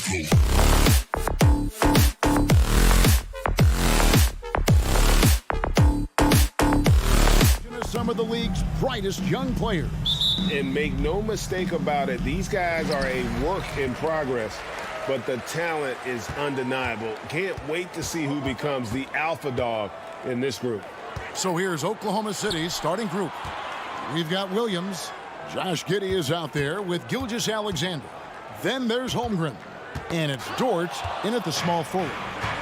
Some of the league's brightest young players. And make no mistake about it, these guys are a work in progress, but the talent is undeniable. Can't wait to see who becomes the alpha dog in this group. So here's Oklahoma City's starting group. We've got Williams. Josh Giddey is out there with Gilgeous-Alexander. Then there's Holmgren. And it's Dort in at the small forward.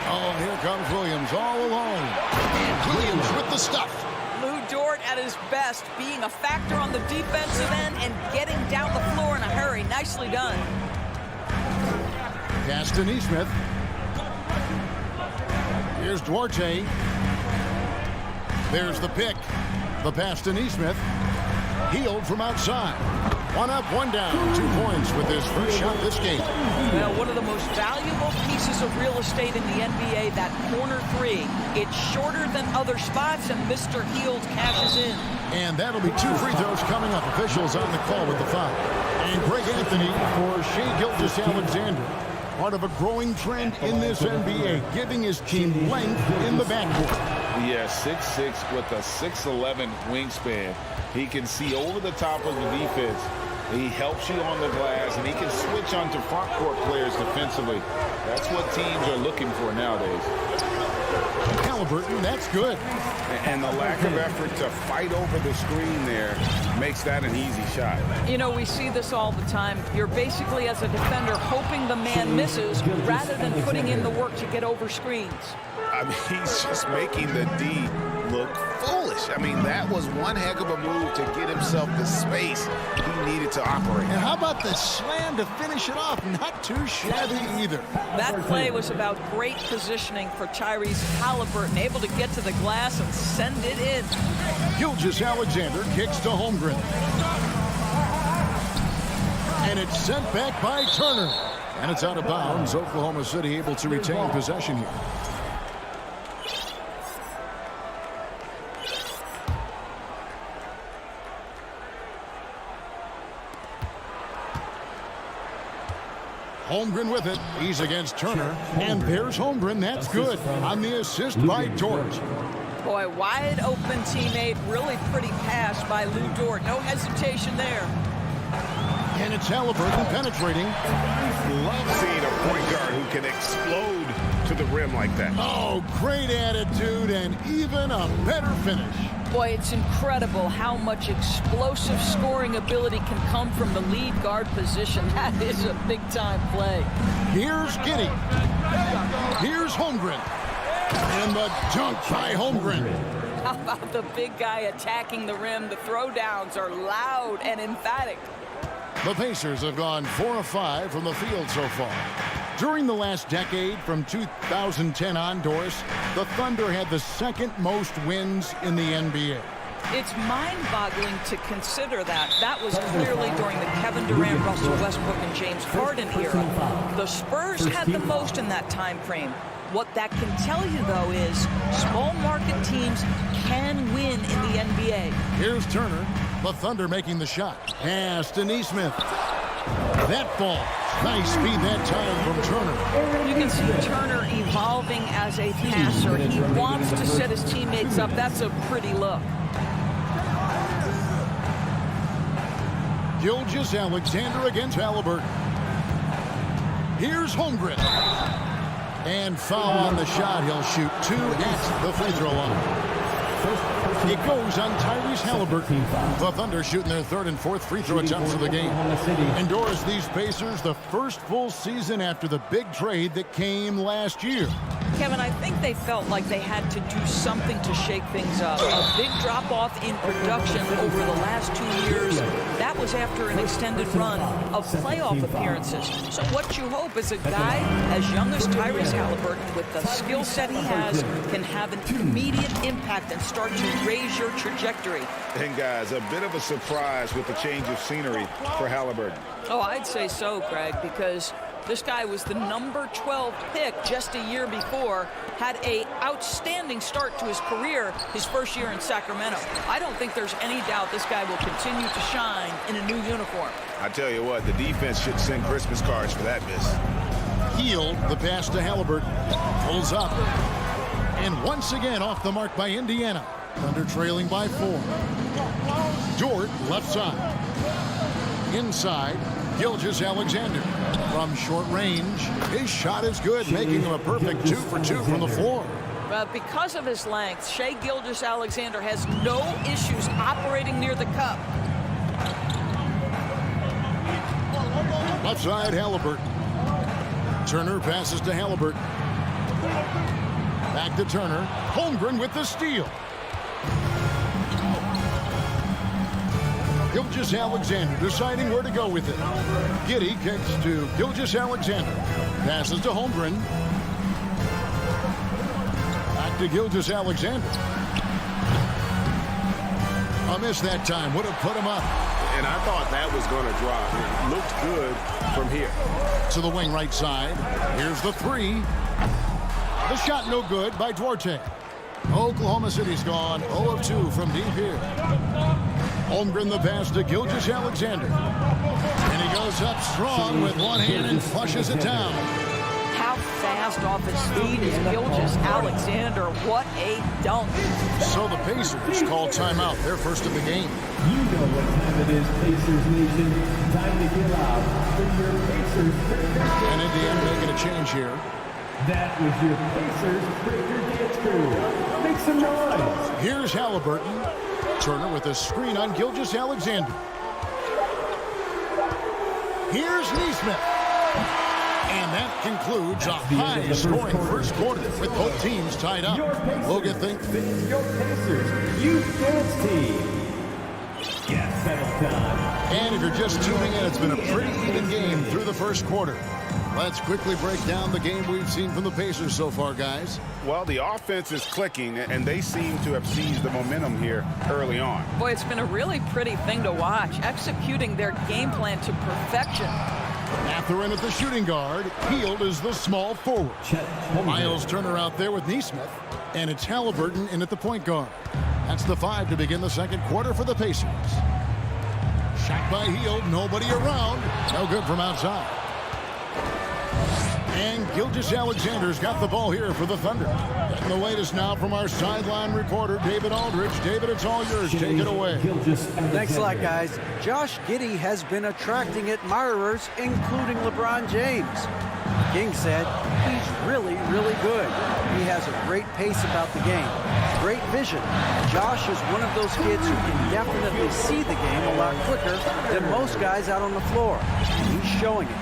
Oh, here comes Williams all alone. And Williams with the stuff. Lou Dort at his best, being a factor on the defensive end and getting down the floor in a hurry. Nicely done. Pass to Nesmith. Here's Duarte. There's the pick. The pass to Nesmith. Healed from outside. One up, one down. 2 points with his first shot this game. Well, one of the most valuable pieces of real estate in the NBA, that corner three. It's shorter than other spots, and Mr. Heald cashes in. And that'll be 2 free throws coming up. Officials on the call with the foul. And Greg Anthony for Shai Gilgeous-Alexander. Part of a growing trend in this NBA, giving his team length in the backcourt. Yeah, 6'6" with a 6'11" wingspan. He can see over the top of the defense. He helps you on the glass, and he can switch onto front court players defensively. That's what teams are looking for nowadays. Halliburton, that's good. And the lack of effort to fight over the screen there makes that an easy shot. You know, we see this all the time. You're basically, as a defender, hoping the man misses rather than putting in the work to get over screens. I mean, he's just making the D look foolish. I mean, that was one heck of a move to get himself the space he needed to operate. And how about the slam to finish it off? Not too shabby either. That play was about great positioning for Tyrese Halliburton, able to get to the glass and send it in. Gilgeous-Alexander kicks to Holmgren. And it's sent back by Turner. And it's out of bounds. Oklahoma City able to retain possession here. Holmgren with it. He's against Turner. And there's Holmgren. That's good. On the assist by Dort. Boy, wide open teammate. Really pretty pass by Lou Dort. No hesitation there. And it's Halliburton penetrating. Love seeing a point guard who can explode to the rim like that. Oh, great attitude and even a better finish. Boy, it's incredible how much explosive scoring ability can come from the lead guard position. That is a big-time play. Here's Giddey. Here's Holmgren. And the dunk by Holmgren. How about the big guy attacking the rim? The throwdowns are loud and emphatic. The Pacers have gone 4 of 5 from the field so far. During the last decade, from 2010 on, Doris, the Thunder had the second most wins in the NBA. It's mind-boggling to consider that. That was clearly during the Kevin Durant, Russell Westbrook, and James Harden era. The Spurs had the most in that time frame. What that can tell you, though, is small market teams can win in the NBA. Here's Turner. The Thunder making the shot. Pass to Nesmith. That ball. Nice speed that time from Turner. You can see Turner evolving as a passer. He wants to set his teammates up. That's a pretty look. Gilgeous-Alexander against Halliburton. Here's Holmgren. And foul on the shot. He'll shoot 2 at the free throw line. It goes on Tyrese Halliburton. The Thunder shooting their 3rd and 4th free throw attempts of the game. And Doris, these Pacers, the first full season after the big trade that came last year. Kevin, I think they felt like they had to do something to shake things up. A big drop-off in production over the last 2 years. That was after an extended run of playoff appearances. So what you hope is a guy as young as Tyrese Halliburton, with the skill set he has, can have an immediate impact and start to raise your trajectory. And guys, a bit of a surprise with the change of scenery for Halliburton. Oh, I'd say so, Greg, because this guy was the number 12 pick just a year before, had an outstanding start to his career his first year in Sacramento. I don't think there's any doubt this guy will continue to shine in a new uniform. I tell you what, the defense should send Christmas cards for that miss. Hield, the pass to Halliburton. Pulls up. And once again off the mark by Indiana. Thunder trailing by 4. Dort, left side. Inside, Gilgeous-Alexander. From short range, his shot is good, making him a perfect 2 for 2 from the floor. Because of his length, Shai Gilgeous-Alexander has no issues operating near the cup. Left side, Halliburton. Turner passes to Halliburton. Back to Turner. Holmgren with the steal. Gilgeous-Alexander deciding where to go with it. Giddey kicks to Gilgeous-Alexander. Passes to Holmgren. Back to Gilgeous-Alexander. A miss that time. Would have put him up. And I thought that was going to drop. It looked good from here. To the wing right side. Here's the 3. The shot no good by Duarte. Oklahoma City's gone 0 of 2 from deep here. Holmgren the pass to Gilgeous-Alexander. And he goes up strong with one hand and flushes it down. How fast off his feet is Gilgeous-Alexander. What a dunk. So the Pacers call timeout, their first of the game. You know what time it is, Pacers Nation. Time to give out for your Pacers. And Indiana making a change here. That was your Pacers Breaker Dance Crew. Make some noise. Here's Halliburton. Turner with a screen on Gilgeous-Alexander. Here's Neesmith. And that concludes a high-scoring first quarter with both teams tied up. Logan thinks Your Pacers Youth Dance Team. Yes, settle time. And if you're just tuning in, it's been a pretty even game through the first quarter. Let's quickly break down the game we've seen from the Pacers so far, guys. Well, the offense is clicking, and they seem to have seized the momentum here early on. Boy, it's been a really pretty thing to watch, executing their game plan to perfection. Mathurin at the shooting guard. Hield is the small forward. Miles Turner out there with Neesmith. And it's Halliburton in at the point guard. That's the 5 to begin the second quarter for the Pacers. Shot by Hield, nobody around. No good from outside. And Gilgeous-Alexander's got the ball here for the Thunder. Getting the latest now from our sideline reporter, David Aldridge. David, it's all yours. Take it away. Thanks a lot, guys. Josh Giddey has been attracting admirers, including LeBron James. King said he's really, really good. He has a great pace about the game, great vision. Josh is one of those kids who can definitely see the game a lot quicker than most guys out on the floor. And he's showing it.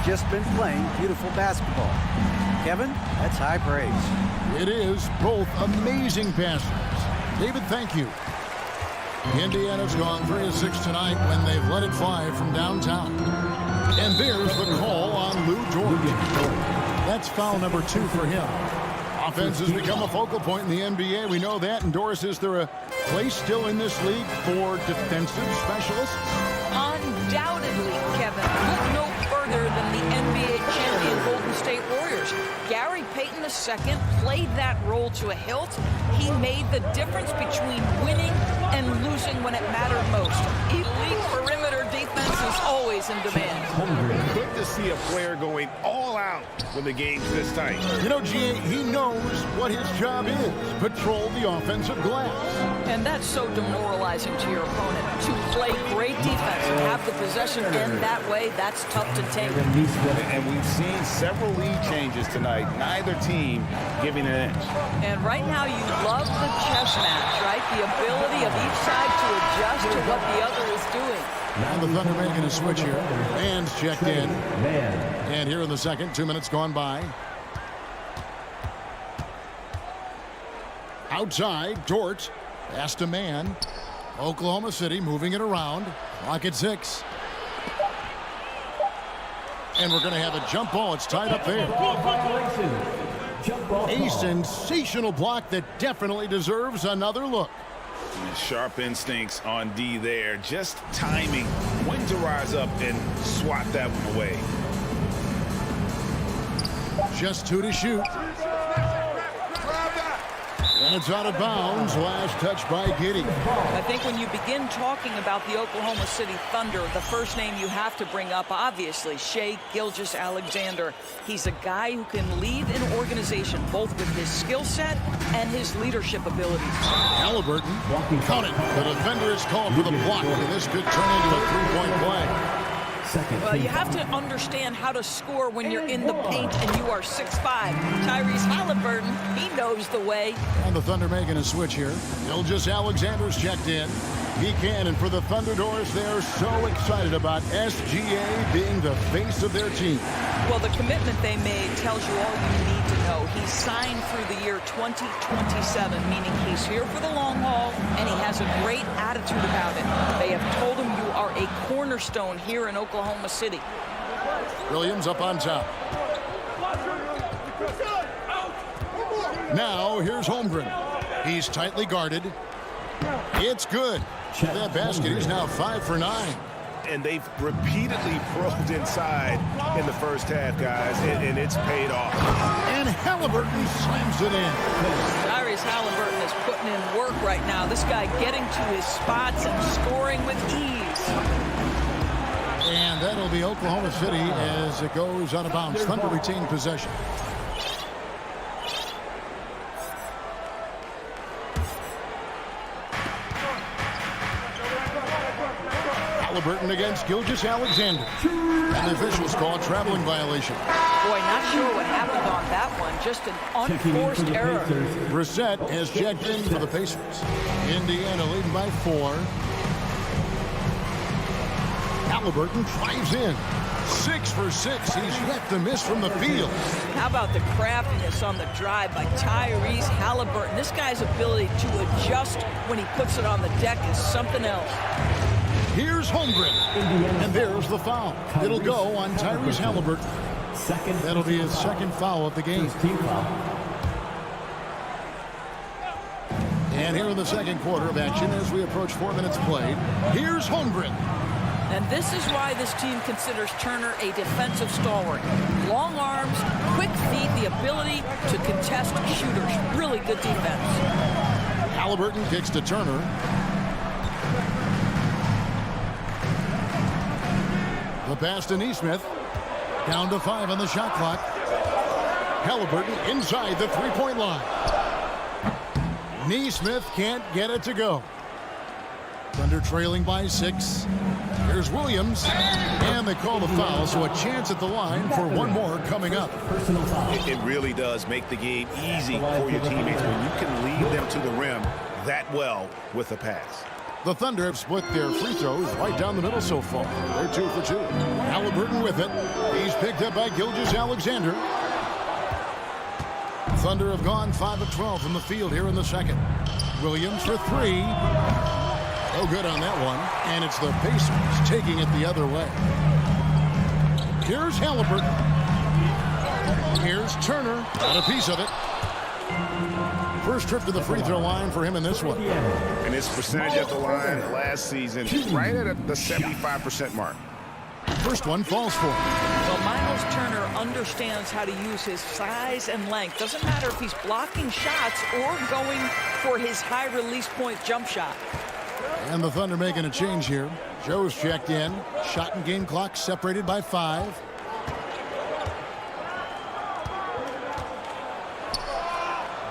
Just been playing beautiful basketball. Kevin, that's high praise. It is. Both amazing passes. David, thank you. Indiana's gone 3 of 6 tonight when they've let it fly from downtown. And there's the call on Lou Dort. That's foul number 2 for him. Offense has become a focal point in the NBA. We know that. And Doris, is there a place still in this league for defensive specialists? Undoubtedly, Kevin. Look no further than the NBA champion Golden State Warriors. Gary Payton II played that role to a hilt. He made the difference between winning and losing when it mattered most. Elite perimeter defense is always in demand. Good to see a player going all out when the game's this tight. You know, G.A., he knows what his job is. Patrol the offensive glass. And that's so demoralizing to your opponent. To play great defense and have the possession end that way, that's tough to take. And we've seen several lead changes tonight. Neither team giving an inch. And right now you love the chess match, right? The ability of each side to adjust to what the other is doing. Now the Thunder making a switch here. Man's checked in. And here in the second, 2 minutes gone by. Outside, Dort. Pass to Man. Oklahoma City moving it around. Clock at 6. And we're going to have a jump ball. It's tied up there. A sensational block that definitely deserves another look. Sharp instincts on D there. Just timing when to rise up and swat that one away. Just 2 to shoot. And it's out of bounds. Last touch by Giddey. I think when you begin talking about the Oklahoma City Thunder, the first name you have to bring up, obviously, Shai Gilgeous-Alexander. He's a guy who can lead an organization both with his skill set and his leadership abilities. Halliburton, count it. The defender is called for the block, and this could turn into a three-point play. Well, you have to understand how to score when you're in the paint and you are 6'5". Tyrese Halliburton, he knows the way. And the Thunder making a switch here. Gilgeous-Alexander's checked in. He can, and for the Thunderdoors, they're so excited about SGA being the face of their team. Well, the commitment they made tells you all you need to know. He's signed through the year 2027, meaning he's here for the long haul, and he has a great attitude about it. They have told him you are a cornerstone here in Oklahoma City. Williams up on top. Now, here's Holmgren. He's tightly guarded. It's good. That basket is now 5 for 9. And they've repeatedly probed inside in the first half, guys, and it's paid off. And Halliburton slams it in. Tyrese Halliburton is putting in work right now. This guy getting to his spots and scoring with ease. And that'll be Oklahoma City as it goes out of bounds. Thunder retain possession. Halliburton against Gilgeous-Alexander. And the officials call a traveling violation. Boy, not sure what happened on that one. Just an unforced error. Brissett has checked in for the Pacers. Indiana leading by 4. Halliburton drives in. 6 for 6. He's yet to miss from the field. How about the craftiness on the drive by Tyrese Halliburton? This guy's ability to adjust when he puts it on the deck is something else. Here's Holmgren. And there's the foul. It'll go on Tyrese Halliburton. That'll be his second foul of the game. And here in the second quarter of action as we approach 4 minutes played, here's Holmgren. And this is why this team considers Turner a defensive stalwart. Long arms, quick feet, the ability to contest shooters. Really good defense. Halliburton kicks to Turner. The pass to Nesmith. Down to 5 on the shot clock. Halliburton inside the three-point line. Nesmith can't get it to go. Thunder trailing by 6. Here's Williams. And they call the foul, so a chance at the line for one more coming up. It really does make the game easy for your teammates when you can lead them to the rim that well with a pass. The Thunder have split their free throws right down the middle so far. They're 2 for 2. Halliburton with it. He's picked up by Gilgeous-Alexander. Thunder have gone 5 of 12 from the field here in the second. Williams for 3. No good on that one. And it's the Pacers taking it the other way. Here's Halliburton. Here's Turner. Got a piece of it. First trip to the free throw line for him in this one. And his percentage at the line last season right at the 75% mark. First one falls for him. Well, Miles Turner understands how to use his size and length. Doesn't matter if he's blocking shots or going for his high release point jump shot. And the Thunder making a change here. Joe's checked in. Shot and game clock separated by 5.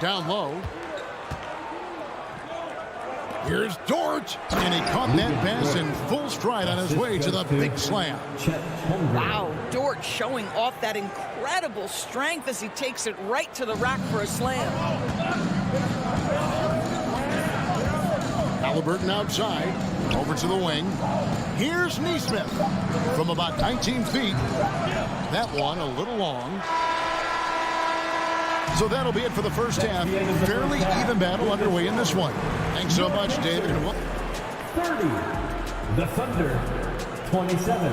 Down low. Here's Dort. And he caught that pass in full stride on his way to the big slam. Wow, Dort showing off that incredible strength as he takes it right to the rack for a slam. Halliburton outside. Over to the wing. Here's Nesmith from about 19 feet. That one a little long. So that'll be it for the first half. Fairly even battle underway in this one. Thanks so much, David. 30. The Thunder, 27.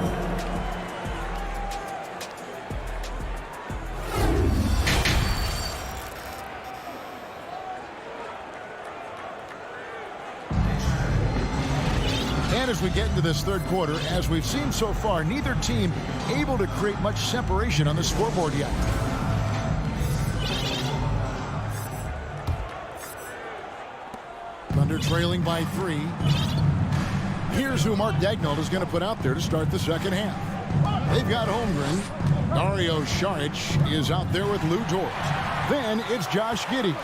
And as we get into this third quarter, as we've seen so far, neither team able to create much separation on the scoreboard yet. Thunder trailing by 3. Here's who Mark Daigneault is going to put out there to start the second half. They've got Holmgren. Dario Saric is out there with Lou Dort. Then it's Josh Giddey.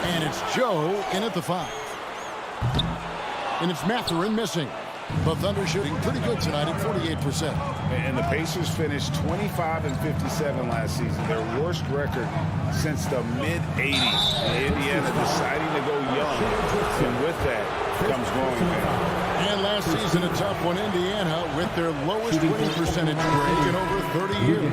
And it's Joe in at the 5. And it's Mathurin missing. The Thunder shooting pretty good tonight at 48%. And the Pacers finished 25-57 last season, their worst record since the mid-'80s. Indiana deciding to go young, and with that comes growing pains. And last season, a tough one, Indiana, with their lowest winning percentage break in over 30 years.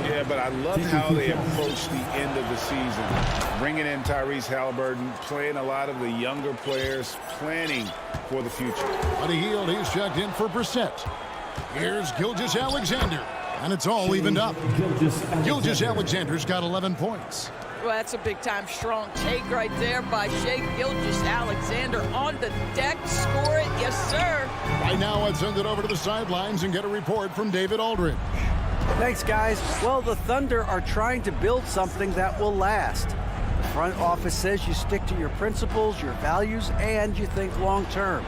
Yeah, but I love how they approached the end of the season. Bringing in Tyrese Halliburton, playing a lot of the younger players, planning for the future. On a Hield, he's checked in for Brissett. Here's Gilgeous-Alexander, and it's all evened up. Gilgeous-Alexander's got 11 points. Well, that's a big-time strong take right there by Shai Gilgeous-Alexander on the deck. Score it, yes, sir. Right now, I'd send it over to the sidelines and get a report from David Aldridge. Thanks, guys. Well, the Thunder are trying to build something that will last. The front office says you stick to your principles, your values, and you think long-term.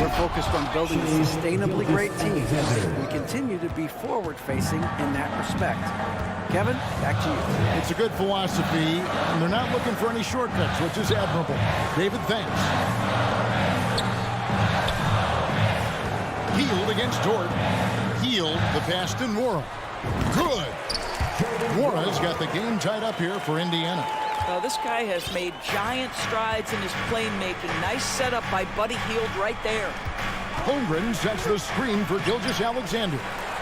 We're focused on building a sustainably great team. We continue to be forward-facing in that respect. Kevin, back to you. It's a good philosophy, and they're not looking for any shortcuts, which is admirable. David, thanks. Hield against Dort. Hield the pass to Nwora. Good. Nwora's got the game tied up here for Indiana. This guy has made giant strides in his playmaking. Nice setup by Buddy Hield right there. Holmgren sets the screen for Gilgeous-Alexander.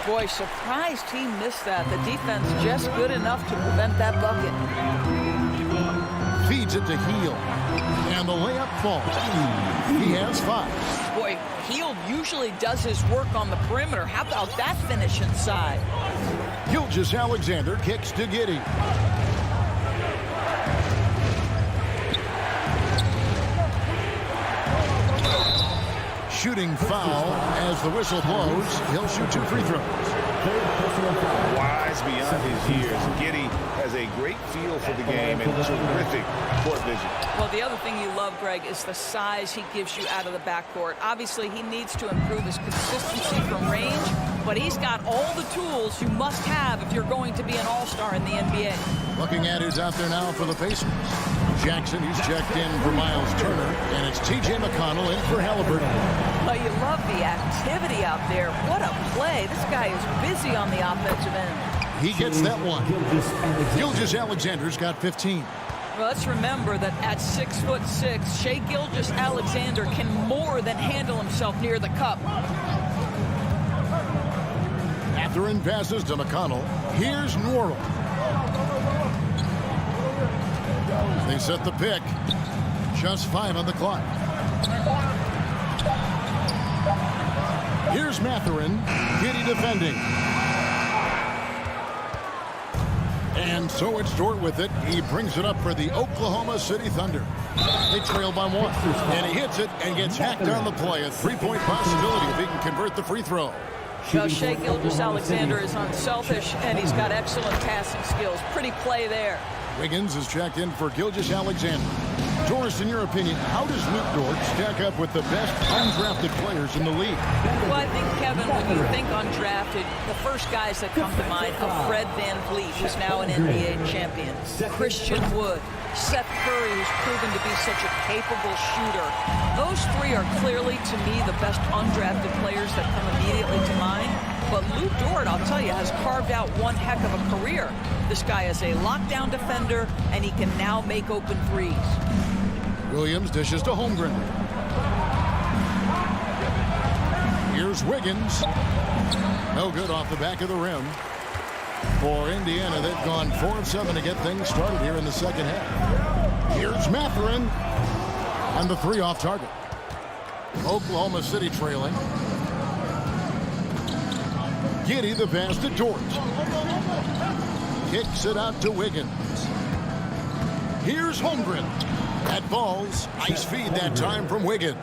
Boy, surprised he missed that. The defense just good enough to prevent that bucket. Feeds it to Hield. And the layup falls. He has 5. Boy, Hield usually does his work on the perimeter. How about that finish inside? Gilgeous-Alexander kicks to Giddey. Shooting foul as the whistle blows. He'll shoot 2 free throws. Wise beyond his years, Giddey has a great feel for the game and terrific court vision. Well, the other thing you love, Greg, is the size he gives you out of the backcourt. Obviously, he needs to improve his consistency from range, but he's got all the tools you must have if you're going to be an all-star in the NBA. Looking at who's out there now for the Pacers. Jackson, he's checked in for Miles Turner, and it's T.J. McConnell in for Halliburton. Well, you love the activity out there. What a play. This guy is busy on the offensive end. He gets that one. Gilgeous-Alexander's got 15. Well, let's remember that at 6'6", Shai Gilgeous-Alexander can more than handle himself near the cup. Mathurin passes to McConnell. Here's Nwora. They set the pick. Just 5 on the clock. Here's Mathurin. Giddey defending. And so it's Dort with it. He brings it up for the Oklahoma City Thunder. They trail by 1. And he hits it and gets hacked on the play. A 3-point possibility if he can convert the free throw. Well, Shai Gilgeous-Alexander is unselfish, and he's got excellent passing skills. Pretty play there. Wiggins is checked in for Gilgeous-Alexander. Doris, in your opinion, how does Luke Dort stack up with the best undrafted players in the league? Well, I think, Kevin, when you think undrafted, the first guys that come to mind are Fred VanVleet, who's now an NBA champion, Christian Wood, Seth Curry, who's proven to be such a capable shooter. Those 3 are clearly, to me, the best undrafted players that come immediately to mind. But Lou Dort, I'll tell you, has carved out one heck of a career. This guy is a lockdown defender, and he can now make open threes. Williams dishes to Holmgren. Here's Wiggins. No good off the back of the rim. For Indiana, they've gone 4 of 7 to get things started here in the second half. Here's Mathurin. And the 3 off target. Oklahoma City trailing. Giddey the pass to Dort. Kicks it out to Wiggins. Here's Holmgren. That ball's ice feed that time from Wiggins.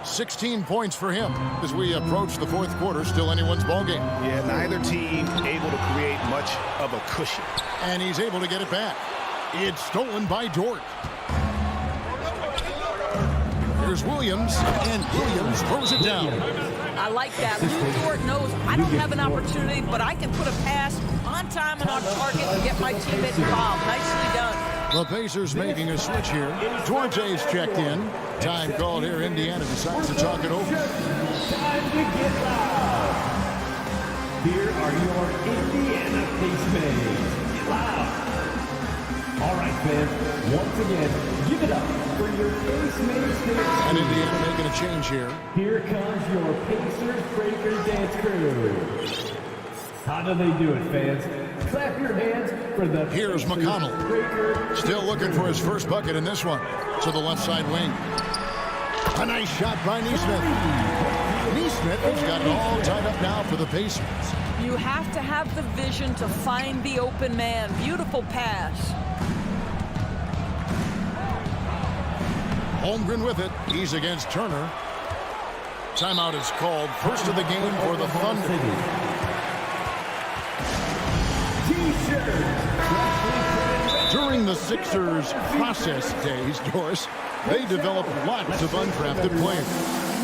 16 points for him as we approach the 4th quarter. Still anyone's ball game. Yeah, neither team able to create much of a cushion. And he's able to get it back. It's stolen by Dort. Here's Williams, and Williams throws it down. I like that. Lou Dort knows I don't have an opportunity, but I can put a pass on time and on target and get my teammate involved. Nicely done. The Pacers making a switch here. Duarte's checked in. Time called here. Indiana decides to talk it over. Time to get loud. Here are your Indiana Pacemates. Get loud. All right, fans. Once again, give it up for your Pacemates. And Indiana making a change here. Here comes your Pacers Breaker Dance crew. How do they do it, fans? Clap your hands for the Here's Pacers McConnell. Breaker. Still looking for his first bucket in this one. To the left side wing. A nice shot by Neesmith. Neesmith has got it all tied up now for the Pacers. You have to have the vision to find the open man. Beautiful pass. Holmgren with it. He's against Turner. Timeout is called. First of the game for the Thunder. During the Sixers process days, Doris, they developed lots of undrafted players.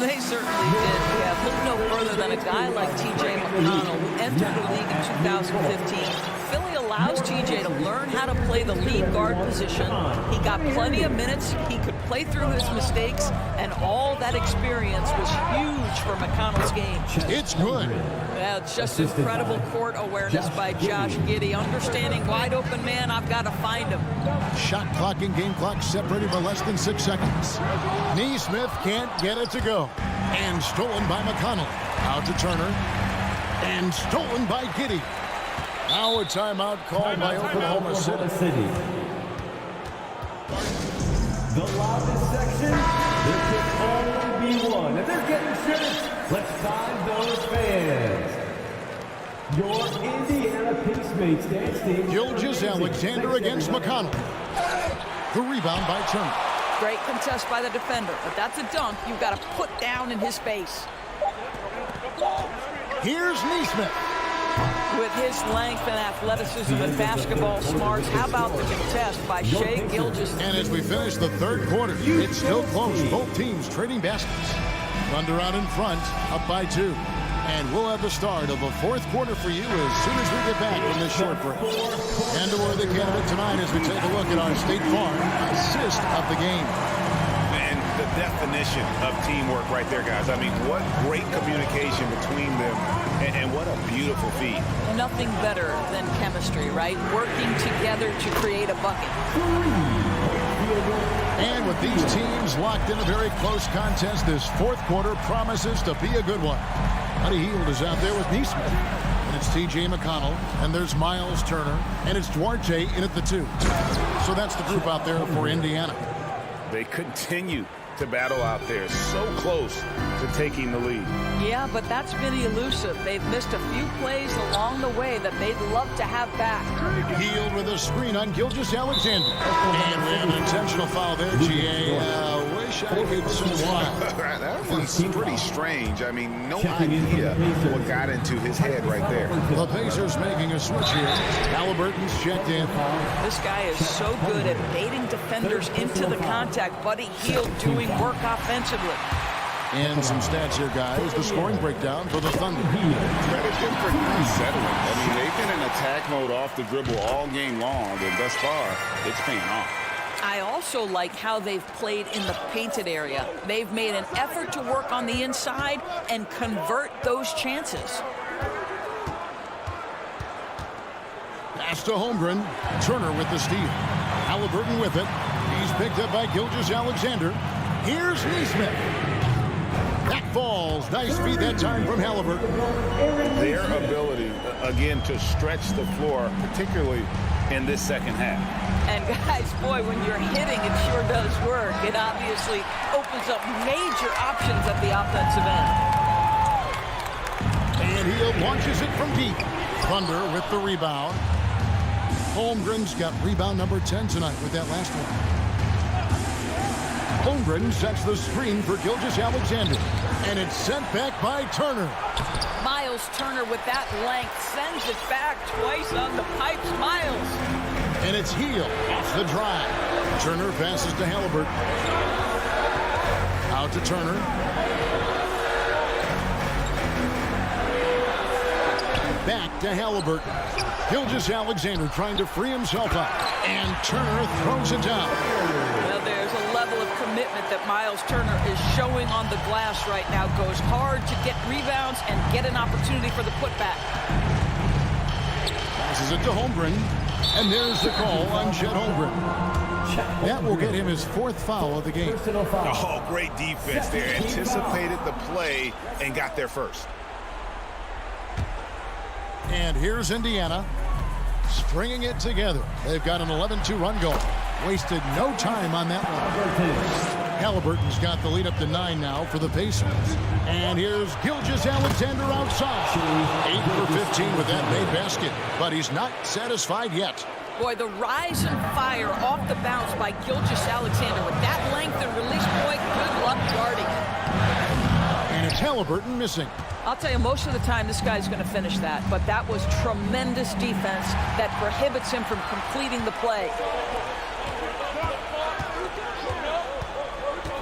They certainly did. Yeah, look no further than a guy like T.J. McConnell, who entered the league in 2015. Philly allows T.J. to learn how to play the lead guard position. He got plenty of minutes. He could play through his mistakes, and all that experience was huge for McConnell's game. It's good. Yeah, it's just incredible court awareness by Josh Giddey. Understanding wide open man, I've got to find him. Shot clock and game clock separated by less than 6 seconds. Neesmith can't get it to go. And stolen by McConnell. Out to Turner. And stolen by Giddey. Now a timeout called by Oklahoma City. The loudest section, there can only be one. If they're getting shirts, let's find those fans. Your Indiana Pacemates dance team. Gilgeous-Alexander against McConnell. The rebound by Turner. Great contest by the defender, but that's a dunk you've got to put down in his face. Here's Neesmith. With his length and athleticism and basketball smarts, how about the contest by Shai Gilgeous? And as we finish the third quarter, it's still close. Both teams trading baskets. Thunder out in front, up by 2. And we'll have the start of the fourth quarter for you as soon as we get back from this short break. And to where the candidate tonight as we take a look at our State Farm assist of the game. And the definition of teamwork right there, guys. I mean, what great communication between them, and what a beautiful feat. Nothing better than chemistry, right? Working together to create a bucket. And with these teams locked in a very close contest, this fourth quarter promises to be a good one. Buddy Hield is out there with Neesmith. And it's T.J. McConnell. And there's Miles Turner. And it's Duarte in at the 2. So that's the group out there for Indiana. They continue to battle out there, so close to taking the lead. Yeah, but that's been elusive. They've missed a few plays along the way that they'd love to have back. Hield with a screen on Gilgeous-Alexander. And we have an intentional foul there, G.A. Wish I could see why. That was pretty strange. I mean, no idea what got into his head right there. The Pacers making a switch here. Halliburton's checked in. This guy is so good at baiting defenders into the contact. Buddy Hield doing work offensively. And some stats here, guys. The scoring breakdown for the Thunder. Credit them for settling. I mean, they've been in attack mode off the dribble all game long, and thus far, it's paying off. I also like how they've played in the painted area. They've made an effort to work on the inside and convert those chances. Pass to Holmgren. Turner with the steal. Halliburton with it. He's picked up by Gilgeous-Alexander. Here's Neesmith. That falls. Nice feed that time from Halliburton. Their ability, again, to stretch the floor, particularly in this second half. And guys, boy, when you're hitting, it sure does work. It obviously opens up major options at the offensive end. And Hield launches it from deep. Thunder with the rebound. Holmgren's got rebound number 10 tonight with that last one. Holmgren sets the screen for Gilgeous-Alexander. And it's sent back by Turner. Miles Turner with that length sends it back twice on the pipes. Miles. And it's Hield off the drive. Turner passes to Halliburton. Out to Turner. Back to Halliburton. Gilgeous-Alexander trying to free himself up. And Turner throws it down. Well, there's a level of commitment that Miles Turner is showing on the glass right now. Goes hard to get rebounds and get an opportunity for the putback. Passes it to Holmgren. And there's the call on Chet Holmgren. That will get him his 4th foul of the game. Oh, great defense there. Anticipated the play and got there first. And here's Indiana, stringing it together. They've got an 11-2 run going. Wasted no time on that one. Halliburton's got the lead up to 9 now for the Pacers. And here's Gilgeous-Alexander outside. 8 for 15 with that made basket. But he's not satisfied yet. Boy, the rise and fire off the bounce by Gilgeous-Alexander. With that length and release point, good luck guarding. And it's Halliburton missing. I'll tell you, most of the time, this guy's going to finish that. But that was tremendous defense that prohibits him from completing the play.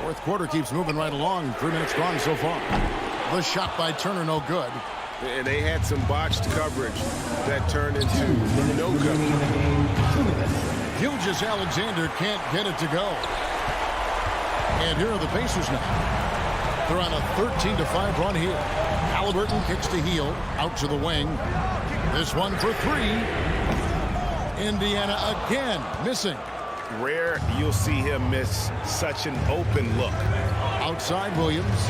4th quarter keeps moving right along. 3 minutes gone so far. The shot by Turner, no good. And they had some botched coverage that turned into no coverage. Gilgeous-Alexander can't get it to go. And here are the Pacers now. They're on a 13-5 run here. Halliburton kicks to heel, out to the wing. This one for 3. Indiana again missing. Rare you'll see him miss such an open look. Outside Williams.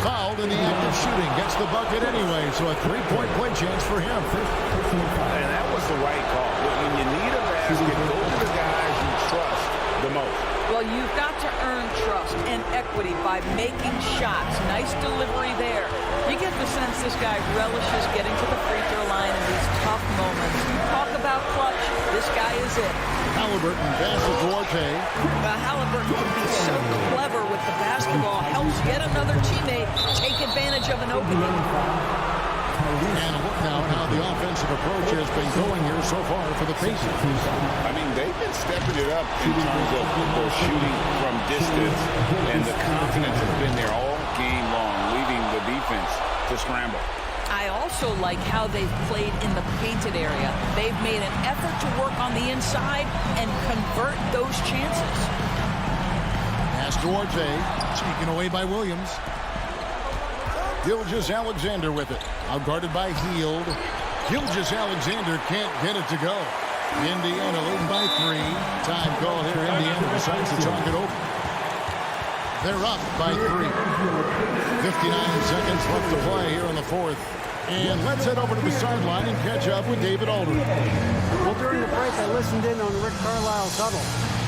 Fouled in the act of shooting. Gets the bucket anyway, so a 3-point play chance for him. And that was the right call. When you need a basket, go to the guys you trust the most. Well, you've got to earn trust and equity by making shots. Nice delivery there. You get the sense this guy relishes getting to the free throw line in these tough moments. You talk about clutch, this guy is it. Halliburton passes to Duarte. Halliburton can be so clever with the basketball. Helps yet another teammate take advantage of an opening. And a look now at how the offensive approach has been going here so far for the Pacers. I mean, they've been stepping it up in terms of their shooting from distance, and the confidence has been there all game long, leaving the defense to scramble. I also like how they've played in the painted area. They've made an effort to work on the inside and convert those chances. Pass to Duarte, taken away by Williams. Gilgeous-Alexander with it. Outguarded by Hield. Gilgeous-Alexander can't get it to go. Indiana leading by 3. Time call here. Indiana decides to talk it over. They're up by 3. 59 seconds left to play here in the 4th. And let's head over to the sideline and catch up with David Aldridge. Well, during the break, I listened in on Rick Carlisle's huddle.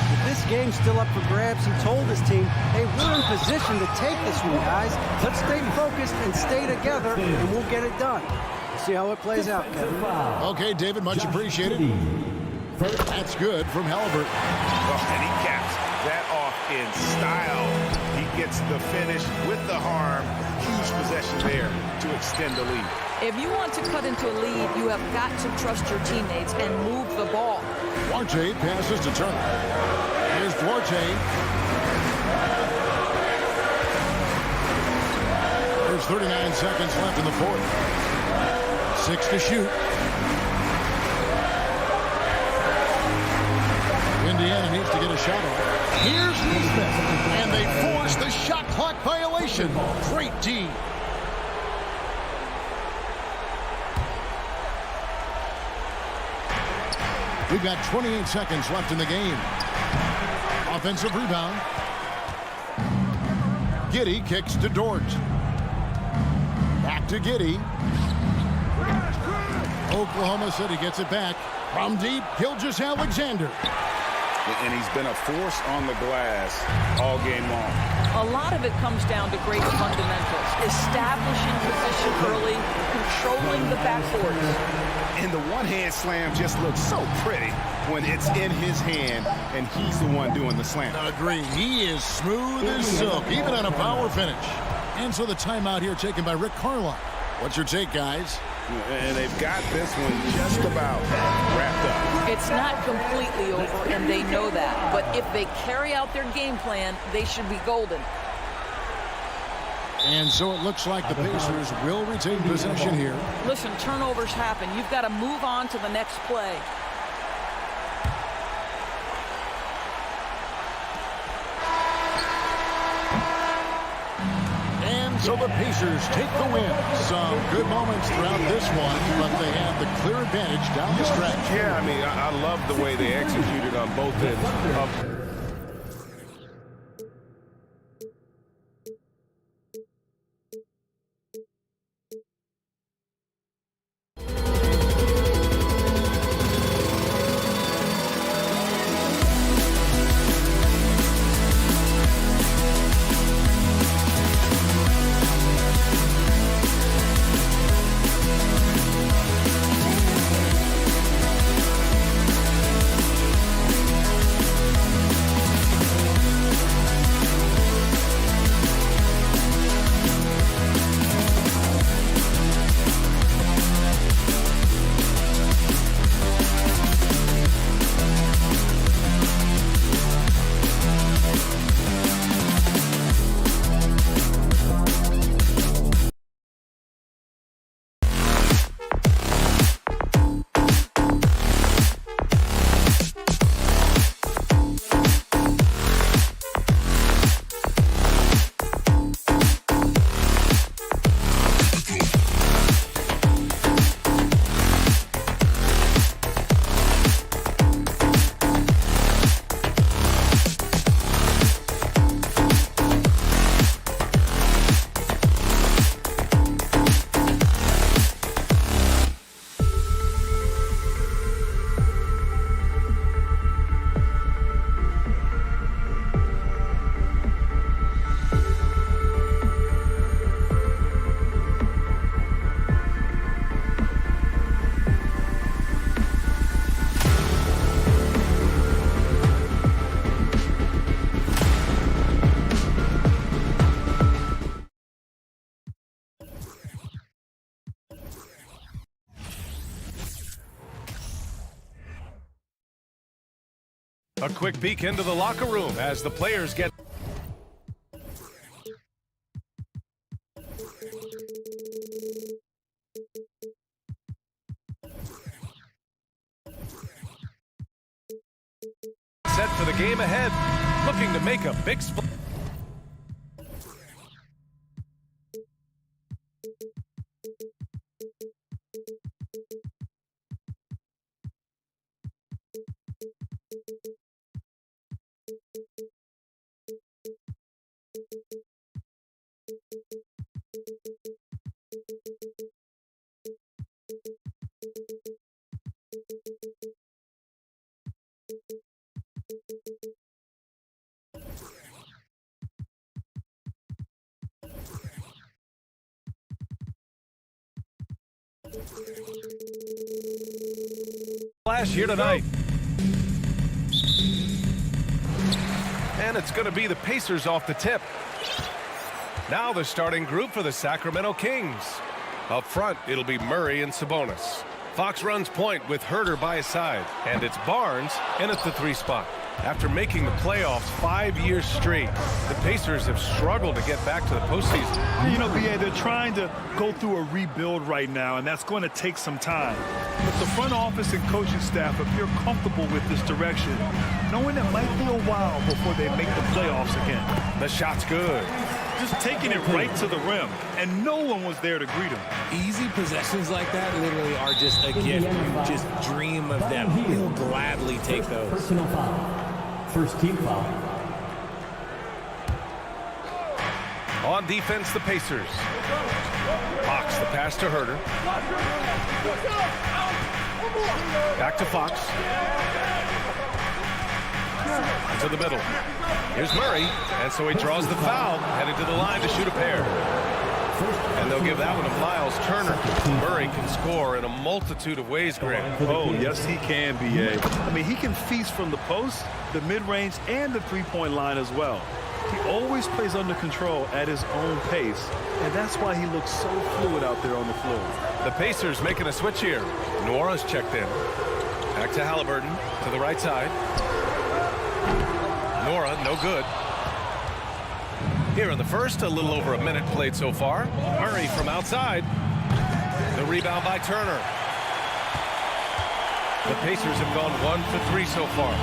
With this game still up for grabs, he told his team, hey, we're in position to take this one, guys. Let's stay focused and stay together, and we'll get it done. We'll see how it plays out, Kevin. Okay, David, much appreciated. That's good from Halliburton. Oh, and he caps that off in style. He gets the finish with the harm. Huge possession there to extend the lead. If you want to cut into a lead, you have got to trust your teammates and move the ball. Duarte passes to Turner. Here's Duarte. There's 39 seconds left in the 4th. 6 to shoot. Indiana needs to get a shot off. Here's Nesmith. And they force the shot clock violation. Great D. We've got 28 seconds left in the game. Offensive rebound. Giddey kicks to Dort. Back to Giddey. Oklahoma City gets it back. From deep, Gilgeous-Alexander. And he's been a force on the glass all game long. A lot of it comes down to great fundamentals. Establishing position early, controlling the backcourt. And the one-hand slam just looks so pretty when it's in his hand and he's the one doing the slam. Agree. He is smooth as silk, even on a power finish. And so the timeout here taken by Rick Carlisle. What's your take, guys? And they've got this one just about wrapped up. It It's not completely over, and they know that. But if they carry out their game plan, they should be golden. And so it looks like the Pacers will retain possession here. Listen, turnovers happen. You've got to move on to the next play. And so the Pacers take the win. Some good moments throughout this one, but they had the clear advantage down the stretch. Yeah, I mean, I love the way they executed on both ends. A quick peek into the locker room as the players get set for the game ahead, looking to make a big splash. Flash here tonight. And it's going to be the Pacers off the tip. Now the starting group for the Sacramento Kings. Up front, it'll be Murray and Sabonis. Fox runs point with Herter by his side. And it's Barnes in at the 3 spot. After making the playoffs 5 years straight, the Pacers have struggled to get back to the postseason. You know, BA, they're trying to go through a rebuild right now, and that's going to take some time. But the front office and coaching staff appear comfortable with this direction, knowing it might be a while before they make the playoffs again. The shot's good. Just taking it right to the rim, and no one was there to greet him. Easy possessions like that literally are just a gift. You just dream of them. He'll gladly take those. Personal foul. First team foul. On defense, the Pacers. Fox, the pass to Herter. Back to Fox. To the middle. Here's Murray, and so he draws the foul, headed to the line to shoot a pair. And they'll give that one to Miles Turner. Murray can score in a multitude of ways, Grant. Oh, yes, he can, BA. I mean, he can feast from the post, the mid-range, and the three-point line as well. He always plays under control at his own pace, and that's why he looks so fluid out there on the floor. The Pacers making a switch here. Nora's checked in. Back to Halliburton to the right side. Nora, no good. Here in the first, a little over a minute played so far. Murray from outside. The rebound by Turner. The Pacers have gone 1 for 3 so far.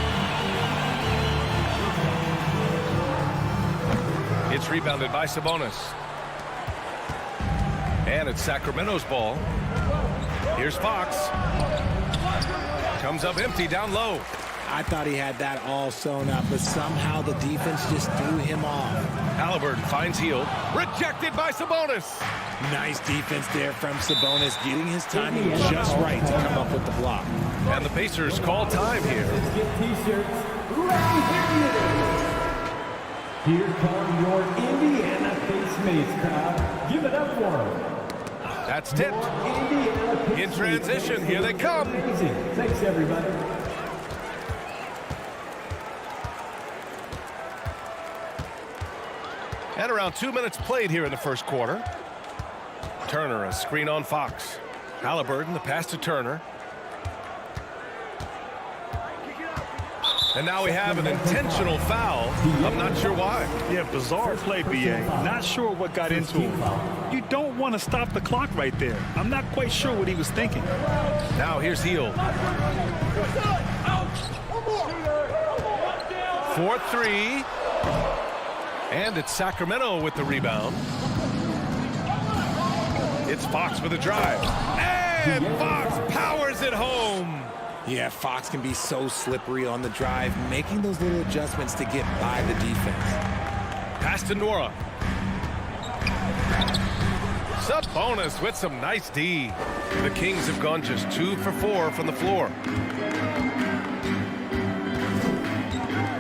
It's rebounded by Sabonis. And it's Sacramento's ball. Here's Fox. Comes up empty down low. I thought he had that all sewn up, but somehow the defense just threw him off. Halliburton finds Hield. Rejected by Sabonis. Nice defense there from Sabonis, getting his timing just right to come up with the block. And the Pacers call time here. Let's get t-shirts ready here. Here come your Indiana Face Mates crowd. Give it up for them. That's tipped. In transition, here they come. Amazing. Thanks, everybody. And around 2 minutes played here in the first quarter. Turner, a screen on Fox. Halliburton, the pass to Turner. And now we have an intentional foul. I'm not sure why. Yeah, bizarre play, BA. Not sure what got into him. You don't want to stop the clock right there. I'm not quite sure what he was thinking. Now here's Hield. 4-3. And it's Sacramento with the rebound. It's Fox with a drive. And Fox powers it home. Yeah, Fox can be so slippery on the drive, making those little adjustments to get by the defense. Pass to Nora. Sabonis with some nice D. The Kings have gone just 2 for 4 from the floor.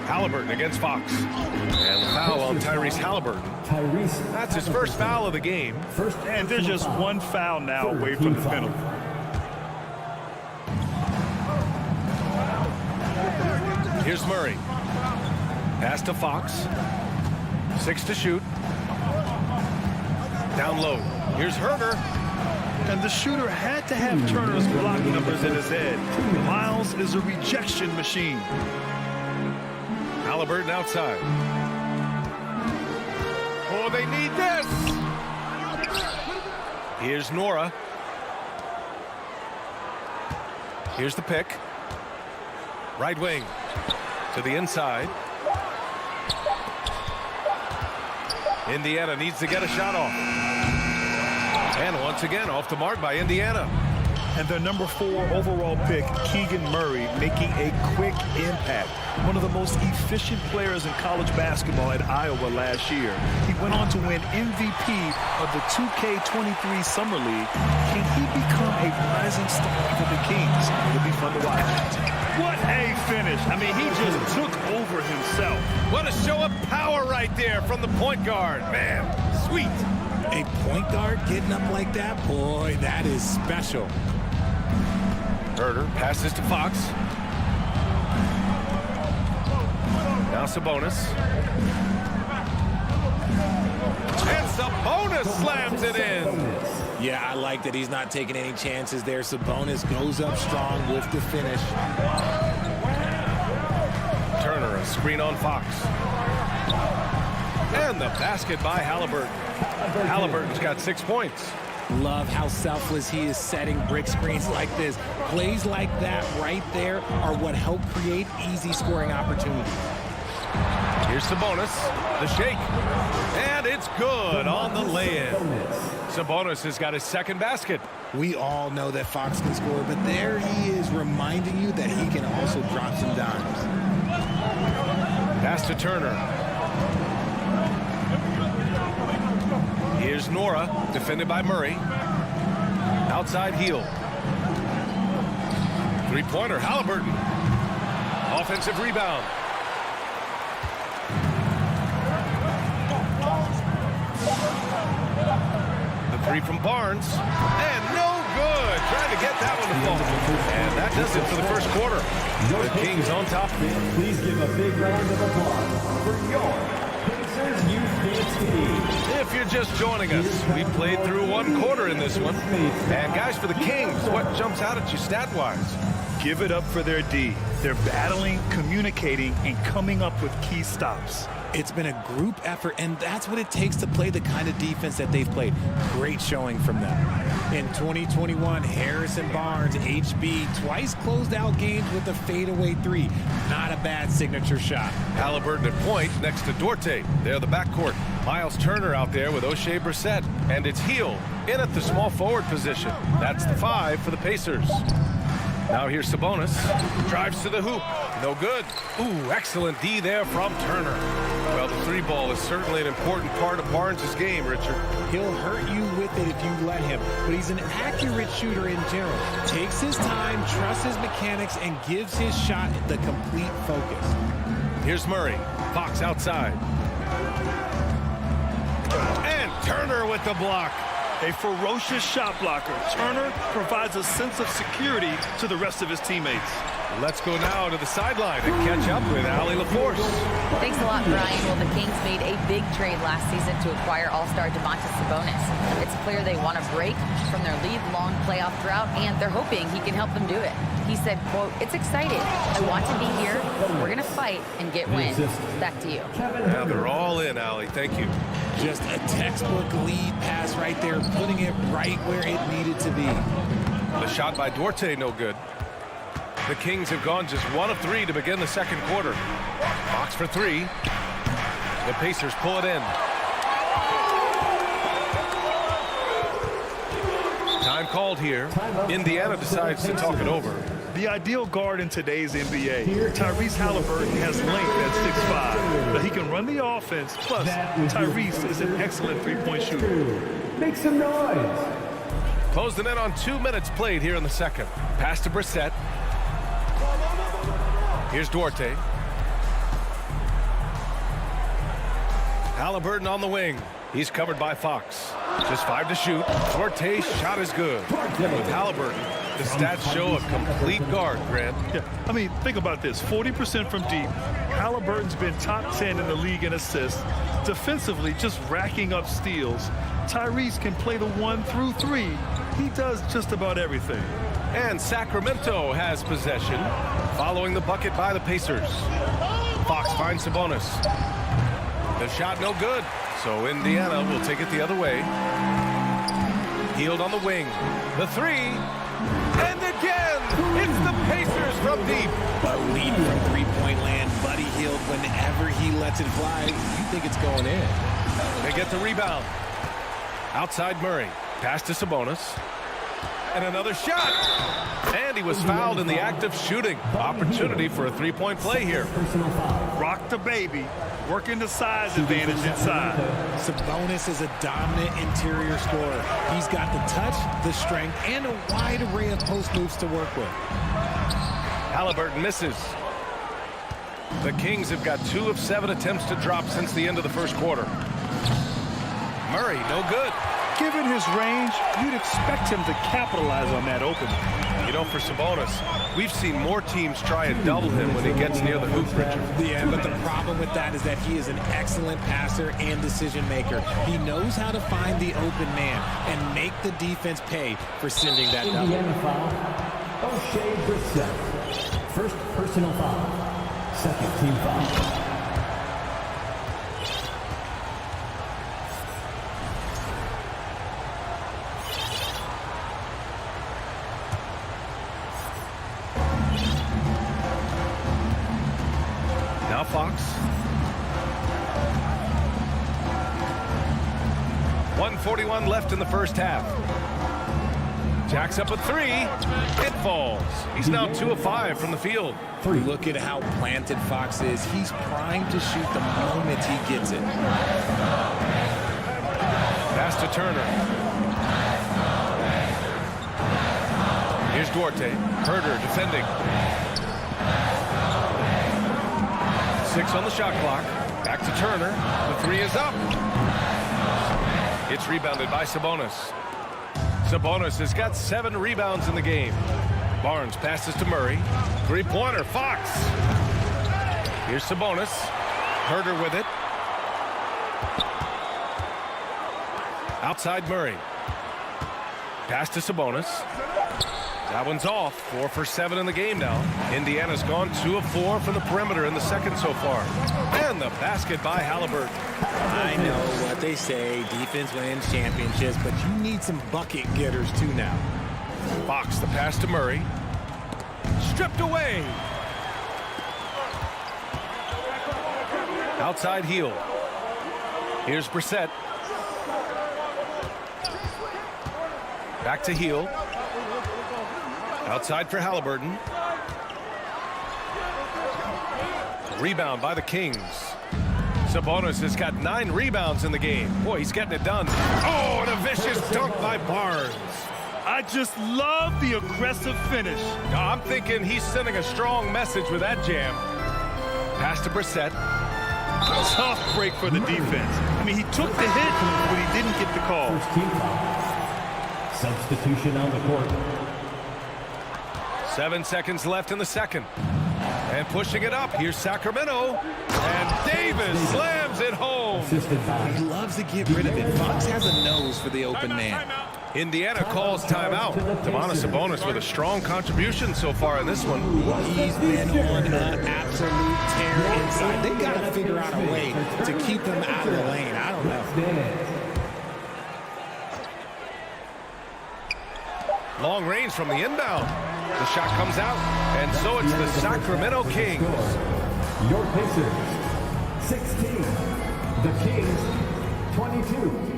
Halliburton against Fox. And the foul on Tyrese Halliburton. That's his first foul of the game. And there's just one foul now away from the penalty. Here's Murray. Pass to Fox. 6 to shoot. Down low. Here's Herter. And the shooter had to have Turner's block numbers in his head. Miles is a rejection machine. Halliburton outside. Oh, they need this. Here's Nora. Here's the pick. Right wing. To the inside. Indiana needs to get a shot off. And once again, off the mark by Indiana. And their number 4 overall pick, Keegan Murray, making a quick impact. One of the most efficient players in college basketball at Iowa last year. He went on to win MVP of the 2K23 Summer League. Can he become a rising star for the Kings? It'll be fun to watch. What a finish. I mean, he just took over himself. What a show of power right there from the point guard. Man, sweet. A point guard getting up like that? Boy, that is special. Herter passes to Fox. Now Sabonis. And Sabonis slams it in. Yeah, I like that he's not taking any chances there. Sabonis goes up strong with the finish. Turner, a screen on Fox. And the basket by Halliburton. Halliburton's got 6 points. Love how selfless he is setting brick screens like this. Plays like that right there are what help create easy scoring opportunities. Here's Sabonis, the shake. And it's good on the lay-in. Sabonis has got his second basket. We all know that Fox can score, but there he is reminding you that he can also drop some dimes. Pass to Turner. Here's Nora, defended by Murray. Outside Hield. Three-pointer, Halliburton. Offensive rebound. The three from Barnes. And no good. Trying to get that one to fall. And that does it for the first quarter. The Kings on top. Please give a big round of applause for your Pacers Youth Dance Team. If If you're just joining us, we played through one quarter in this one. And guys, for the Kings, what jumps out at you stat-wise? Give it up for their D. They're battling, communicating, and coming up with key stops. It's been a group effort, and that's what it takes to play the kind of defense that they've played. Great showing from them. In 2021, Harrison Barnes, HB, twice closed out games with a fadeaway three. Not a bad signature shot. Halliburton at point next to Duarte. They're the backcourt. Miles Turner out there with O'Shea Brissett. And it's Hill in at the small forward position. That's the 5 for the Pacers. Now here's Sabonis. Drives to the hoop. No good. Ooh, excellent D there from Turner. Well, the 3-ball is certainly an important part of Barnes' game, Richard. He'll hurt you with it if you let him, but he's an accurate shooter in general. Takes his time, trusts his mechanics, and gives his shot the complete focus. Here's Murray. Fox outside. And Turner with the block. A ferocious shot blocker. Turner provides a sense of security to the rest of his teammates. Let's go now to the sideline and catch up with Allie LaForce. Thanks a lot, Brian. Well, the Kings made a big trade last season to acquire All-Star Domantas Sabonis. It's clear they want to break from their lead-long playoff drought, and they're hoping he can help them do it. He said, quote, "It's exciting. I want to be here. We're going to fight and get wins." Back to you. Now they're all in, Allie. Thank you. Just a textbook lead pass right there, putting it right where it needed to be. The shot by Duarte, no good. The Kings have gone just 1 of 3 to begin the second quarter. Fox for 3. The Pacers pull it in. Time called here. Indiana decides to talk it over. The ideal guard in today's NBA, Tyrese Halliburton, has length at 6'5", but he can run the offense. Plus, Tyrese is an excellent three-point shooter. Make some noise. Closing in on 2 minutes played here in the second. Pass to Brissett. Here's Duarte. Halliburton on the wing. He's covered by Fox. Just 5 to shoot. Duarte's shot is good. With Halliburton, the stats show a complete guard, Grant. Yeah, I mean, think about this. 40% from deep. Halliburton's been top 10 in the league in assists. Defensively, just racking up steals. Tyrese can play the 1 through 3. He does just about everything. And Sacramento has possession, following the bucket by the Pacers. Fox finds Sabonis. The shot no good, so Indiana will take it the other way. Hield on the wing. The 3. And again, it's the Pacers from deep. A lead from three-point land. Buddy Hield, whenever he lets it fly, you think it's going in. They get the rebound. Outside Murray. Pass to Sabonis. And another shot. And he was fouled in the act of shooting. Opportunity for a three-point play here. Rock the baby. Working the size advantage inside. Sabonis is a dominant interior scorer. He's got the touch, the strength, and a wide array of post moves to work with. Halliburton misses. The Kings have got 2 of 7 attempts to drop since the end of the first quarter. Murray, no good. Given his range, you'd expect him to capitalize on that opening. You know, for Sabonis, we've seen more teams try and double him when he gets near the hoop, Richard. Yeah, but the problem with that is that he is an excellent passer and decision maker. He knows how to find the open man and make the defense pay for sending that double. Indiana foul. O'Shea Brissett. First personal foul. Second team foul. Now Fox. 1:41 left in the first half. Jacks up a 3. It falls. He's now 2 of 5 from the field. Look at how planted Fox is. He's primed to shoot the moment he gets it. Pass to Turner. Here's Duarte. Herder defending. 6 on the shot clock. Back to Turner. The 3 is up. It's rebounded by Sabonis. Sabonis has got 7 rebounds in the game. Barnes passes to Murray. 3-pointer, Fox. Here's Sabonis. Herder with it. Outside Murray. Pass to Sabonis. That one's off. 4 for 7 in the game now. Indiana's gone 2 of 4 from the perimeter in the second so far. And the basket by Halliburton. I know what they say. Defense wins championships, but you need some bucket getters too now. Fox, the pass to Murray. Stripped away. Outside heel. Here's Brissett. Back to heel. Outside for Halliburton. Rebound by the Kings. Sabonis has got 9 rebounds in the game. Boy, he's getting it done. Oh, and a vicious dunk by Barnes. I just love the aggressive finish. I'm thinking he's sending a strong message with that jam. Pass to Brissett. Tough break for the defense. I mean, he took the hit, but he didn't get the call. First team foul. Substitution on the court. 7 seconds left in the second. And pushing it up. Here's Sacramento. And Davis slams it home. He loves to get rid of it. Fox has a nose for the open man. Indiana calls timeout. Domantas Sabonis with a strong contribution so far in this one. He's been on an absolute tear inside. They got to figure out a way to keep him out of the lane. I don't know. Long range from the inbound. The shot comes out, and so it's the Sacramento Kings. Your Pacers, 16. The Kings, 22.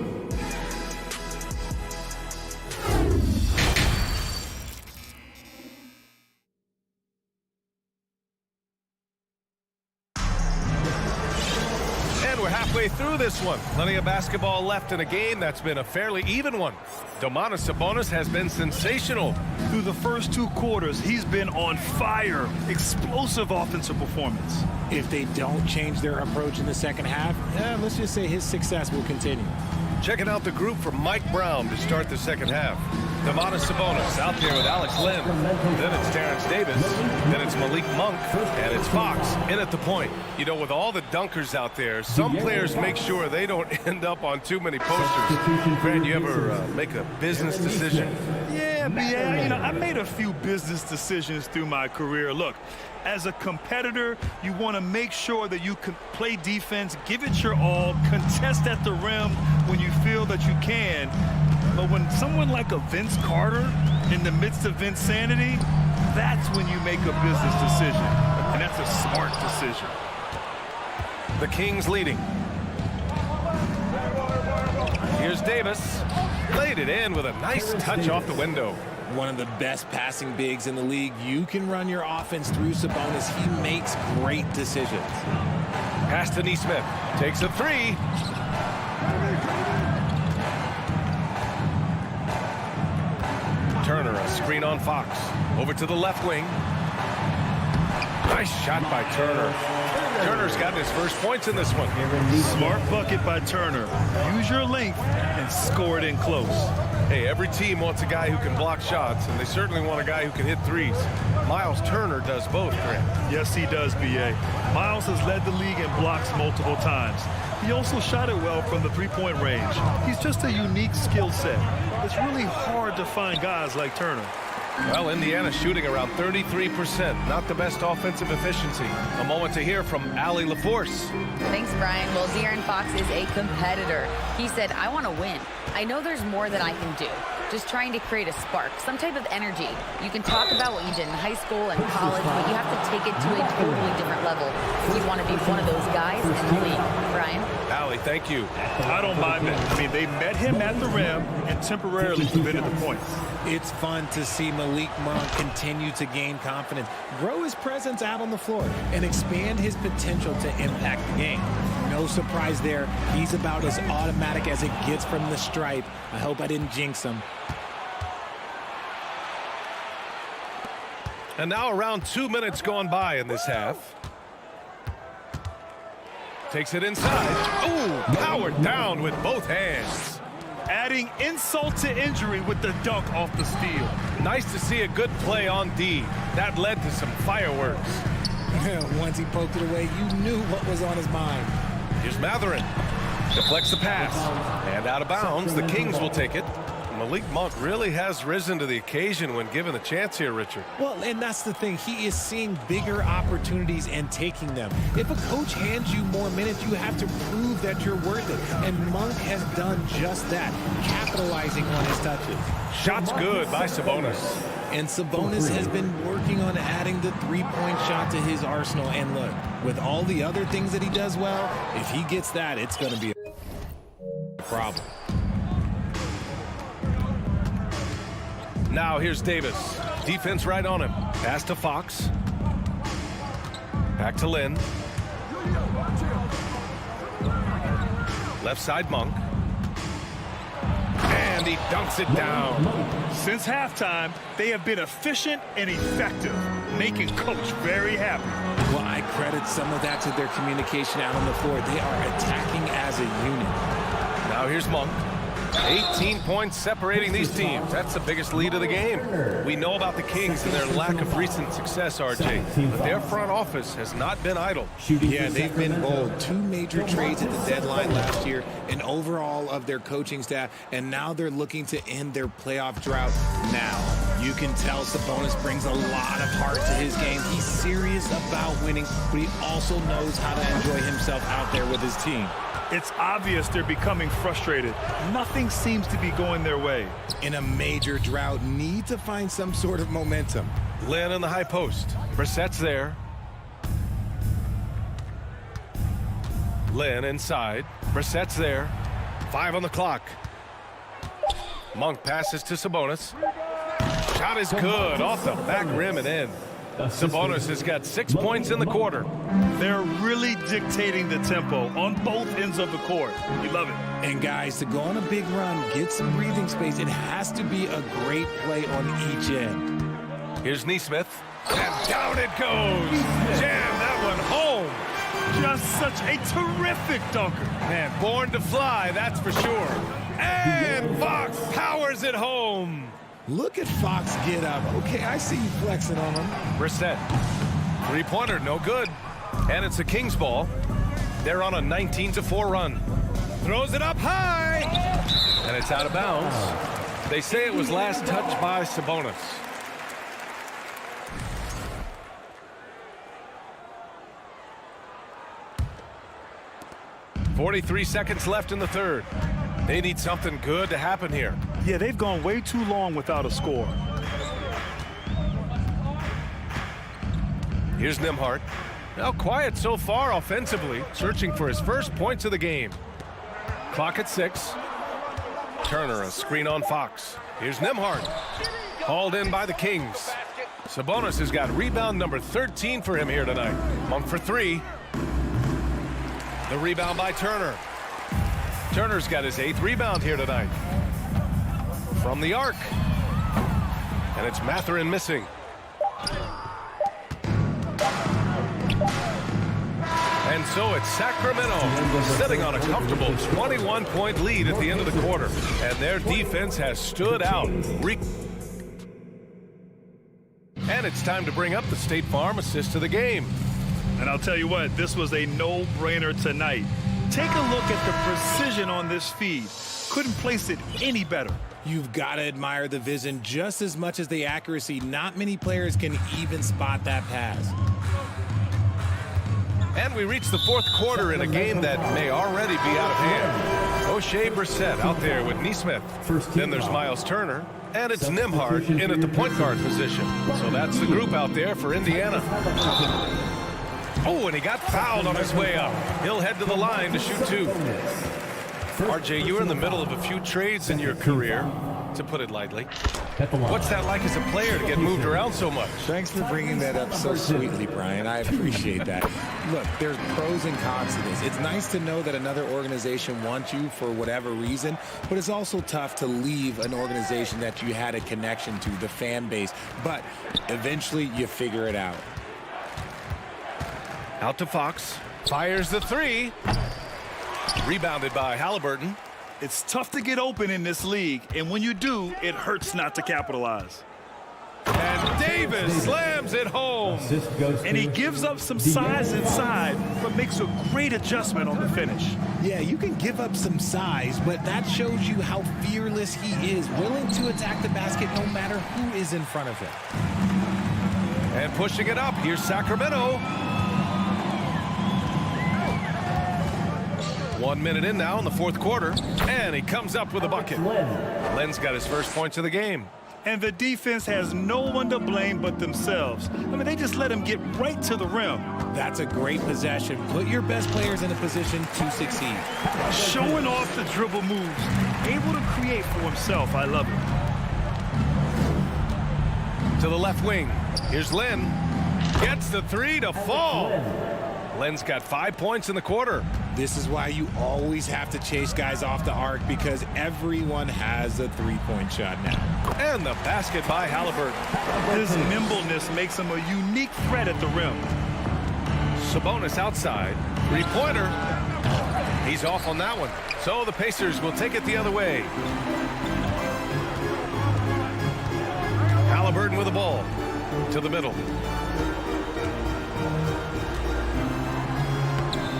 And we're halfway through this one. Plenty of basketball left in a game that's been a fairly even one. Domantas Sabonis has been sensational. Through the first 2 quarters, he's been on fire. Explosive offensive performance. If they don't change their approach in the second half, let's just say his success will continue. Checking out the group from Mike Brown to start the second half. Domantas Sabonis out there with Alex Len. Then it's Terrence Davis. Then it's Malik Monk. And it's Fox in at the point. You know, with all the dunkers out there, some players make sure they don't end up on too many posters. Grant, you ever make a business decision? Yeah, BA. You know, I made a few business decisions through my career. Look, as a competitor, you want to make sure that you can play defense, give it your all, contest at the rim when you feel that you can. But when someone like a Vince Carter in the midst of insanity, that's when you make a business decision. And that's a smart decision. The Kings leading. Here's Davis. Laid it in with a nice touch off the window. One of the best passing bigs in the league. You can run your offense through Sabonis. He makes great decisions. Pass to Nesmith. Takes a 3. Turner, a screen on Fox. Over to the left wing. Nice shot by Turner. Turner's gotten his first points in this one. Smart bucket by Turner. Use your length and score it in close. Hey, every team wants a guy who can block shots, and they certainly want a guy who can hit threes. Miles Turner does both, Grant. Yes, he does, B.A. Miles has led the league in blocks multiple times. He also shot it well from the three-point range. He's just a unique skill set. It's really hard to find guys like Turner. Well, Indiana shooting around 33%. Not the best offensive efficiency. A moment to hear from Allie LaForce. Thanks, Brian. Well, De'Aaron Fox is a competitor. He said, I want to win. I know there's more that I can do. Just trying to create a spark, some type of energy. You can talk about what you did in high school and college, but you have to take it to a totally different level if you want to be one of those guys in the league. Brian? Allie, thank you. I don't mind that. I mean, they met him at the rim and temporarily prevented the points. It's fun to see Malik Monk continue to gain confidence, grow his presence out on the floor, and expand his potential to impact the game. No surprise there. He's about as automatic as it gets from the stripe. I hope I didn't jinx him. And now around 2 minutes gone by in this half. Takes it inside. Ooh, powered down with both hands. Adding insult to injury with the dunk off the steal. Nice to see a good play on D. That led to some fireworks. Once he poked it away, you knew what was on his mind. Here's Matherin. Deflects the pass. And out of bounds. The Kings will take it. Malik Monk really has risen to the occasion when given the chance here, Richard. Well, and that's the thing. He is seeing bigger opportunities and taking them. If a coach hands you more minutes, you have to prove that you're worth it. And Monk has done just that, capitalizing on his touches. Shot's good by Sabonis. And Sabonis has been working on adding the three-point shot to his arsenal. And look, with all the other things that he does well, if he gets that, it's going to be a problem. Now here's Davis. Defense right on him. Pass to Fox. Back to Lynn. Left side Monk. And he dunks it down. Since halftime, they have been efficient and effective, making Coach very happy. Well, I credit some of that to their communication out on the floor. They are attacking as a unit. Now here's Monk. 18 points separating these teams. That's the biggest lead of the game. We know about the Kings and their lack of recent success, RJ, but their front office has not been idle. Yeah, they've been bold. 2 major trades at the deadline last year, and overall of their coaching staff, and now they're looking to end their playoff drought now. You can tell Sabonis brings a lot of heart to his game. He's serious about winning, but he also knows how to enjoy himself out there with his team. It's obvious they're becoming frustrated. Nothing seems to be going their way. In a major drought, need to find some sort of momentum. Lynn in the high post. Brissett's there. Lynn inside. Brissett's there. 5 on the clock. Monk passes to Sabonis. Shot is good. Off the back rim and in. Sabonis has got 6 points in the quarter. They're really dictating the tempo on both ends of the court. You love it. And guys, to go on a big run, get some breathing space, it has to be a great play on each end. Here's Nesmith. And down it goes. Jam that one home. Just such a terrific dunker. Man, born to fly, that's for sure. And Fox powers it home. Look at Fox get up. Okay, I see you flexing on him. Brissett. Three-pointer, no good. And it's a Kings ball. They're on a 19-4 run. Throws it up high. And it's out of bounds. They say it was last touched by Sabonis. .43 seconds left in the third. They need something good to happen here. Yeah, they've gone way too long without a score. Here's Nembhard. Now quiet so far offensively, searching for his first points of the game. Clock at 6. Turner, a screen on Fox. Here's Nembhard. Hauled in by the Kings. Sabonis has got rebound number 13 for him here tonight. Monk for 3. The rebound by Turner. Turner's got his 8th rebound here tonight. From the arc. And it's Mathurin missing. And so it's Sacramento sitting on a comfortable 21-point lead at the end of the quarter. And their defense has stood out. And it's time to bring up the State Farm assist of the game. And I'll tell you what, this was a no-brainer tonight. Take a look at the precision on this feed. Couldn't place it any better. You've got to admire the vision just as much as the accuracy. Not many players can even spot that pass. And we reach the fourth quarter in a game that may already be out of hand. O'Shea Brissett out there with Nesmith. Then there's Miles Turner. And it's Nembhard in at the point guard position. So that's the group out there for Indiana. Oh, and he got fouled on his way up. He'll head to the line to shoot 2. RJ, you were in the middle of a few trades in your career, to put it lightly. What's that like as a player to get moved around so much? Thanks for bringing that up so sweetly, Brian. I appreciate that. Look, there's pros and cons to this. It's nice to know that another organization wants you for whatever reason, but it's also tough to leave an organization that you had a connection to, the fan base. But eventually you figure it out. Out to Fox. Fires the 3. Rebounded by Halliburton. It's tough to get open in this league, and when you do, it hurts not to capitalize. And Davis slams it home. And he gives up some size inside, but makes a great adjustment on the finish. Yeah, you can give up some size, but that shows you how fearless he is, willing to attack the basket no matter who is in front of him. And pushing it up, here's Sacramento. 1 minute in now in the fourth quarter, and he comes up with a bucket. Len's got his first points of the game. And the defense has no one to blame but themselves. I mean, they just let him get right to the rim. That's a great possession. Put your best players in a position to succeed. Showing off the dribble moves, able to create for himself. I love it. To the left wing, here's Len. Gets the three to fall. Len's got 5 points in the quarter. This is why you always have to chase guys off the arc, because everyone has a three-point shot now. And the basket by Halliburton. His nimbleness makes him a unique threat at the rim. Sabonis outside. Three-pointer. He's off on that one. So the Pacers will take it the other way. Halliburton with the ball. To the middle.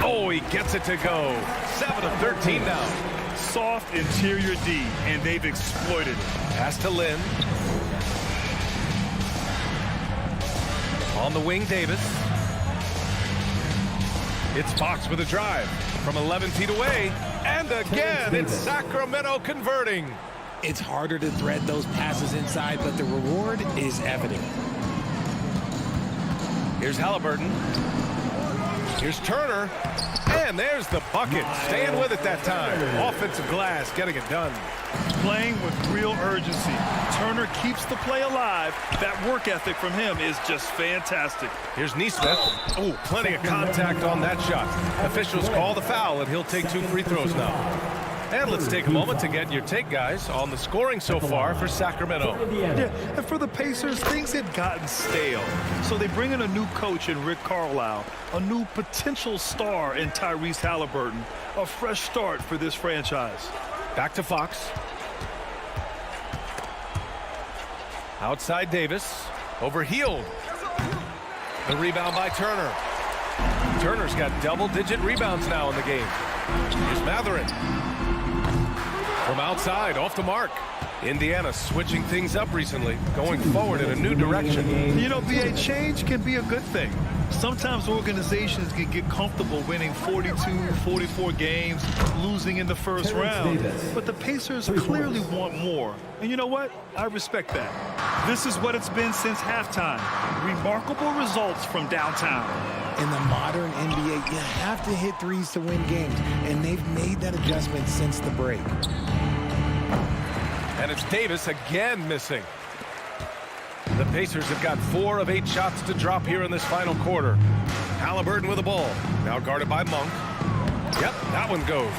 Oh, he gets it to go. 7 of 13 now. Soft interior D, and they've exploited it. Pass to Lynn. On the wing, Davis. It's Fox with a drive from 11 feet away. And again, it's Sacramento converting. It's harder to thread those passes inside, but the reward is evident. Here's Halliburton. Here's Turner. And there's the bucket. Staying with it that time. Offensive glass, getting it done. Playing with real urgency. Turner keeps the play alive. That work ethic from him is just fantastic. Here's Nesmith. Oh, plenty of contact on that shot. Officials call the foul, and he'll take 2 free throws now. And let's take a moment to get your take, guys, on the scoring so far for Sacramento. Yeah, and for the Pacers, things had gotten stale. So they bring in a new coach in Rick Carlisle, a new potential star in Tyrese Halliburton, a fresh start for this franchise. Back to Fox. Outside Davis. Overhealed. The rebound by Turner. Turner's got double-digit rebounds now in the game. Here's Matherin. From outside, off the mark. Indiana switching things up recently, going forward in a new direction. You know, BA, change can be a good thing. Sometimes organizations can get comfortable winning 42, 44 games, losing in the first round. But the Pacers clearly want more. And you know what? I respect that. This is what it's been since halftime. Remarkable results from downtown. In the modern NBA, you have to hit threes to win games, and they've made that adjustment since the break. And it's Davis again missing. The Pacers have got 4 of 8 shots to drop here in this final quarter. Halliburton with the ball. Now guarded by Monk. Yep, that one goes.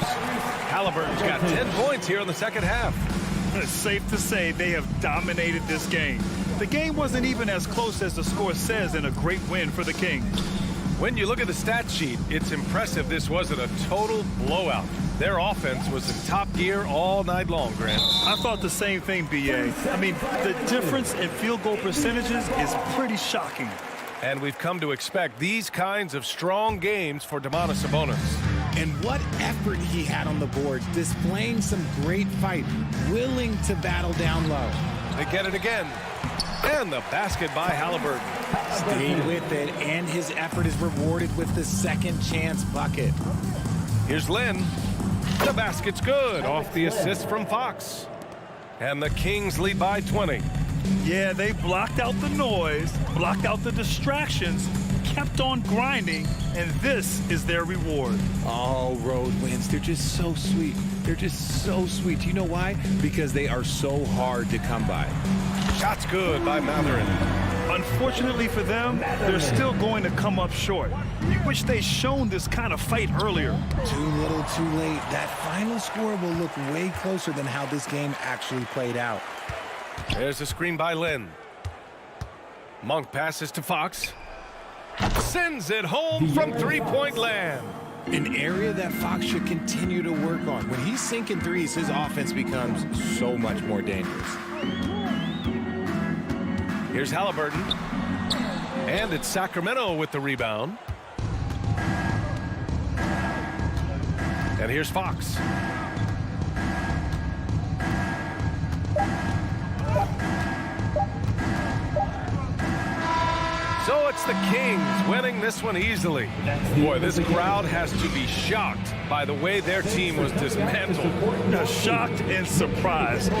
Halliburton's got 10 points here in the second half. It's safe to say they have dominated this game. The game wasn't even as close as the score says in a great win for the Kings. When you look at the stat sheet, it's impressive this wasn't a total blowout. Their offense was in top gear all night long, Grant. I thought the same thing, B.A. I mean, the difference in field goal percentages is pretty shocking. And we've come to expect these kinds of strong games for Domantas Sabonis. And what effort he had on the board, displaying some great fight, willing to battle down low. They get it again. And the basket by Halliburton. Stayed with it, and his effort is rewarded with the second chance bucket. Here's Lynn. The basket's good off the assist from Fox. And the Kings lead by 20. Yeah, they blocked out the noise, blocked out the distractions, kept on grinding, and this is their reward. All road wins. They're just so sweet. They're just so sweet. You know why? Because they are so hard to come by. Shot's good by Matherin. Unfortunately for them, they're still going to come up short. You wish they'd shown this kind of fight earlier. Too little, too late. That final score will look way closer than how this game actually played out. There's a screen by Lynn. Monk passes to Fox. Sends it home from three-point land. An area that Fox should continue to work on. When he's sinking threes, his offense becomes so much more dangerous. Here's Halliburton. And it's Sacramento with the rebound. And here's Fox. So it's the Kings winning this one easily. Boy, this crowd has to be shocked by the way their team was dismantled. Shocked and surprised.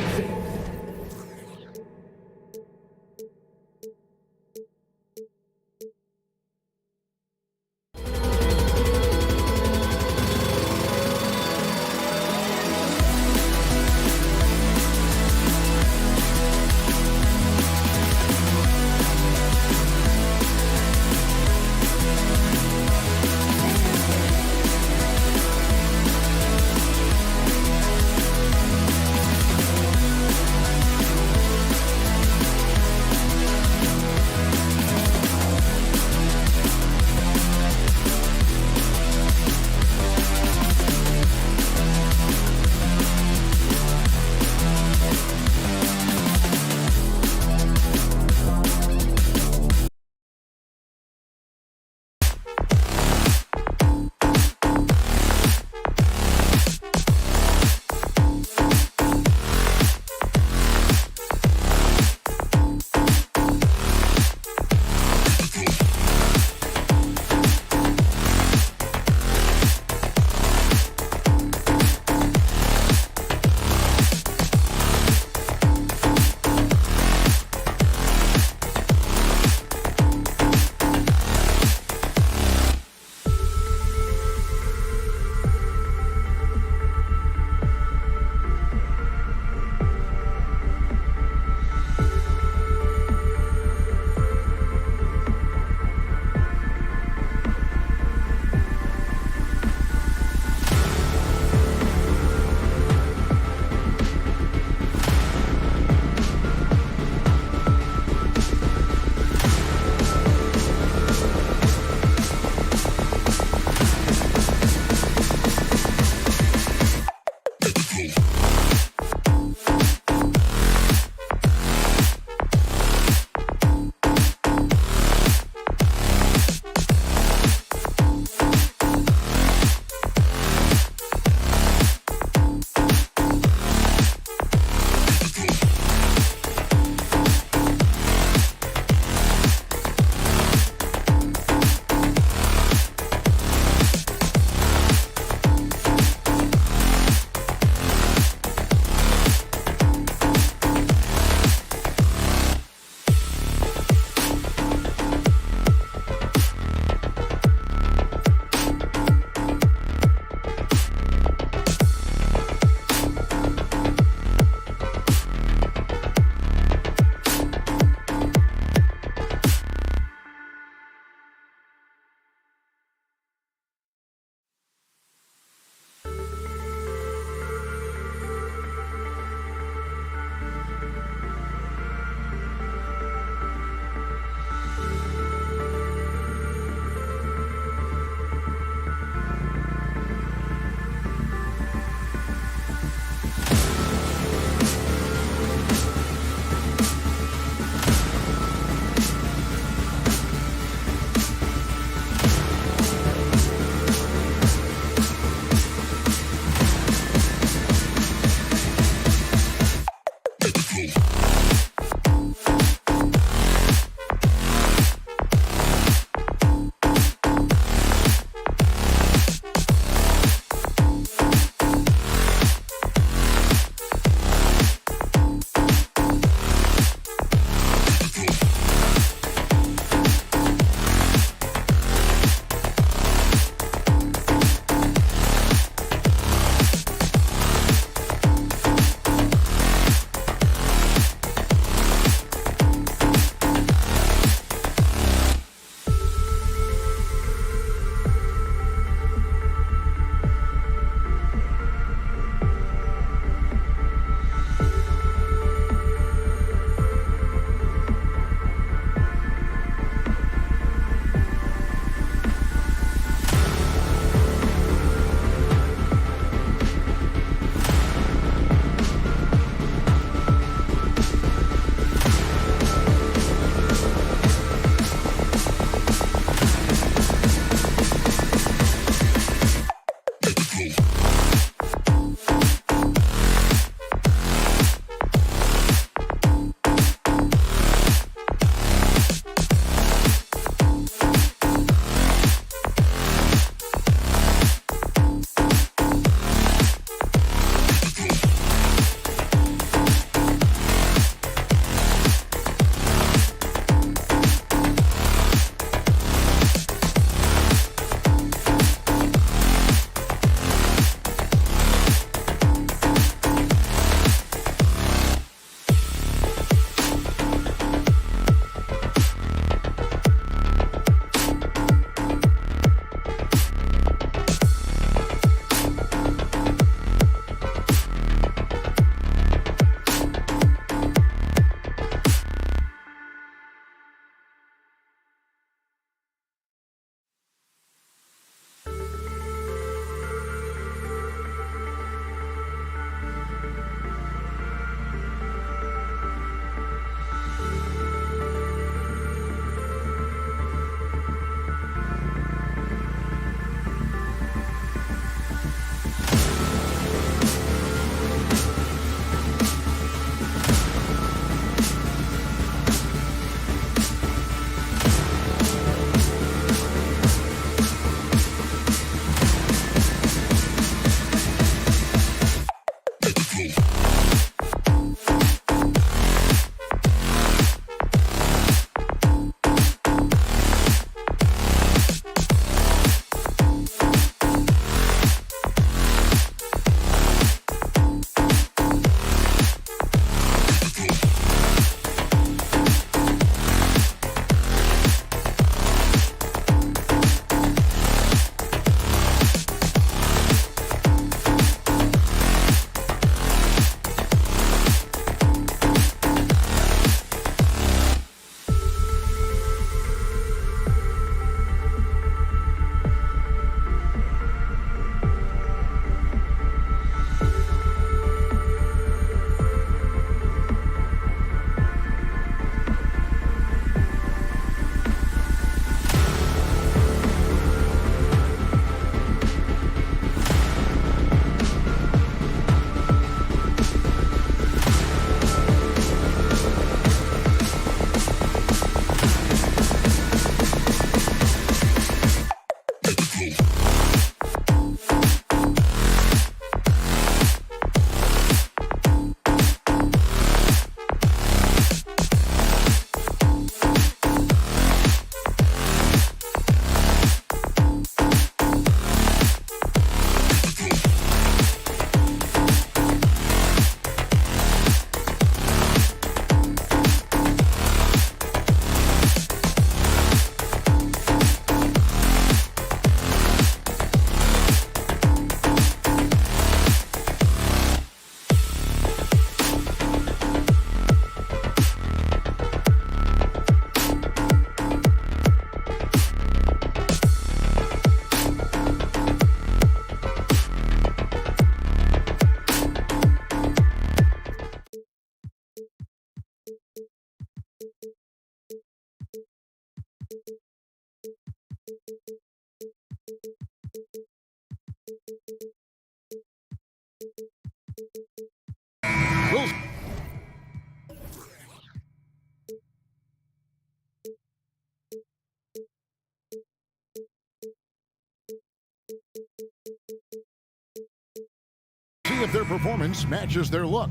see if their performance matches their look.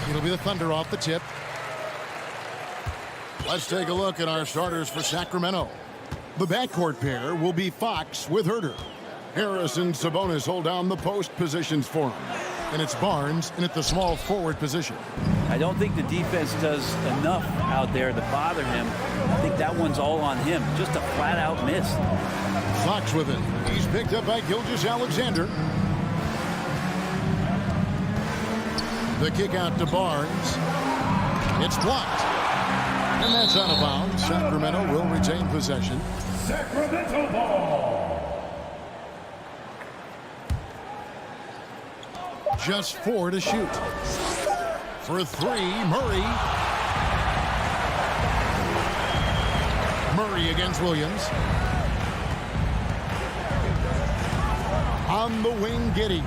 It'll be the Thunder off the tip. Let's take a look at our starters for Sacramento. The backcourt pair will be Fox with Herter. Harris and Sabonis hold down the post positions for him. And it's Barnes in at the small forward position. I don't think the defense does enough out there to bother him. I think that one's all on him. Just a flat-out miss. Fox with it. He's picked up by Gilgeous-Alexander. The kick out to Barnes. It's blocked. And that's out of bounds. Sacramento will retain possession. Sacramento ball. Just 4 to shoot. For 3, Murray. Murray against Williams. On the wing, Giddey.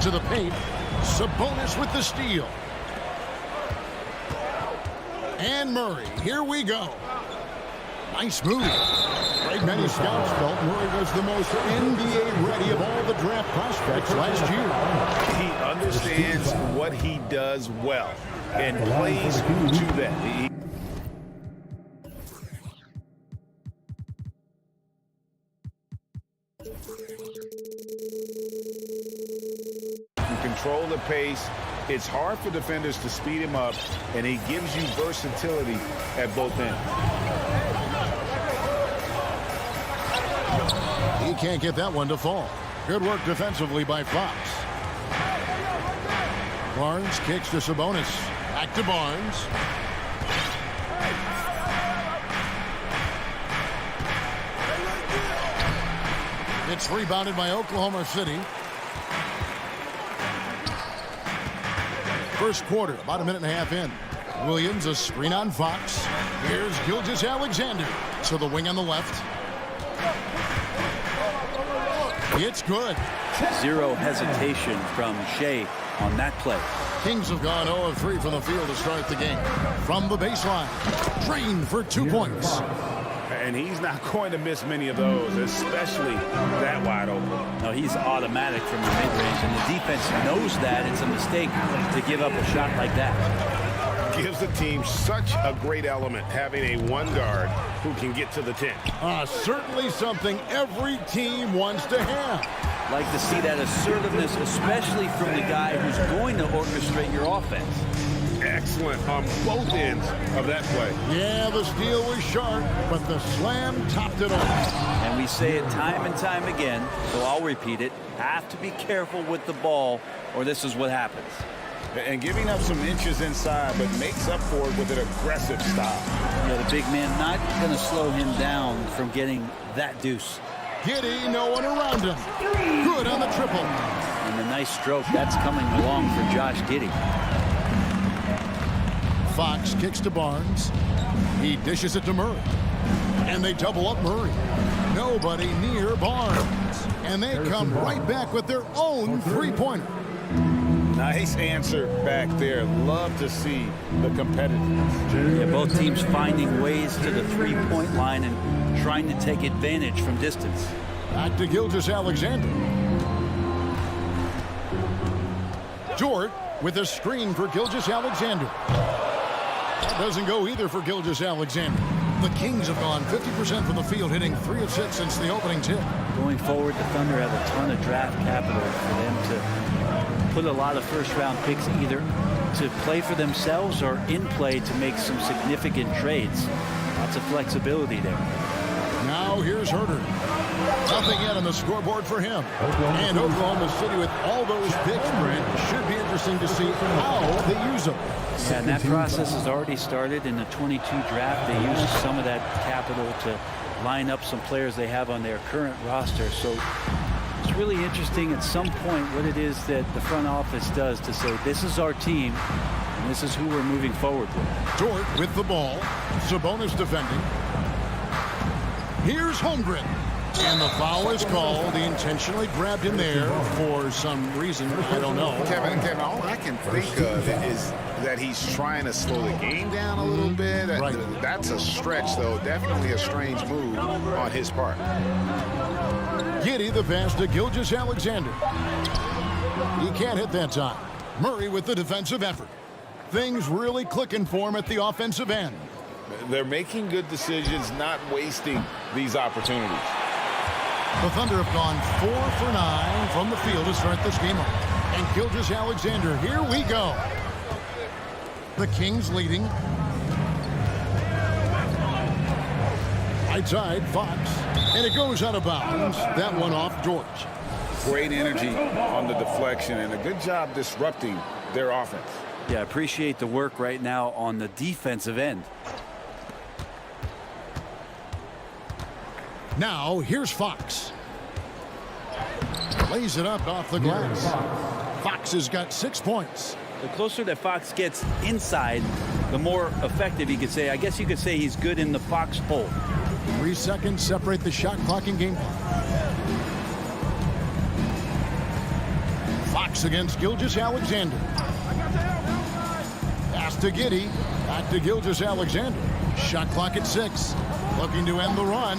To the paint. Sabonis with the steal. And Murray. Here we go. Nice move. Right, many scouts felt Murray was the most NBA ready of all the draft prospects last year. He understands what he does well and plays to that. Control the pace. It's hard for defenders to speed him up, and he gives you versatility at both ends. He can't get that one to fall. Good work defensively by Fox. Barnes kicks to Sabonis. Back to Barnes. It's rebounded by Oklahoma City. First quarter, about a minute and a half in. Williams, a screen on Fox. Here's Gilgeous-Alexander to the wing on the left. It's good. Zero hesitation from Shea on that play. Kings have gone 0 of 3 from the field to start the game. From the baseline, Drain for 2 points. And he's not going to miss many of those, especially that wide open. No, he's automatic from the mid-range, and the defense knows that it's a mistake to give up a shot like that. Gives the team such a great element having a one guard who can get to the 10. Certainly something every team wants to have. Like to see that assertiveness, especially from the guy who's going to orchestrate your offense. Excellent on both ends of that play. Yeah, the steal was sharp, but the slam topped it off. And we say it time and time again, so I'll repeat it. Have to be careful with the ball, or this is what happens. And giving up some inches inside, but makes up for it with an aggressive style. Yeah, the big man not going to slow him down from getting that deuce. Giddey, no one around him. Good on the triple. And a nice stroke. That's coming along for Josh Giddey. Fox kicks to Barnes. He dishes it to Murray. And they double up Murray. Nobody near Barnes. And they come right back with their own three-pointer. Nice answer back there. Love to see the competitiveness. Yeah, both teams finding ways to the three-point line and trying to take advantage from distance. Back to Gilgeous-Alexander. Dort with a screen for Gilgeous-Alexander. That doesn't go either for Gilgeous-Alexander. The Kings have gone 50% from the field, hitting 3 of 6 since the opening tip. Going forward, the Thunder have a ton of draft capital for them to put a lot of first-round picks either to play for themselves or in play to make some significant trades. Lots of flexibility there. Now here's Herter. Nothing yet on the scoreboard for him. And Oklahoma City with all those picks, Brent, should be interesting to see how they use them. Yeah, and that process has already started in the 22 draft. They used some of that capital to line up some players they have on their current roster. So it's really interesting at some point what it is that the front office does to say, this is our team, and this is who we're moving forward with. Dort with the ball. Sabonis defending. Here's Holmgren. And the foul is called. He intentionally grabbed him there for some reason. I don't know. Kevin, all I can think of is that he's trying to slow the game down a little bit. Right. That's a stretch, though. Definitely a strange move on his part. Giddey the pass to Gilgeous-Alexander. He can't hit that time. Murray with the defensive effort. Things really clicking for him at the offensive end. They're making good decisions, not wasting these opportunities. The Thunder have gone 4 for 9 from the field to start this game off. And Gilgeous-Alexander, here we go. The Kings leading. Right side, Fox. And it goes out of bounds. That one off George. Great energy on the deflection and a good job disrupting their offense. Yeah, appreciate the work right now on the defensive end. Now, here's Fox. Lays it up off the glass. Fox has got 6 points. The closer that Fox gets inside, the more effective he could say. I guess you could say he's good in the Fox hole. 3 seconds separate the shot clock and game clock. Fox against Gilgeous-Alexander. Pass to Giddey. Back to Gilgeous-Alexander. Shot clock at 6. Looking to end the run.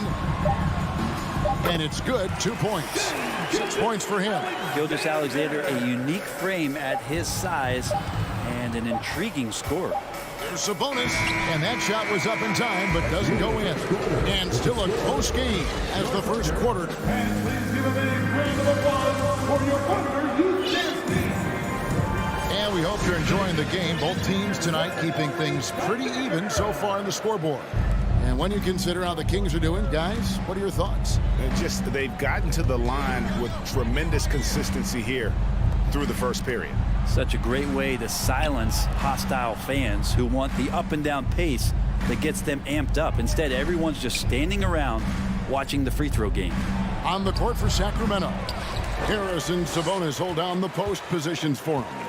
And it's good. 2 points. 6 points for him. Gilgeous-Alexander, a unique frame at his size and an intriguing score. There's Sabonis, and that shot was up in time, but doesn't go in. And still a close game as the first quarter. And we hope you're enjoying the game. Both teams tonight keeping things pretty even so far in the scoreboard. And when you consider how the Kings are doing, guys, what are your thoughts? They've gotten to the line with tremendous consistency here through the first period. Such a great way to silence hostile fans who want the up and down pace that gets them amped up. Instead, everyone's just standing around watching the free throw game. On the court for Sacramento, Harris and Sabonis hold down the post positions for him.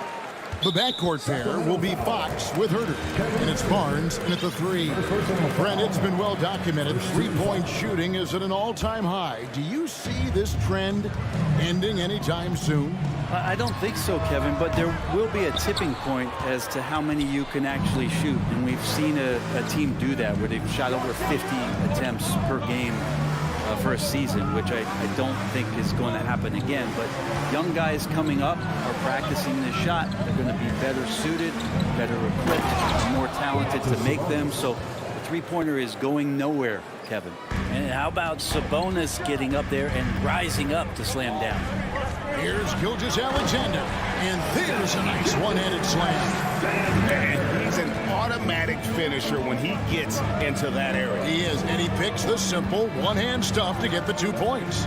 The backcourt pair will be Fox with Herter, and it's Barnes in at the 3. Brent, it's been well documented. Three-point shooting is at an all-time high. Do you see this trend ending anytime soon? I don't think so, Kevin, but there will be a tipping point as to how many you can actually shoot. And we've seen a team do that where they've shot over 50 attempts per game for a season, which I don't think is going to happen again. But young guys coming up are practicing this shot. They're going to be better suited, better equipped, more talented to make them. So the three-pointer is going nowhere, Kevin. And how about Sabonis getting up there and rising up to slam down? Here's Gilgeous-Alexander, and there's a nice one-handed slam. And he's an automatic finisher when he gets into that area. He is, and he picks the simple one-hand stuff to get the 2 points.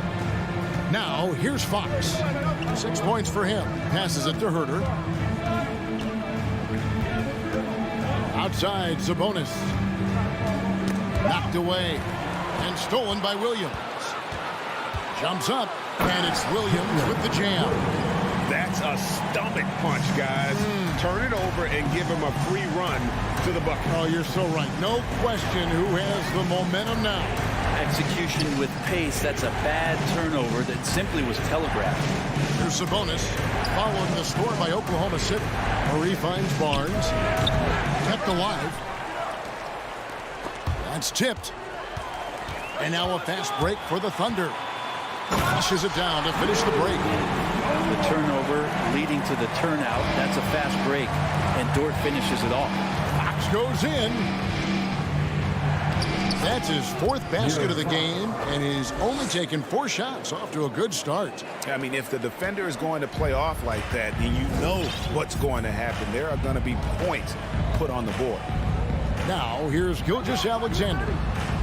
Now, here's Fox. 6 points for him. Passes it to Herter. Outside, Sabonis. Knocked away and stolen by Williams. Jumps up, and it's Williams with the jam. That's a stomach punch, guys. Turn it over and give him a free run to the bucket. Oh, you're so right. No question who has the momentum now. Execution with pace. That's a bad turnover that simply was telegraphed. Here's Sabonis, following the score by Oklahoma City. Murray finds Barnes. Kept alive. That's tipped. And now a fast break for the Thunder. Flushes it down to finish the break. The turnover leading to the turnout. That's a fast break, and Dort finishes it off. Fox goes in. That's his 4th basket of the game, and he's only taken 4 shots. Off to a good start. I mean, if the defender is going to play off like that, then you know what's going to happen. There are going to be points put on the board. Now, here's Gilgeous-Alexander.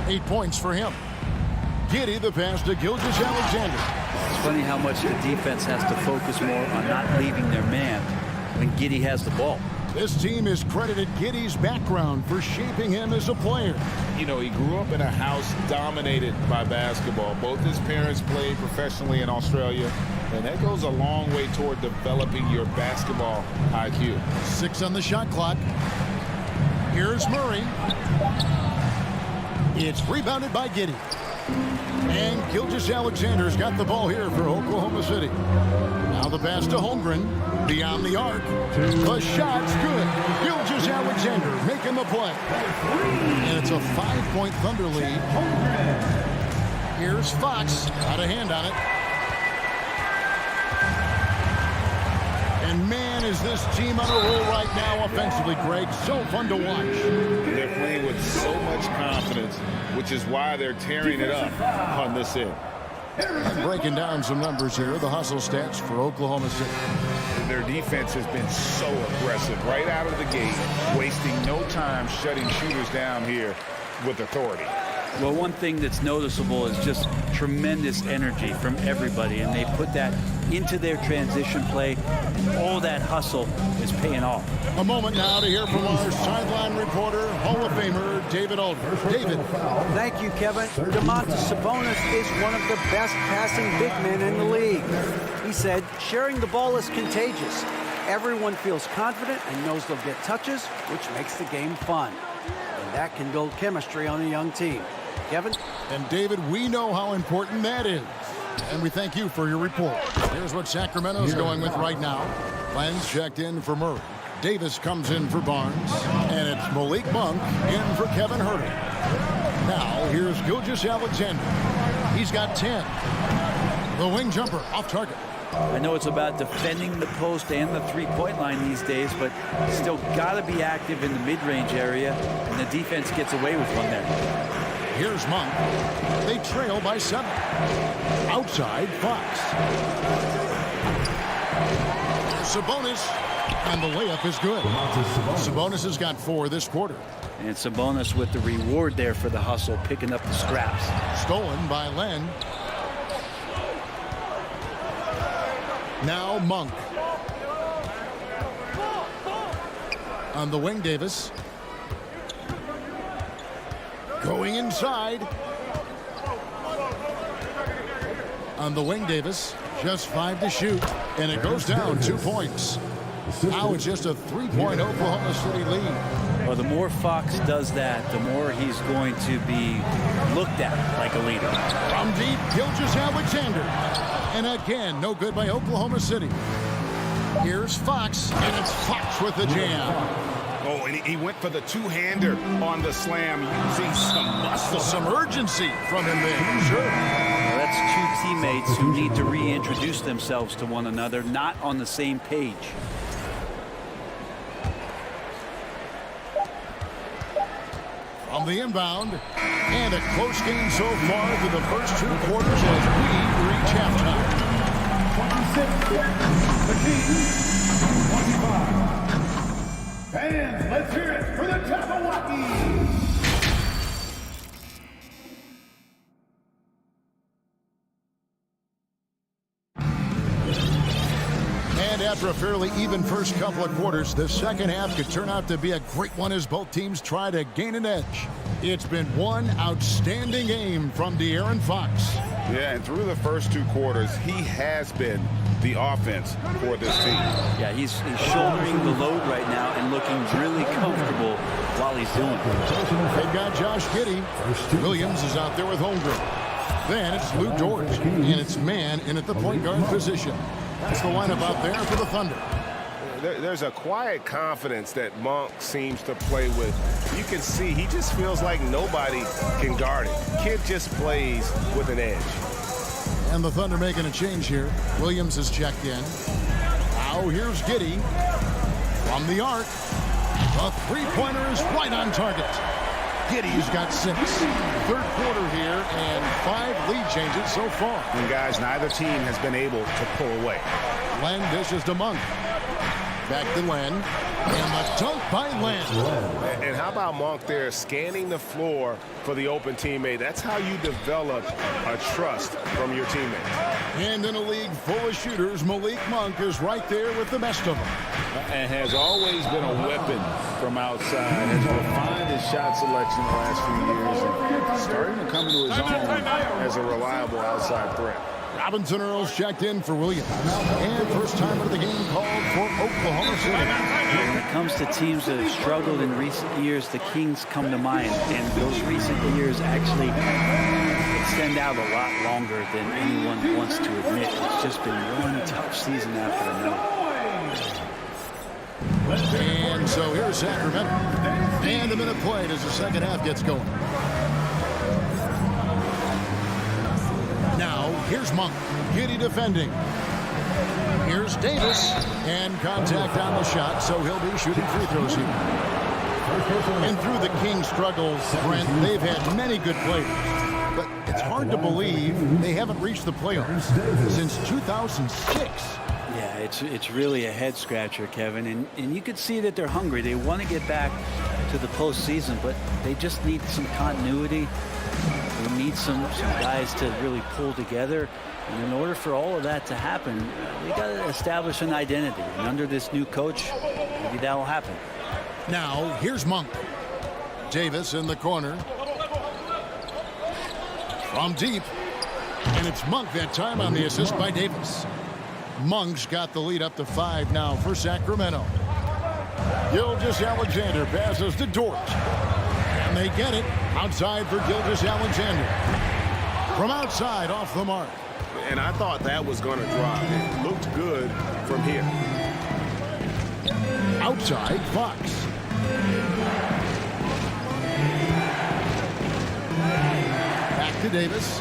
8 points for him. Giddey the pass to Gilgeous-Alexander. It's funny how much the defense has to focus more on not leaving their man when Giddey has the ball. This team has credited Giddey's background for shaping him as a player. You know, he grew up in a house dominated by basketball. Both his parents played professionally in Australia, and that goes a long way toward developing your basketball IQ. 6 on the shot clock. Here's Murray. It's rebounded by Giddey. And Gilgeous-Alexander's got the ball here for Oklahoma City. Now the pass to Holmgren. Beyond the arc. The shot's good. Gilgeous-Alexander making the play. And it's a 5-point Thunder lead. Here's Fox. Got a hand on it. And man, is this team on a roll right now offensively, Greg. So fun to watch. They're playing with so much confidence, which is why they're tearing it up on this end. And breaking down some numbers here, the hustle stats for Oklahoma City. Their defense has been so aggressive right out of the gate, wasting no time shutting shooters down here with authority. Well, one thing that's noticeable is just tremendous energy from everybody, and they put that into their transition play. All that hustle is paying off. A moment now to hear from our sideline reporter, Hall of Famer David Aldridge. David. Thank you, Kevin. Domantas Sabonis is one of the best passing big men in the league. He said, sharing the ball is contagious. Everyone feels confident and knows they'll get touches, which makes the game fun. And that can build chemistry on a young team. Kevin? And David, we know how important that is. And we thank you for your report. Here's what Sacramento's going with right now. Lenz checked in for Murray. Davis comes in for Barnes. And it's Malik Monk in for Kevin Huerter. Now, here's Gilgeous-Alexander. He's got 10. The wing jumper off target. I know it's about defending the post and the three-point line these days, but still got to be active in the mid-range area, and the defense gets away with one there. Here's Monk. They trail by 7. Outside, Fox. Sabonis. And the layup is good. Sabonis has got 4 this quarter. And Sabonis with the reward there for the hustle, picking up the scraps. Stolen by Len. Now Monk. On the wing, Davis. Going inside. On the wing, Davis. Just 5 to shoot. And it goes down 2 points. Now it's just a 3-point Oklahoma City lead. Well, the more Fox does that, the more he's going to be looked at like a leader. From deep, Gilgeous-Alexander. And again, no good by Oklahoma City. Here's Fox, and it's Fox with the jam. Oh, and he went for the two-hander on the slam, using some muscle. Some urgency from him there. Sure. Well, that's 2 teammates who need to reintroduce themselves to one another, not on the same page. On the inbound, and a close game so far through the first 2 quarters as we reach halftime. 26, the Kings, 25. Fans, let's hear it for the Jabberwockies. And after a fairly even first couple of quarters, the second half could turn out to be a great one as both teams try to gain an edge. It's been one outstanding game from De'Aaron Fox. Yeah, and through the first 2 quarters, he has been the offense for this team. Yeah, he's shouldering the load right now and looking really comfortable while he's doing it. They've got Josh Giddey. Williams is out there with Holmgren. Then it's Lou Dort, and it's man in at the point guard position. That's the lineup out there for the Thunder. There's a quiet confidence that Monk seems to play with. You can see he just feels like nobody can guard it. Kid just plays with an edge. And the Thunder making a change here. Williams is checked in. Now here's Giddey from the arc. A 3-pointer is right on target. Giddey's got 6. Third quarter here and 5 lead changes so far. And guys, neither team has been able to pull away. Len dishes to Monk. Back to Len. And the dunk by Len. And how about Monk there scanning the floor for the open teammate? That's how you develop a trust from your teammates. And in a league full of shooters, Malik Monk is right there with the best of them. And has always been a weapon from outside. Has refined his shot selection the last few years and starting to come into his own as a reliable outside threat. Robinson Earls checked in for Williams. And first time of the game called for Oklahoma City. When it comes to teams that have struggled in recent years, the Kings come to mind. And those recent years actually extend out a lot longer than anyone wants to admit. It's just been one tough season after another. And so here's Sacramento. And a minute played as the second half gets going. Now, here's Monk. Giddy defending. Here's Davis. And contact on the shot, so he'll be shooting free throws here. And through the Kings' struggles, Brent, they've had many good players. But it's hard to believe they haven't reached the playoffs since 2006. Yeah, it's really a head scratcher, Kevin, and you could see that they're hungry. They want to get back to the postseason, but they just need some continuity. They need some guys to really pull together. And in order for all of that to happen, they got to establish an identity. And under this new coach, maybe that will happen. Now, here's Monk. Davis in the corner. From deep. And it's Monk that time on the assist by Davis. Monk's got the lead up to 5 now for Sacramento. Gilgeous-Alexander passes to Dort. And they get it outside for Gilgeous-Alexander. From outside, off the mark. And I thought that was going to drop. It looked good from here. Outside, Fox. Back to Davis.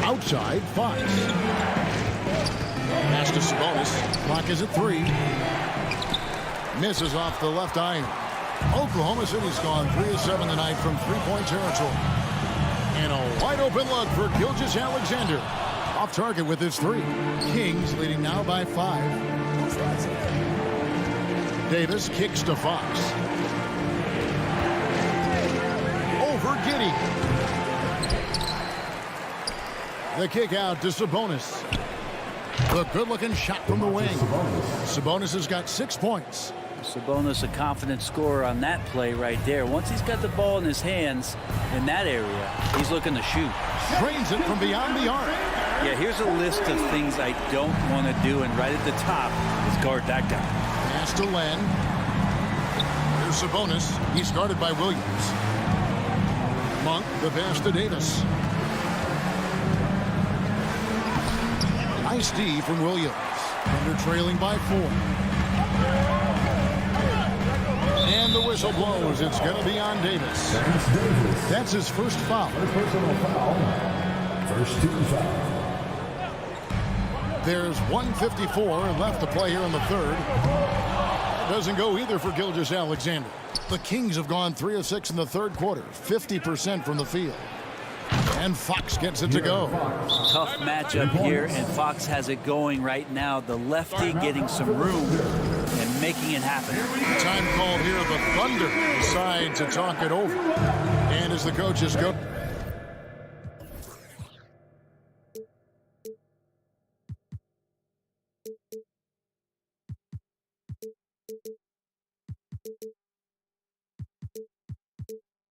Outside, Fox. Pass to Sabonis. Clock is at 3. Misses off the left iron. Oklahoma City's gone 3 of 7 tonight from three-point territory. And a wide-open look for Gilgeous-Alexander. Off target with his 3. Kings leading now by 5. Davis kicks to Fox. Over Giddy. The kick out to Sabonis. The good-looking shot from the wing. Sabonis has got 6 points. Sabonis, a confident scorer on that play right there. Once he's got the ball in his hands in that area, he's looking to shoot. Drains it from beyond the arc. Yeah, here's a list of things I don't want to do, and right at the top is guard that guy. Pass to Len. Here's Sabonis. He's guarded by Williams. Monk, the pass to Davis. Nice D from Williams. Thunder trailing by 4. And the whistle blows. It's going to be on Davis. That's his first foul. Personal foul. First team foul. There's 1:54 left to play here in the third. Doesn't go either for Gilgeous-Alexander. The Kings have gone 3 of 6 in the third quarter, 50% from the field. And Fox gets it to go. Tough matchup here, and Fox has it going right now. The lefty getting some room and making it happen. Time called here. The Thunder decide to talk it over. And as the coaches go.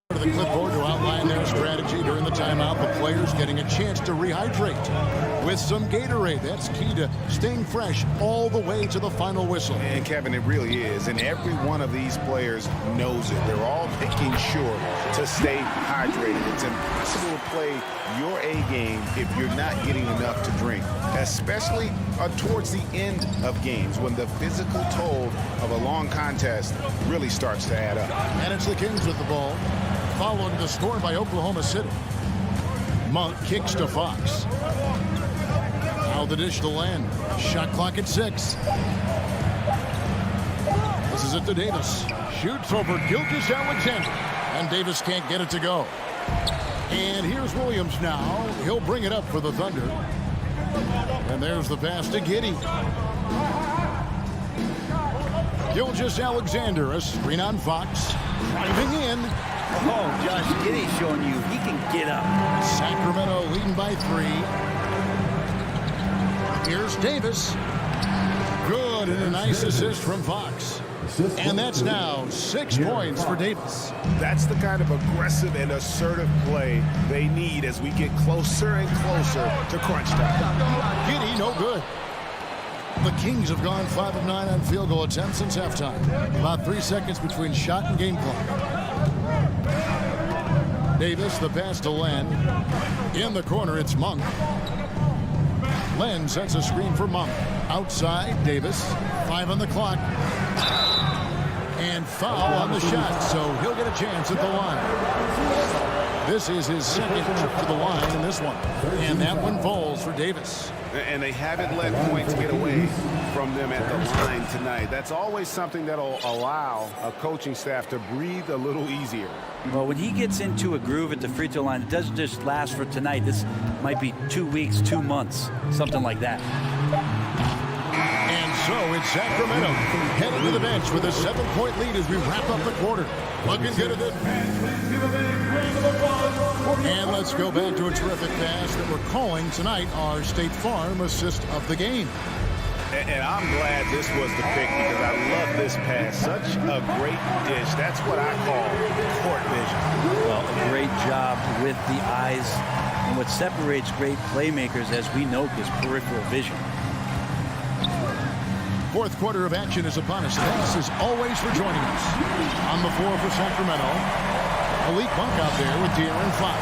The clipboard to outline their strategy during the timeout. The players getting a chance to rehydrate with some Gatorade. That's key to staying fresh all the way to the final whistle. And Kevin, it really is. And every one of these players knows it. They're all making sure to stay hydrated. It's impossible to play your A game if you're not getting enough to drink, especially towards the end of games when the physical toll of a long contest really starts to add up. And it's the Kings with the ball. Following the score by Oklahoma City. Monk kicks to Fox. Now the dish to Len. Shot clock at 6. This is it to Davis. Shoots over Gilgeous-Alexander. And Davis can't get it to go. And here's Williams now. He'll bring it up for the Thunder. And there's the pass to Giddy. Gilgeous-Alexander, a screen on Fox. Driving in. Oh, Josh Giddey showing you he can get up. Sacramento leading by 3. Here's Davis. Good, and a nice assist from Fox. And that's now 6 points for Davis. That's the kind of aggressive and assertive play they need as we get closer and closer to crunch time. Giddy, no good. The Kings have gone 5 of 9 on field goal attempts since halftime. About 3 seconds between shot and game clock. Davis, the pass to Len. In the corner, it's Monk. Len sets a screen for Monk. Outside, Davis. 5 on the clock. And foul on the shot, so he'll get a chance at the line. This is his second trip to the line in this one. And that one falls for Davis. And they haven't let points get away from them at the line tonight. That's always something that'll allow a coaching staff to breathe a little easier. Well, when he gets into a groove at the free throw line, it doesn't just last for tonight. This might be 2 weeks, 2 months, something like that. And so it's Sacramento headed to the bench with a 7-point lead as we wrap up the quarter. Looking good at it. And let's go back to a terrific pass that we're calling tonight our State Farm assist of the game. And I'm glad this was the pick because I love this pass. Such a great dish. That's what I call court vision. Well, a great job with the eyes. And what separates great playmakers, as we know, is peripheral vision. Fourth quarter of action is upon us. Thanks as always for joining us. On the floor for Sacramento, Malik Monk out there with De'Aaron Fox.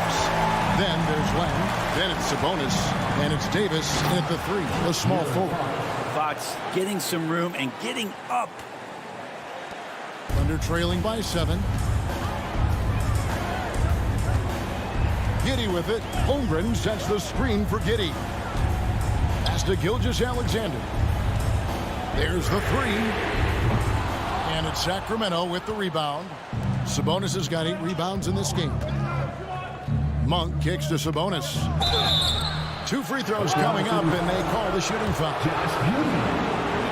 Then there's Len. Then it's Sabonis. And it's Davis at the 3, a small forward. Fox getting some room and getting up. Thunder trailing by 7. Giddey with it. Holmgren sets the screen for Giddey. Pass to Gilgeous-Alexander. There's the 3. And it's Sacramento with the rebound. Sabonis has got 8 rebounds in this game. Monk kicks to Sabonis. 2 free throws coming up, and they call the shooting foul.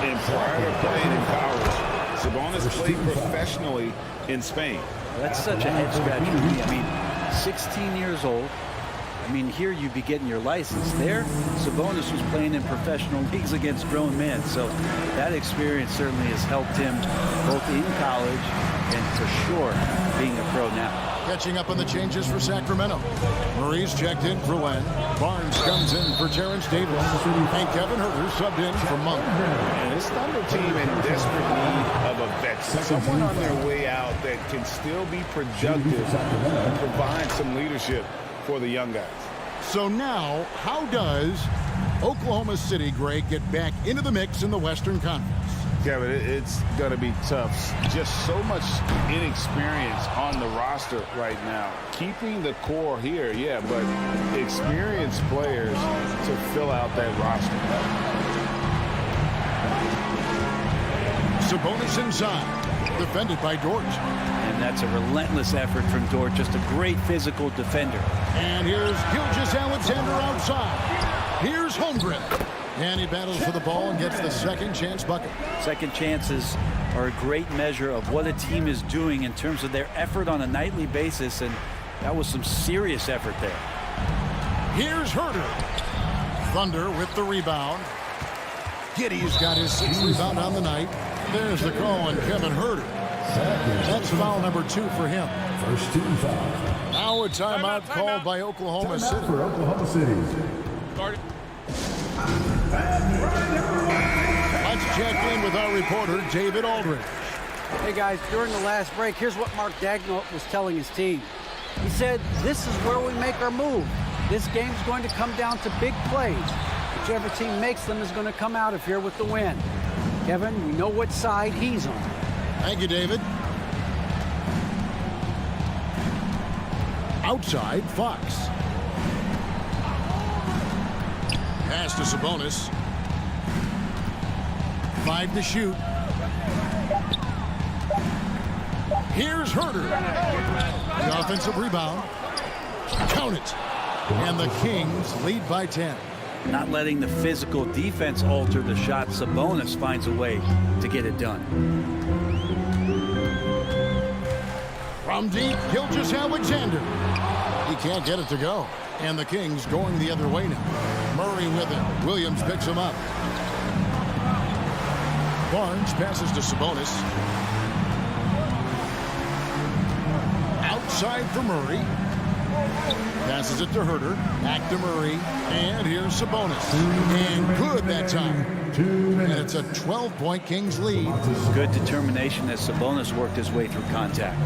And prior to playing in college, Sabonis played professionally in Spain. That's such a head scratcher to me. I mean, 16 years old. I mean, here you'd be getting your license. There, Sabonis was playing in professional leagues against grown men. So that experience certainly has helped him both in college and for sure being a pro now. Catching up on the changes for Sacramento. Murray's checked in for Len. Barnes comes in for Terrence Davis. And Kevin Huerter subbed in for Monk. And this Thunder team in desperate need of a veteran. Someone on their way out that can still be productive and provide some leadership for the young guys. So now, how does Oklahoma City, Greg, get back into the mix in the Western Conference? Kevin, it's going to be tough. Just so much inexperience on the roster right now. Keeping the core here, yeah, but experienced players to fill out that roster. Sabonis inside, defended by Dort. And that's a relentless effort from Dort, just a great physical defender. And here's Gilgeous-Alexander outside. Here's Holmgren. And he battles for the ball and gets the second chance bucket. Second chances are a great measure of what a team is doing in terms of their effort on a nightly basis, and that was some serious effort there. Here's Huerter. Thunder with the rebound. Giddey's got his 6th rebound on the night. There's the call on Kevin Huerter. That's foul number 2 for him. First team foul. Now a timeout called by Oklahoma City. For Oklahoma City. Let's check in with our reporter, David Aldridge. Hey guys, during the last break, here's what Mark Dagnall was telling his team. He said, this is where we make our move. This game's going to come down to big plays. Whichever team makes them is going to come out of here with the win. Kevin, we know what side he's on. Thank you, David. Outside, Fox. Pass to Sabonis. 5 to shoot. Here's Huerter. The offensive rebound. Count it. And the Kings lead by 10. Not letting the physical defense alter the shot. Sabonis finds a way to get it done. From deep, Gilgeous-Alexander. He can't get it to go. And the Kings going the other way now. Murray with it. Williams picks him up. Barnes passes to Sabonis. Outside for Murray. Passes it to Huerter. Back to Murray. And here's Sabonis. And good that time. And it's a 12-point Kings lead. Good determination as Sabonis worked his way through contact.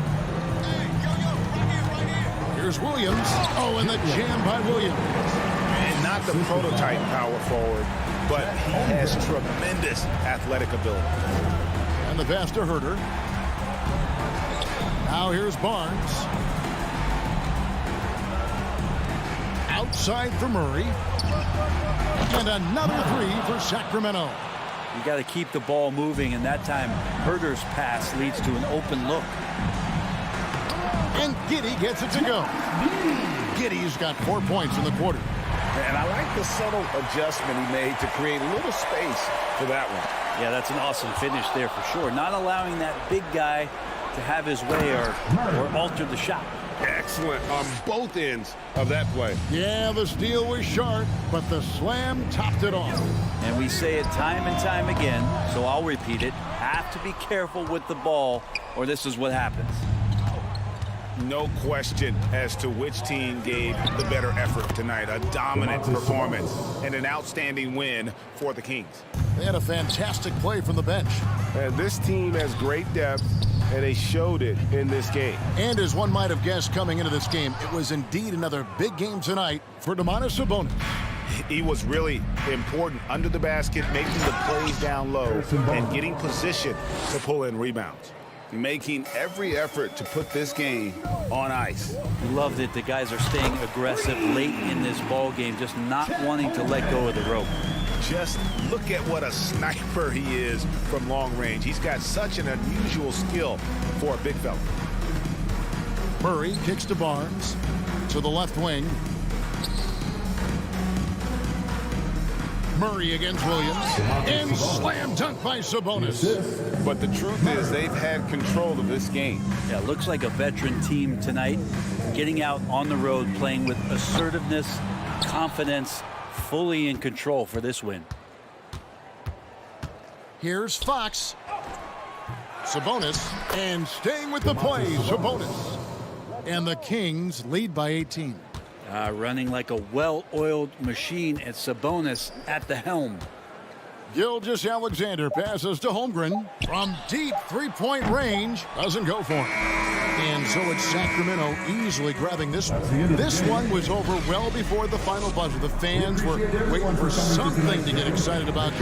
Here's Here's Williams. Oh, and the jam by Williams. And not the prototype power forward, but he has tremendous athletic ability. And the pass to Herter. Now here's Barnes. Outside for Murray. And another three for Sacramento. You got to keep the ball moving, and that time Herter's pass leads to an open look. And Giddey gets it to go. Giddey's got 4 points in the quarter. And I like the subtle adjustment he made to create a little space for that one. Yeah, that's an awesome finish there for sure. Not allowing that big guy to have his way or alter the shot. Excellent on both ends of that play. Yeah, the steal was sharp, but the slam topped it off. And we say it time and time again, so I'll repeat it. Have to be careful with the ball, or this is what happens. No question as to which team gave the better effort tonight. A dominant performance and an outstanding win for the Kings. They had a fantastic play from the bench. And this team has great depth, and they showed it in this game. And as one might have guessed coming into this game, it was indeed another big game tonight for Domantas Sabonis. He was really important under the basket, making the plays down low and getting position to pull in rebounds. Making every effort to put this game on ice. Love that the guys are staying aggressive late in this ball game, just not wanting to let go of the rope. Just look at what a sniper he is from long range. He's got such an unusual skill for a big fella. Murray kicks to Barnes to the left wing. Murray against Williams. And slam dunk by Sabonis. But the truth is they've had control of this game. Yeah, looks like a veteran team tonight, getting out on the road, playing with assertiveness, confidence, fully in control for this win. Here's Fox. Sabonis, and staying with the play, Sabonis. And the Kings lead by 18. Running like a well-oiled machine, at Sabonis at the helm. Gilgeous-Alexander passes to Holmgren from deep three-point range. Doesn't go for him. And so it's Sacramento easily grabbing this one. This one was over well before the final buzzer. The fans were waiting for something to get excited about.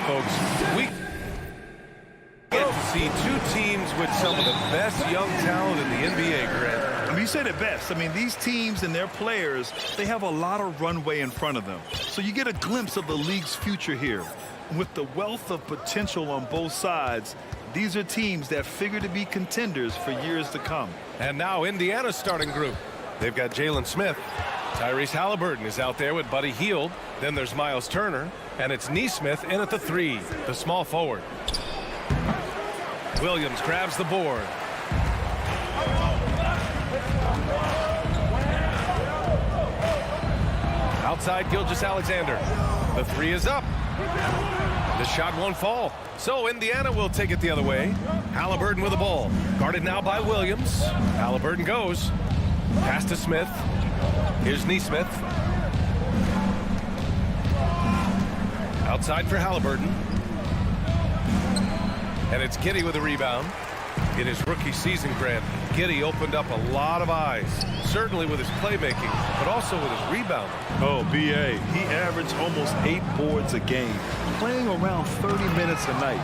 folks. We get to see two teams with some of the best young talent in the NBA, Grant. I mean, you said it best. I mean, these teams and their players, they have a lot of runway in front of them. So you get a glimpse of the league's future here. With the wealth of potential on both sides, these are teams that figure to be contenders for years to come. And now Indiana's starting group. They've got Jalen Smith. Tyrese Halliburton is out there with Buddy Hield. Then there's Miles Turner. And it's Nesmith in at the 3, the small forward. Williams grabs the board. Outside Gilgeous-Alexander. The 3 is up. The shot won't fall. So Indiana will take it the other way. Halliburton with the ball. Guarded now by Williams. Halliburton goes. Pass to Smith. Here's Nesmith. Outside for Halliburton. And it's Giddey with a rebound. In his rookie season, Grant, Giddey opened up a lot of eyes, certainly with his playmaking, but also with his rebounding. Oh, B.A., he averaged almost 8 boards a game, playing around 30 minutes a night.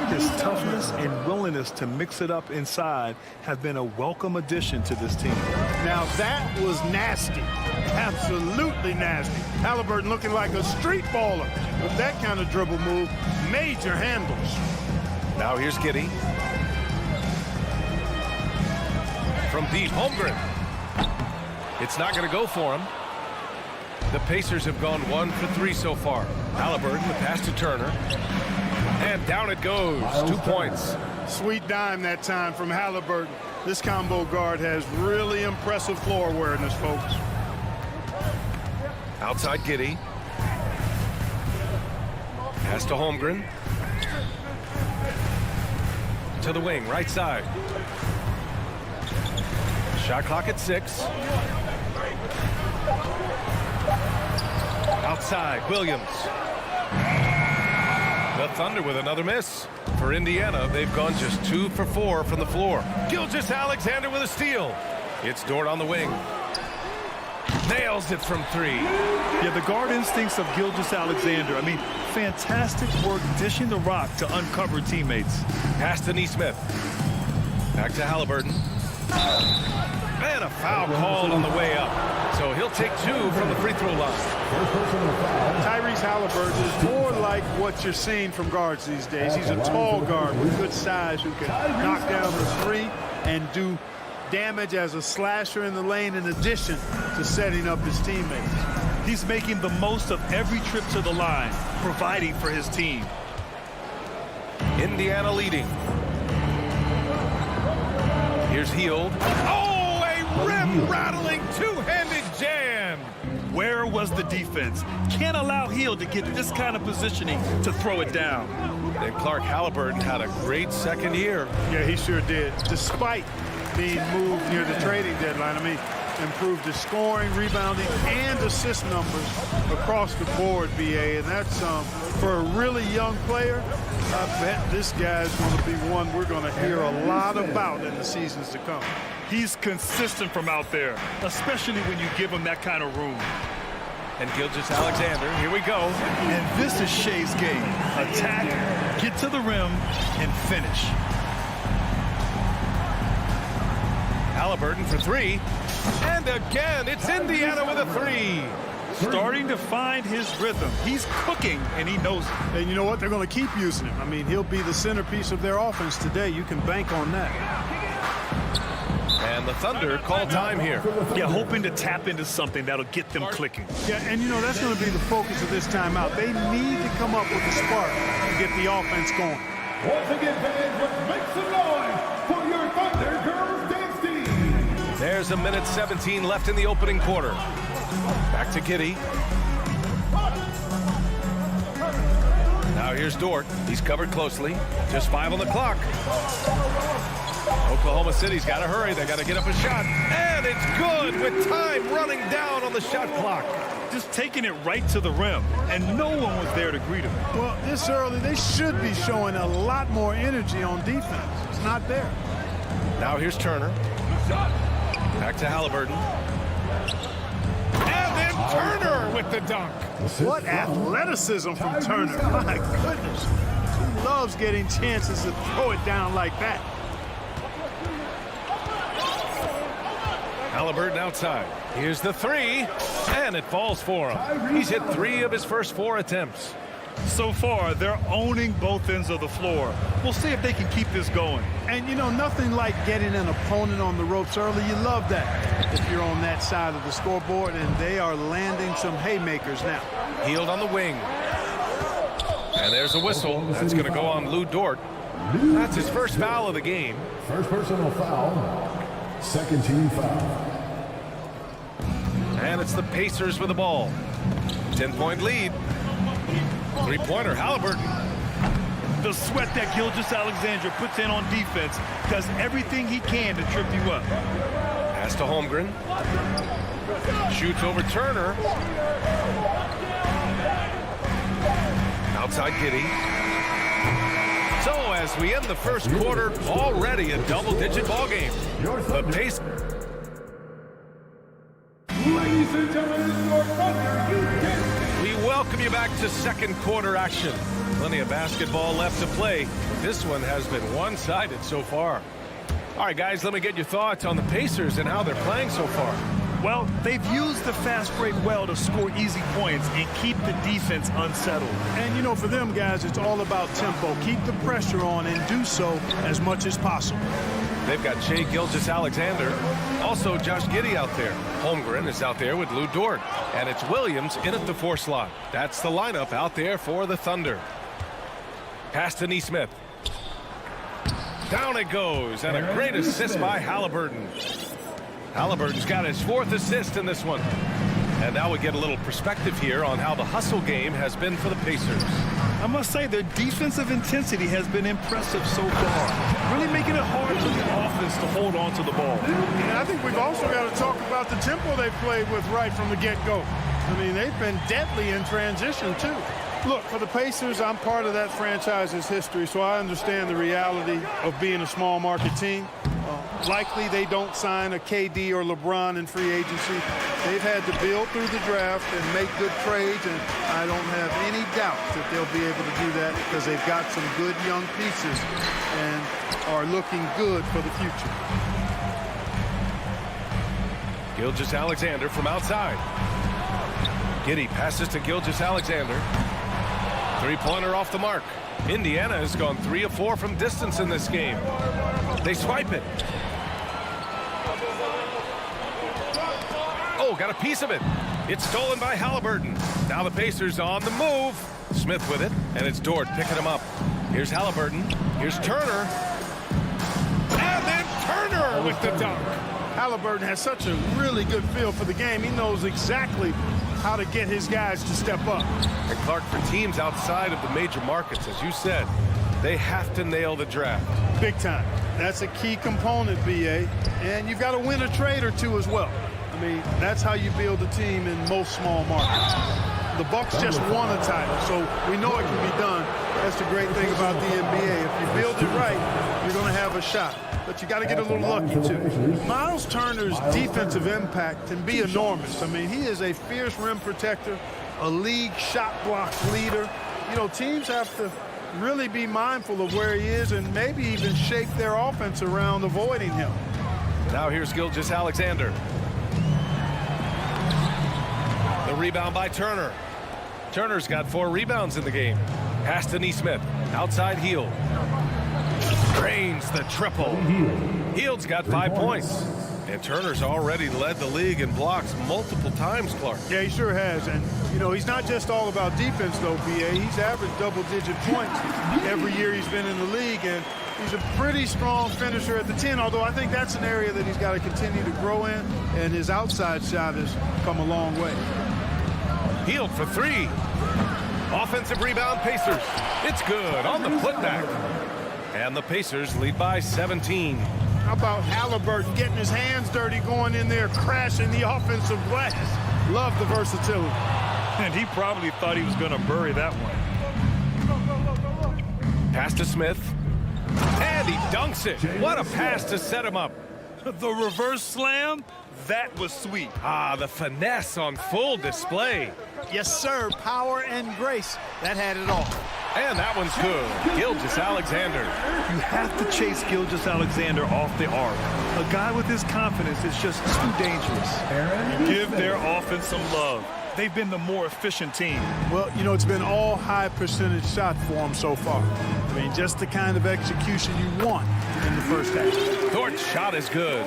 His toughness and willingness to mix it up inside have been a welcome addition to this team. Now that was nasty, absolutely nasty. Halliburton looking like a street baller with that kind of dribble move, major handles. Now here's Giddey. From deep, Holmgren. It's not going to go for him. The Pacers have gone 1 for 3 so far. Halliburton, the pass to Turner. And down it goes. 2 points. Sweet dime that time from Halliburton. This combo guard has really impressive floor awareness, folks. Outside Giddey. Pass to Holmgren. To the wing, right side. Shot clock at 6. Outside, Williams. The Thunder with another miss. For Indiana, they've gone just 2 for 4 from the floor. Gilgeous-Alexander with a steal. It's Dort on the wing. Nails it from 3. Yeah, the guard instincts of Gilgeous-Alexander. I mean, fantastic work dishing the rock to uncover teammates. Pass to Nesmith. Back to Halliburton. And a foul called on the way up. So he'll take 2 from the free throw line. Tyrese Halliburton is more like what you're seeing from guards these days. He's a tall guard with good size who can knock down the 3 and do damage as a slasher in the lane in addition to setting up his teammates. He's making the most of every trip to the line, providing for his team. Indiana leading. Here's Hield. Oh, a rim-rattling two-handed jam. Where was the defense? Can't allow Hield to get this kind of positioning to throw it down. And Clark Halliburton had a great second year. Yeah, he sure did. Despite being moved near the trading deadline, I mean, improved his scoring, rebounding, and assist numbers across the board, BA. And that's for a really young player, I bet this guy's going to be one we're going to hear a lot about in the seasons to come. He's consistent from out there, especially when you give him that kind of room. And Gilgeous-Alexander, here we go. And this is Shea's game. Attack, get to the rim, and finish. Halliburton for 3. And again, it's Indiana with a 3. Starting to find his rhythm. He's cooking, and he knows it. And you know what? They're going to keep using him. I mean, he'll be the centerpiece of their offense today. You can bank on that. And the Thunder call time here. Yeah, hoping to tap into something that'll get them clicking. Yeah, and you know, that's going to be the focus of this timeout. They need to come up with a spark to get the offense going. Once again, fans, let's make some noise for your Thunder Girls Dance Team. There's 1:17 left in the opening quarter. Back to Giddey. Now here's Dort. He's covered closely. Just 5 on the clock. Oklahoma City's got to hurry. They got to get up a shot. And it's good with time running down on the shot clock. Just taking it right to the rim, and no one was there to greet him. Well, this early, they should be showing a lot more energy on defense. It's not there. Now here's Turner. Back to Halliburton. And then Turner with the dunk. What athleticism from Turner. My goodness. He loves getting chances to throw it down like that. Halliburton outside. Here's the three, and it falls for him. He's hit 3 of his first 4 attempts. So far, they're owning both ends of the floor. We'll see if they can keep this going. And, you know, nothing like getting an opponent on the ropes early. You love that if you're on that side of the scoreboard, and they are landing some haymakers now. Hield on the wing. And there's a whistle. That's going to go on Lou Dort. That's his first foul of the game. First personal foul. Second team foul. And it's the Pacers with the ball. 10-point lead. Three-pointer, Halliburton. The sweat that Gilgeous-Alexander puts in on defense does everything he can to trip you up. Pass to Holmgren. Shoots over Turner. Outside Giddey. So as we end the first quarter, already a double-digit ball game. The pace. Ladies and gentlemen, your Thunder, We welcome you back to second quarter action. Plenty of basketball left to play. This one has been one-sided so far. All right, guys, let me get your thoughts on the Pacers and how they're playing so far. Well, they've used the fast break well to score easy points and keep the defense unsettled. And, you know, for them guys, it's all about tempo. Keep the pressure on and do so as much as possible. They've got Shai Gilgeous-Alexander. Also, Josh Giddey out there. Holmgren is out there with Lou Dort. And it's Williams in at the 4 slot. That's the lineup out there for the Thunder. Pass to Nesmith. Down it goes. And a great assist by Halliburton. Halliburton's got his 4th assist in this one. And now we get a little perspective here on how the hustle game has been for the Pacers. I must say their defensive intensity has been impressive so far. Really making it hard for the offense to hold on to the ball. And I think we've also got to talk about the tempo they've played with right from the get-go. I mean, they've been deadly in transition, too. Look, for the Pacers, I'm part of that franchise's history, so I understand the reality of being a small market team. Likely they don't sign a KD or LeBron in free agency. They've had to build through the draft and make good trades, and I don't have any doubt that they'll be able to do that because they've got some good young pieces and are looking good for the future. Gilgeous-Alexander from outside. Giddey passes to Gilgeous-Alexander. Three-pointer off the mark. Indiana has gone 3 of 4 from distance in this game. They swipe it. Oh, got a piece of it. It's stolen by Halliburton. Now the Pacers on the move. Smith with it, and it's Dort picking him up. Here's Halliburton. Here's Turner. And then Turner with the dunk. Halliburton has such a really good feel for the game. He knows exactly how to get his guys to step up. And Clark, for teams outside of the major markets, as you said, they have to nail the draft. Big time. That's a key component, BA. And you've got to win a trade or two as well. I mean, that's how you build a team in most small markets. The Bucks just won a title, so we know it can be done. That's the great thing about the NBA. If you build it right, you're going to have a shot. But you got to get a little lucky, too. Miles Turner's defensive impact can be enormous. I mean, he is a fierce rim protector, a league shot block leader. You know, teams have to really be mindful of where he is and maybe even shape their offense around avoiding him. Now here's Gilgeous-Alexander. The rebound by Turner. Turner's got 4 rebounds in the game. Pass to Nesmith. Outside Hield. Drains the triple. Hield's got 5 points. And Turner's already led the league in blocks multiple times, Clark. Yeah, he sure has. And, you know, he's not just all about defense, though, BA. He's averaged double-digit points every year he's been in the league. And he's a pretty strong finisher at the 10, although I think that's an area that he's got to continue to grow in. And his outside shot has come a long way. Hield for 3. Offensive rebound, Pacers. It's good on the putback. And the Pacers lead by 17. How about Halliburton getting his hands dirty, going in there, crashing the offensive glass? Love the versatility. And he probably thought he was going to bury that one. Pass to Smith. And he dunks it. What a pass to set him up. The reverse slam, that was sweet. Ah, the finesse on full display. Yes, sir. Power and grace. That had it all. And that one's good. Gilgeous-Alexander. You have to chase Gilgeous-Alexander off the arc. A guy with his confidence is just too dangerous. Give their offense some love. They've been the more efficient team. Well, you know, it's been all high percentage shots for them so far. I mean, just the kind of execution you want in the first half. Dort's shot is good.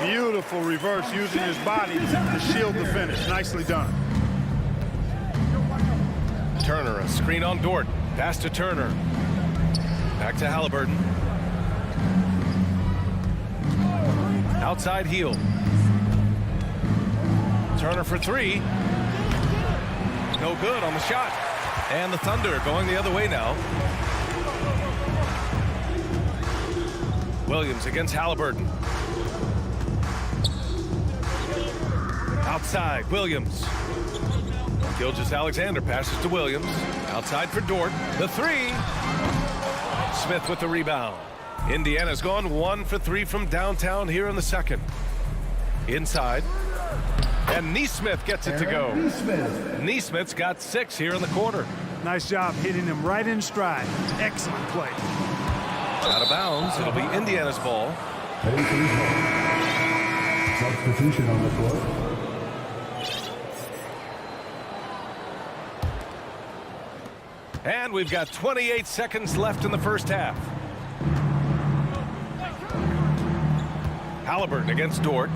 Beautiful reverse using his body to shield the finish. Nicely done. Turner, a screen on Dort. Pass to Turner. Back to Halliburton. Outside heel. Turner for three. No good on the shot. And the Thunder going the other way now. Williams against Halliburton. Outside, Williams. Gilgeous-Alexander passes to Williams. Outside for Dort. The three. Smith with the rebound. Indiana's gone 1 for 3 from downtown here in the second. Inside. And Neesmith gets it to go. Neesmith's got 6 here in the quarter. Nice job hitting him right in stride. Excellent play. Out of bounds. It'll be Indiana's ball. Substitution on the floor. And we've got 28 seconds left in the first half. Halliburton against Dort.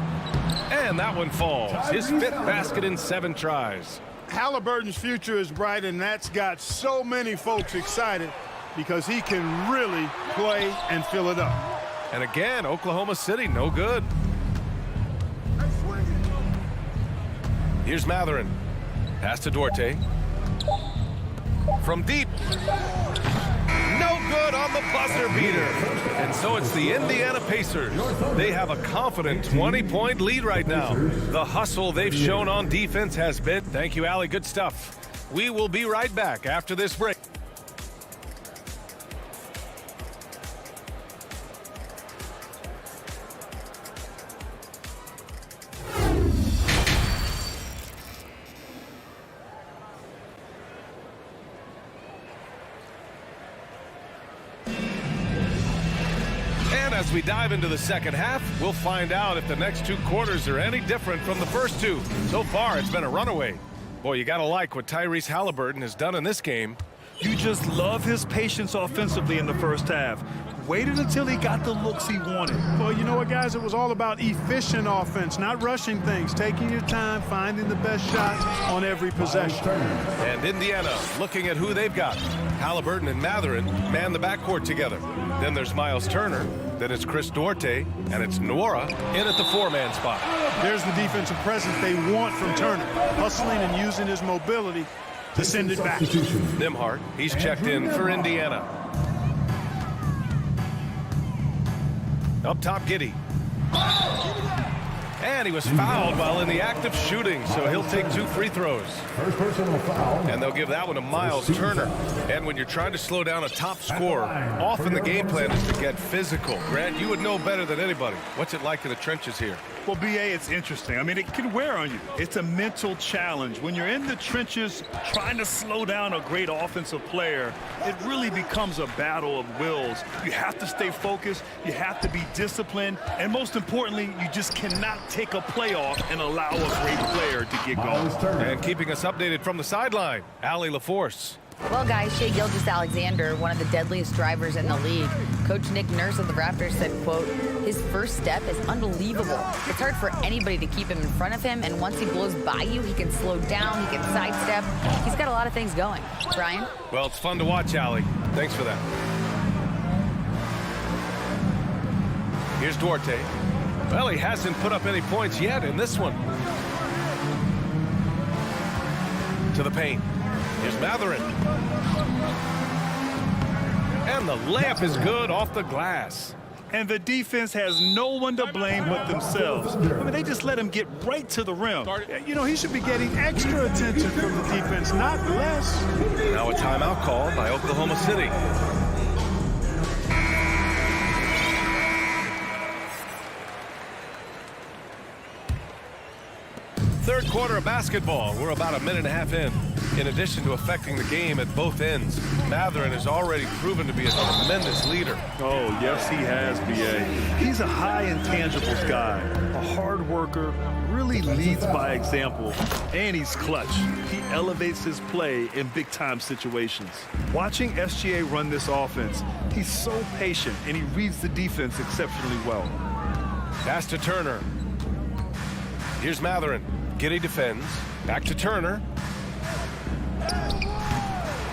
And that one falls. His 5th basket in 7 tries. Halliburton's future is bright, and that's got so many folks excited because he can really play and fill it up. And again, Oklahoma City, no good. Here's Matherin. Pass to Duarte. From deep. No good on the buzzer beater. And so it's the Indiana Pacers. They have a confident 20-point lead right now. The hustle they've shown on defense has been. Thank you, Allie. Good stuff. We will be right back after this break. As we dive into the second half, we'll find out if the next 2 quarters are any different from the first 2. So far, it's been a runaway. Boy, you got to like what Tyrese Halliburton has done in this game. You just love his patience offensively in the first half. Waited until he got the looks he wanted. Well, you know what, guys? It was all about efficient offense, not rushing things, taking your time, finding the best shots on every possession. And Indiana looking at who they've got. Halliburton and Matherin man the backcourt together. Then there's Miles Turner. Then it's Chris Duarte, and it's Nwora in at the 4-man spot. There's the defensive presence they want from Turner, hustling and using his mobility to send it back. Nembhard, he's checked in for Indiana. Up top, Giddey. And he was fouled while in the act of shooting, so he'll take 2 free throws. First personal foul. And they'll give that one to Miles Turner. And when you're trying to slow down a top scorer, often the game plan is to get physical. Grant, you would know better than anybody. What's it like in the trenches here? Well, B.A., it's interesting. I mean, it can wear on you. It's a mental challenge. When you're in the trenches trying to slow down a great offensive player, it really becomes a battle of wills. You have to stay focused. You have to be disciplined. And most importantly, you just cannot take a play off and allow a great player to get going. And keeping us updated from the sideline, Allie LaForce. Well, guys, Shai Gilgeous-Alexander, one of the deadliest drivers in the league. Coach Nick Nurse of the Raptors said, quote, his first step is unbelievable. It's hard for anybody to keep him in front of him, and once he blows by you, he can slow down, he can sidestep. He's got a lot of things going. Brian? Well, it's fun to watch, Allie. Thanks for that. Here's Duarte. Well, he hasn't put up any points yet in this one. To the paint. Here's Matherin. And the layup is good off the glass. And the defense has no one to blame but themselves. I mean, they just let him get right to the rim. You know, he should be getting extra attention from the defense, not less. Now a timeout called by Oklahoma City. Third quarter of basketball. We're about a minute and a half in. In addition to affecting the game at both ends, Mathurin has already proven to be a tremendous leader. Oh, yes, he has, B.A. He's a high intangibles guy, a hard worker, really leads by example, and he's clutch. He elevates his play in big-time situations. Watching SGA run this offense, he's so patient, and he reads the defense exceptionally well. Pass to Turner. Here's Mathurin. Giddey defends. Back to Turner.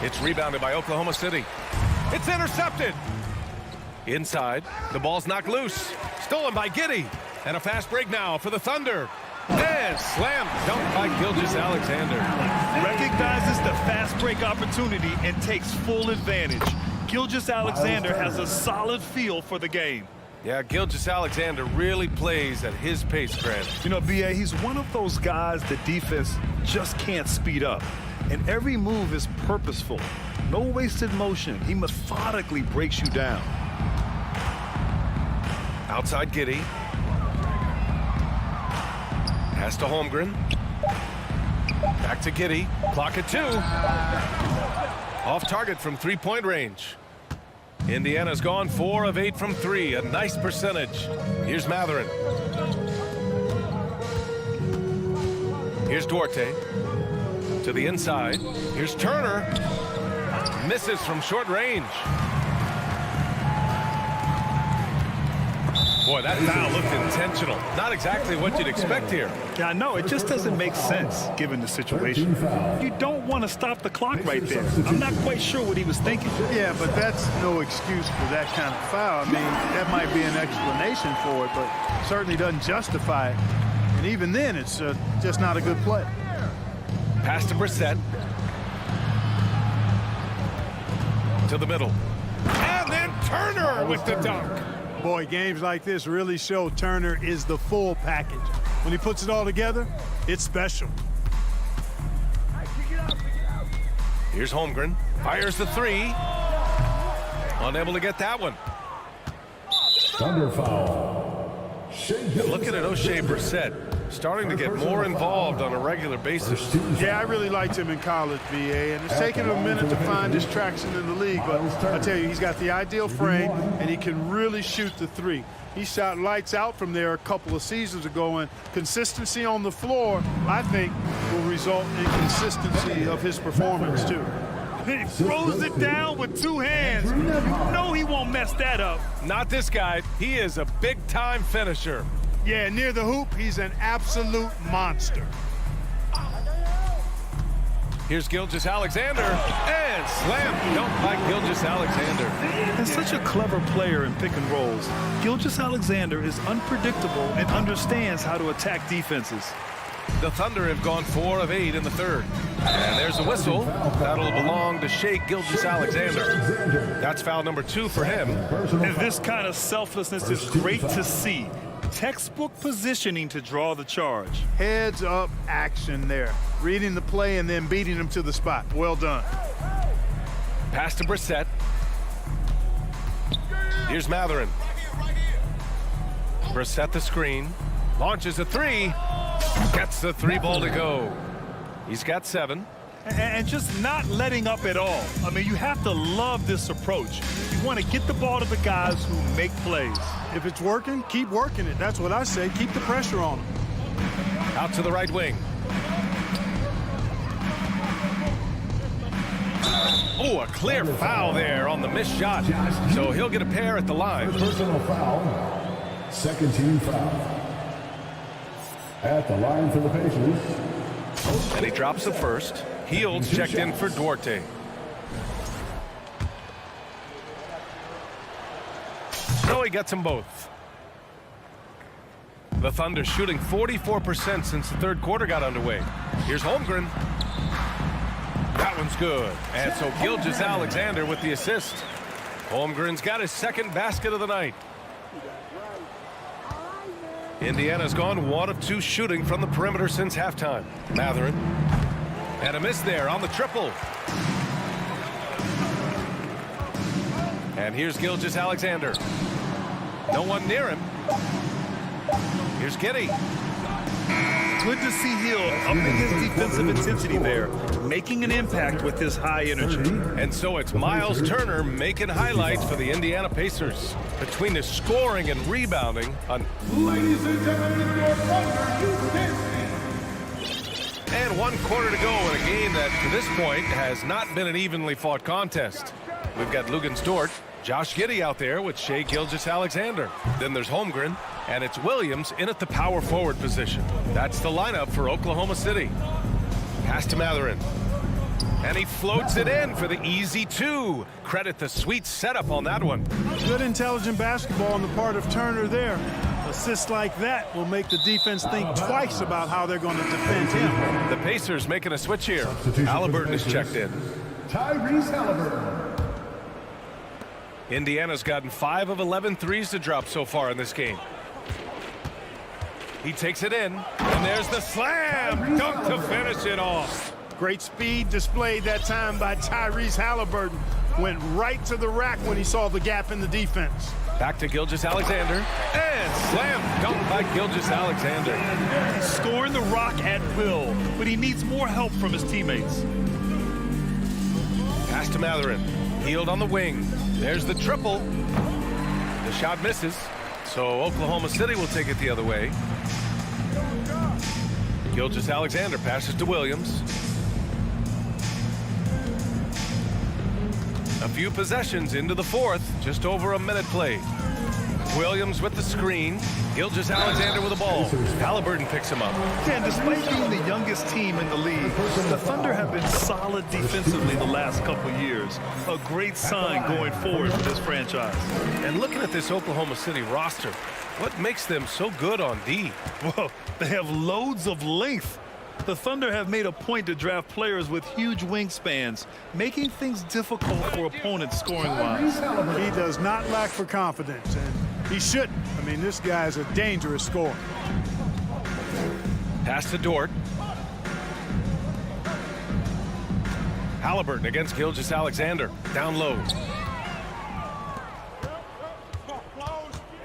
It's rebounded by Oklahoma City. It's intercepted. Inside, the ball's knocked loose. Stolen by Giddey. And a fast break now for the Thunder. And slam dunk by Gilgeous-Alexander. Recognizes the fast break opportunity and takes full advantage. Gilgeous-Alexander has a solid feel for the game. Yeah, Gilgeous-Alexander really plays at his pace, Grant. You know, B.A., he's one of those guys the defense just can't speed up. And every move is purposeful. No wasted motion. He methodically breaks you down. Outside Giddey. Pass to Holmgren. Back to Giddey. Clock at 2. Off target from three-point range. Indiana's gone 4 of 8 from 3. A nice percentage. Here's Mathurin. Here's Duarte. To the inside. Here's Turner. Misses from short range. Boy, that foul looked intentional. Not exactly what you'd expect here. Yeah, I know. It just doesn't make sense given the situation. You don't want to stop the clock right there. I'm not quite sure what he was thinking. Yeah, but that's no excuse for that kind of foul. I mean, that might be an explanation for it, but certainly doesn't justify it. And even then, it's just not a good play. Pass to Brissett. To the middle. And then Turner with the dunk. Boy, games like this really show Turner is the full package. When he puts it all together, it's special. Here's Holmgren. Fires the 3. Unable to get that one. Thunder foul. Looking at O'Shea Brissett, starting to get more involved on a regular basis. Yeah, I really liked him in college, B.A., and it's taken him a minute to find his traction in the league, but I tell you, he's got the ideal frame, and he can really shoot the 3. He shot lights out from there a couple of seasons ago, and consistency on the floor, I think, will result in consistency of his performance, too. He throws it down with 2 hands. You know he won't mess that up. Not this guy. He is a big-time finisher. Yeah, near the hoop, he's an absolute monster. Here's Gilgeous-Alexander, and slam dunk by Gilgeous-Alexander. And such a clever player in pick and rolls, Gilgeous-Alexander is unpredictable and understands how to attack defenses. The Thunder have gone 4 of 8 in the third. And there's a whistle. That'll belong to Shea Gilgeous-Alexander. That's foul number 2 for him. And this kind of selflessness is great to see. Textbook positioning to draw the charge. Heads up action there. Reading the play and then beating him to the spot. Well done. Pass to Brissett. Here's Mathurin. Brissett the screen. Launches a 3. Gets the 3 ball to go. He's got 7. And just not letting up at all. I mean, you have to love this approach. You want to get the ball to the guys who make plays. If it's working, keep working it. That's what I say. Keep the pressure on him. Out to the right wing. Oh, a clear foul there on the missed shot. So he'll get a pair at the line. Personal foul. Second team foul. At the line for the Pacers. And he drops the first. Heald's checked in for Duarte. So he gets them both. The Thunder shooting 44% since the third quarter got underway. Here's Holmgren. That one's good. And so Gilgeous-Alexander with the assist. Holmgren's got his second basket of the night. Indiana's gone 1 of 2 shooting from the perimeter since halftime. Mathurin. And a miss there on the triple. And here's Gilgeous-Alexander. No one near him. Here's Giddey. Good to see Hill upping his defensive intensity there, making an impact with his high energy. And so it's Miles Turner making highlights for the Indiana Pacers. Between his scoring and rebounding on... Ladies and gentlemen, your And 1 quarter to go in a game that, to this point, has not been an evenly fought contest. We've got Luguentz Dort, Josh Giddey out there with Shai Gilgeous-Alexander. Then there's Holmgren, and it's Williams in at the power forward position. That's the lineup for Oklahoma City. Pass to Mathurin. And he floats it in for the easy 2. Credit the sweet setup on that one. Good intelligent basketball on the part of Turner there. Assists like that will make the defense think twice about how they're going to defend him. The Pacers making a switch here. Halliburton is checked in. Tyrese Halliburton. Indiana's gotten 5 of 11 threes to drop so far in this game. He takes it in, and there's the slam dunk to finish it off. Great speed displayed that time by Tyrese Halliburton. Went right to the rack when he saw the gap in the defense. Back to Gilgeous-Alexander, and slam dunk by Gilgeous-Alexander. He's scoring the rock at will, but he needs more help from his teammates. Pass to Mathurin, healed on the wing. There's the triple. The shot misses, so Oklahoma City will take it the other way. Gilgeous-Alexander passes to Williams. A few possessions into the 4th, just over a minute played. Williams with the screen. Gilgeous-Alexander with the ball. Halliburton picks him up. And despite being the youngest team in the league, the Thunder have been solid defensively the last couple years. A great sign going forward for this franchise. And looking at this Oklahoma City roster, what makes them so good on D? Well, they have loads of length. The Thunder have made a point to draft players with huge wingspans, making things difficult for opponents scoring-wise. He does not lack for confidence, and he shouldn't. I mean, this guy's a dangerous scorer. Pass to Dort. Halliburton against Gilgeous-Alexander. Down low.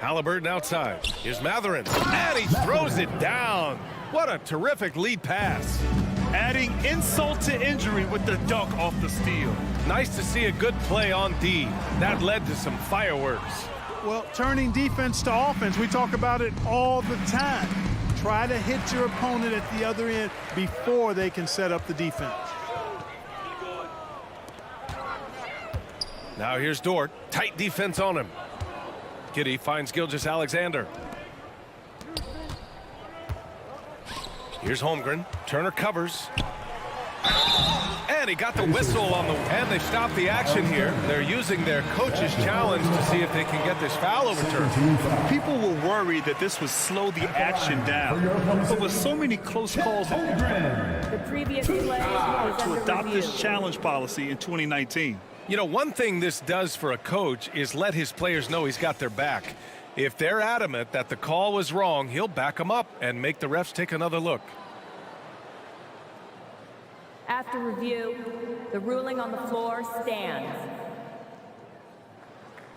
Halliburton outside. Here's Mathurin. And he throws it down. What a terrific lead pass. Adding insult to injury with the dunk off the steal. Nice to see a good play on D. That led to some fireworks. Well, turning defense to offense, we talk about it all the time. Try to hit your opponent at the other end before they can set up the defense. Now here's Dort. Tight defense on him. Giddey finds Gilgeous-Alexander. Here's Holmgren. Turner covers. And he got the whistle on the... And they stopped the action here. They're using their coach's challenge to see if they can get this foul overturned. People were worried that this would slow the action down. But with so many close calls, The previous play was to under adopt review. this challenge policy in 2019. You know, one thing this does for a coach is let his players know he's got their back. If they're adamant that the call was wrong, he'll back them up and make the refs take another look. After review, the ruling on the floor stands.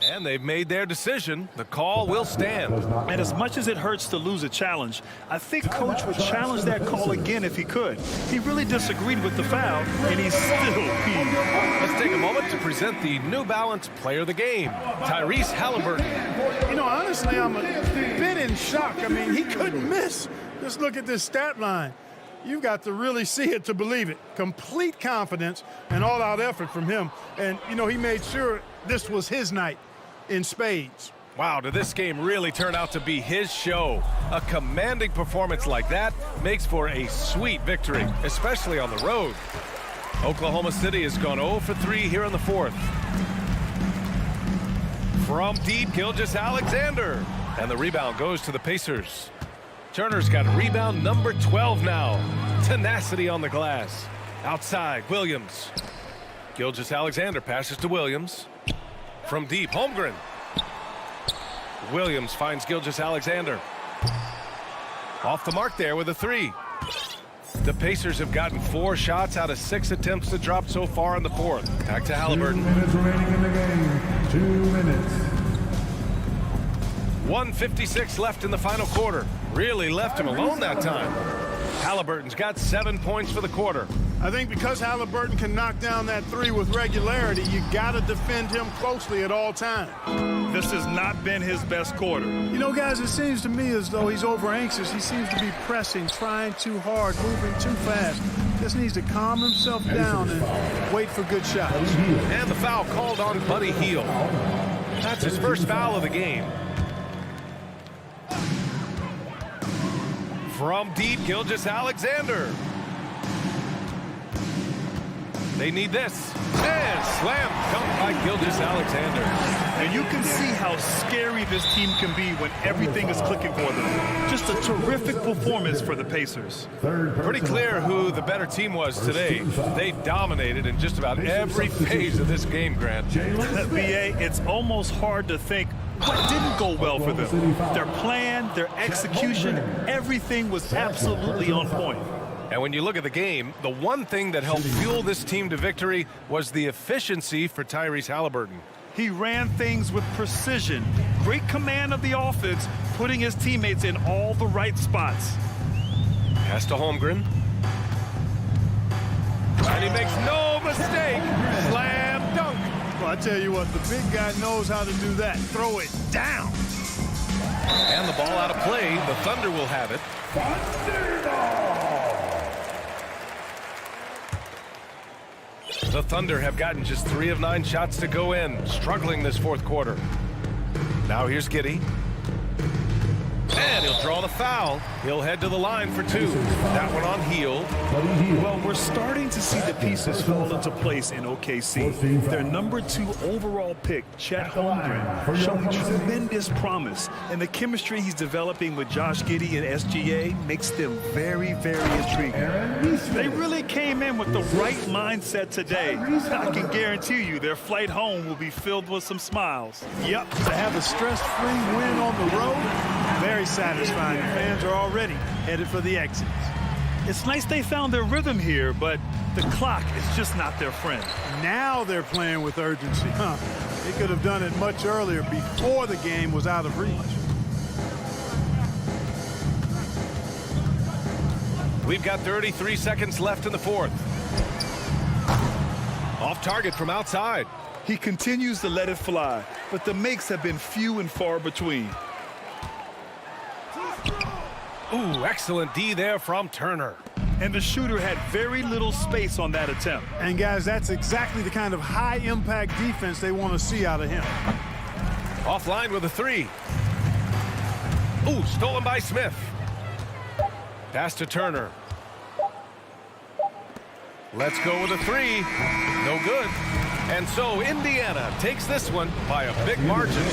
And they've made their decision. The call will stand. And as much as it hurts to lose a challenge, I think Coach would challenge that call again if he could. He really disagreed with the foul, and he's still peeved. Let's take a moment to present the New Balance Player of the Game, Tyrese Halliburton. You know, honestly, I'm a bit in shock. I mean, he couldn't miss. Just look at this stat line. You've got to really see it to believe it. Complete confidence and all-out effort from him. And, you know, he made sure this was his night in spades. Wow, did this game really turn out to be his show? A commanding performance like that makes for a sweet victory, especially on the road. Oklahoma City has gone 0 for 3 here in the 4th. From deep, Gilgeous-Alexander. And the rebound goes to the Pacers. Turner's got rebound number 12 now. Tenacity on the glass. Outside, Williams. Gilgeous-Alexander passes to Williams. From deep, Holmgren. Williams finds Gilgeous-Alexander. Off the mark there with a 3. The Pacers have gotten 4 shots out of 6 attempts to drop so far in the 4th. Back to Halliburton. 2 minutes remaining in the game. 2 minutes. 1:56 left in the final quarter. Really left him alone that time. Halliburton's got 7 points for the quarter. I think because Halliburton can knock down that three with regularity, you got to defend him closely at all times. This has not been his best quarter. You know, guys, it seems to me as though he's over-anxious. He seems to be pressing, trying too hard, moving too fast. Just needs to calm himself down and wait for good shots. And the foul called on Buddy Hield. That's his first foul of the game. From deep, Gilgeous-Alexander. They need this. And slam dunk by Gilgeous-Alexander. And you can see how scary this team can be when everything is clicking for them. Just a terrific performance for the Pacers. Pretty clear who the better team was today. They dominated in just about every phase of this game, Grant. BA, it's almost hard to think what didn't go well for them. Their plan, their execution, everything was absolutely on point. And when you look at the game, the one thing that helped fuel this team to victory was the efficiency for Tyrese Halliburton. He ran things with precision, great command of the offense, putting his teammates in all the right spots. Pass to Holmgren. And he makes no mistake. Slam dunk. Well, I tell you what, the big guy knows how to do that. Throw it down. And the ball out of play. The Thunder will have it. The Thunder have gotten just 3 of 9 shots to go in, struggling this fourth quarter. Now here's Giddey. And he'll draw the foul. He'll head to the line for 2. That one on Hield. Well, we're starting to see the pieces fall into place in OKC. Their number 2 overall pick, Chet Holmgren, showing tremendous promise. And the chemistry he's developing with Josh Giddey and SGA makes them very, very intriguing. They really came in with the right mindset today. I can guarantee you their flight home will be filled with some smiles. Yep, to have a stress-free win on the road, very satisfying. Fans are already headed for the exits. It's nice they found their rhythm here, but the clock is just not their friend. Now they're playing with urgency. They could have done it much earlier before the game was out of reach. We've got 33 seconds left in the fourth. Off target from outside. He continues to let it fly, but the makes have been few and far between. Ooh, excellent D there from Turner. And the shooter had very little space on that attempt. And guys, that's exactly the kind of high-impact defense they want to see out of him. Offline with a 3. Ooh, stolen by Smith. Pass to Turner. Let's go with a 3. No good. And so Indiana takes this one by a big margin.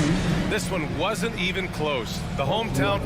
This one wasn't even close. The hometown...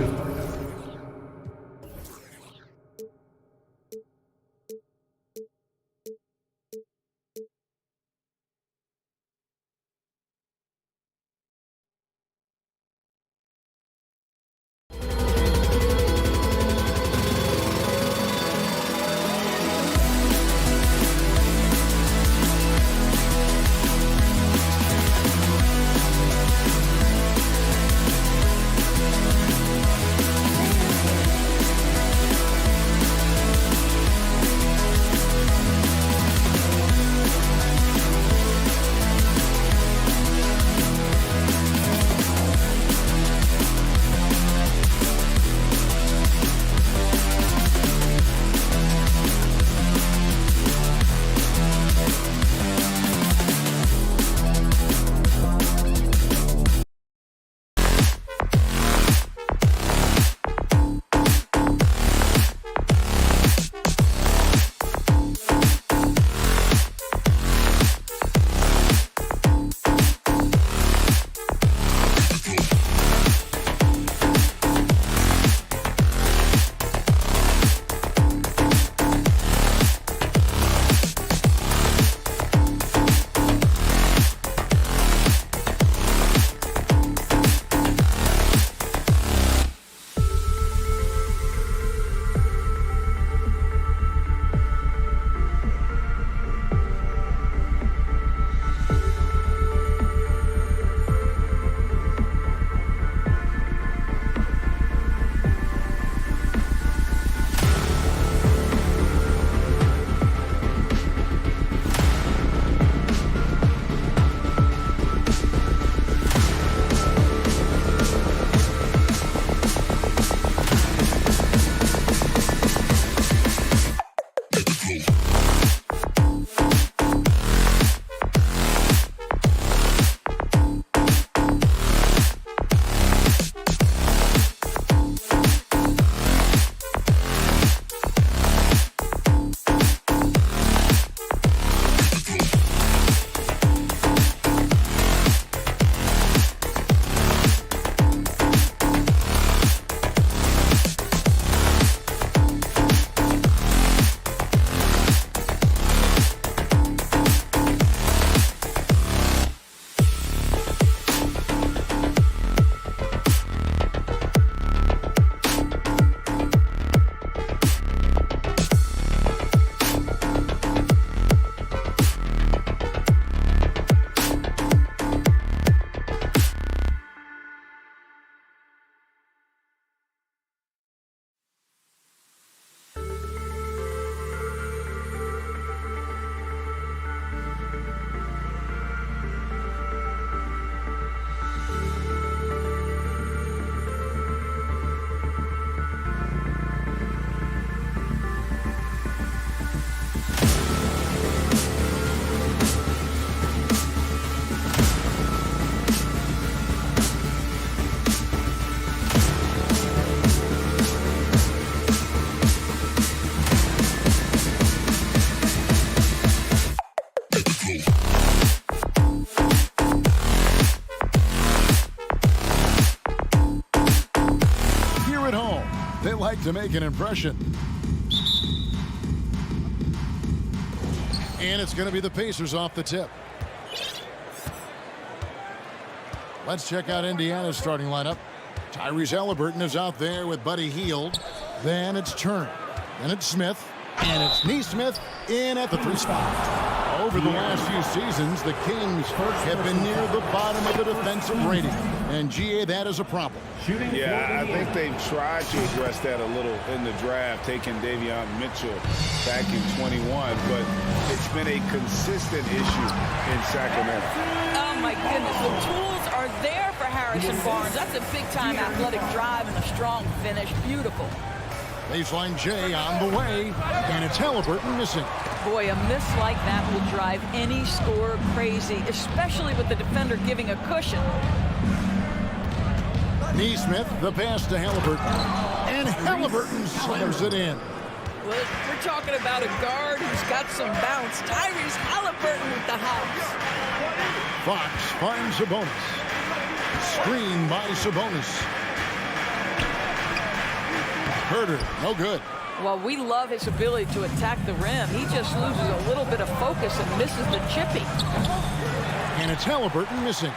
Smith to make an impression. And it's going to be the Pacers off the tip. Let's check out Indiana's starting lineup. Tyrese Halliburton is out there with Buddy Hield. Then it's Turner. Then it's Smith. And it's Neesmith in at the 3 spot. Over the last few seasons, the Kings have been near the bottom of the defensive rating. And, GA, that is a problem. Yeah, I think they've tried to address that a little in the draft, taking Davion Mitchell back in 21, but it's been a consistent issue in Sacramento. Oh, my goodness. The tools are there for Harrison Barnes. That's a big-time athletic drive and a strong finish. Beautiful. Baseline J on the way, and it's Halliburton missing. Boy, a miss like that will drive any scorer crazy, especially with the defender giving a cushion. Neesmith, the pass to Halliburton, and Halliburton slams it in. Well, we're talking about a guard who's got some bounce. Tyrese Halliburton with the hops. Fox finds Sabonis. Screen by Sabonis. Herder, no good. Well, we love his ability to attack the rim. He just loses a little bit of focus and misses the chippy. And it's Halliburton missing.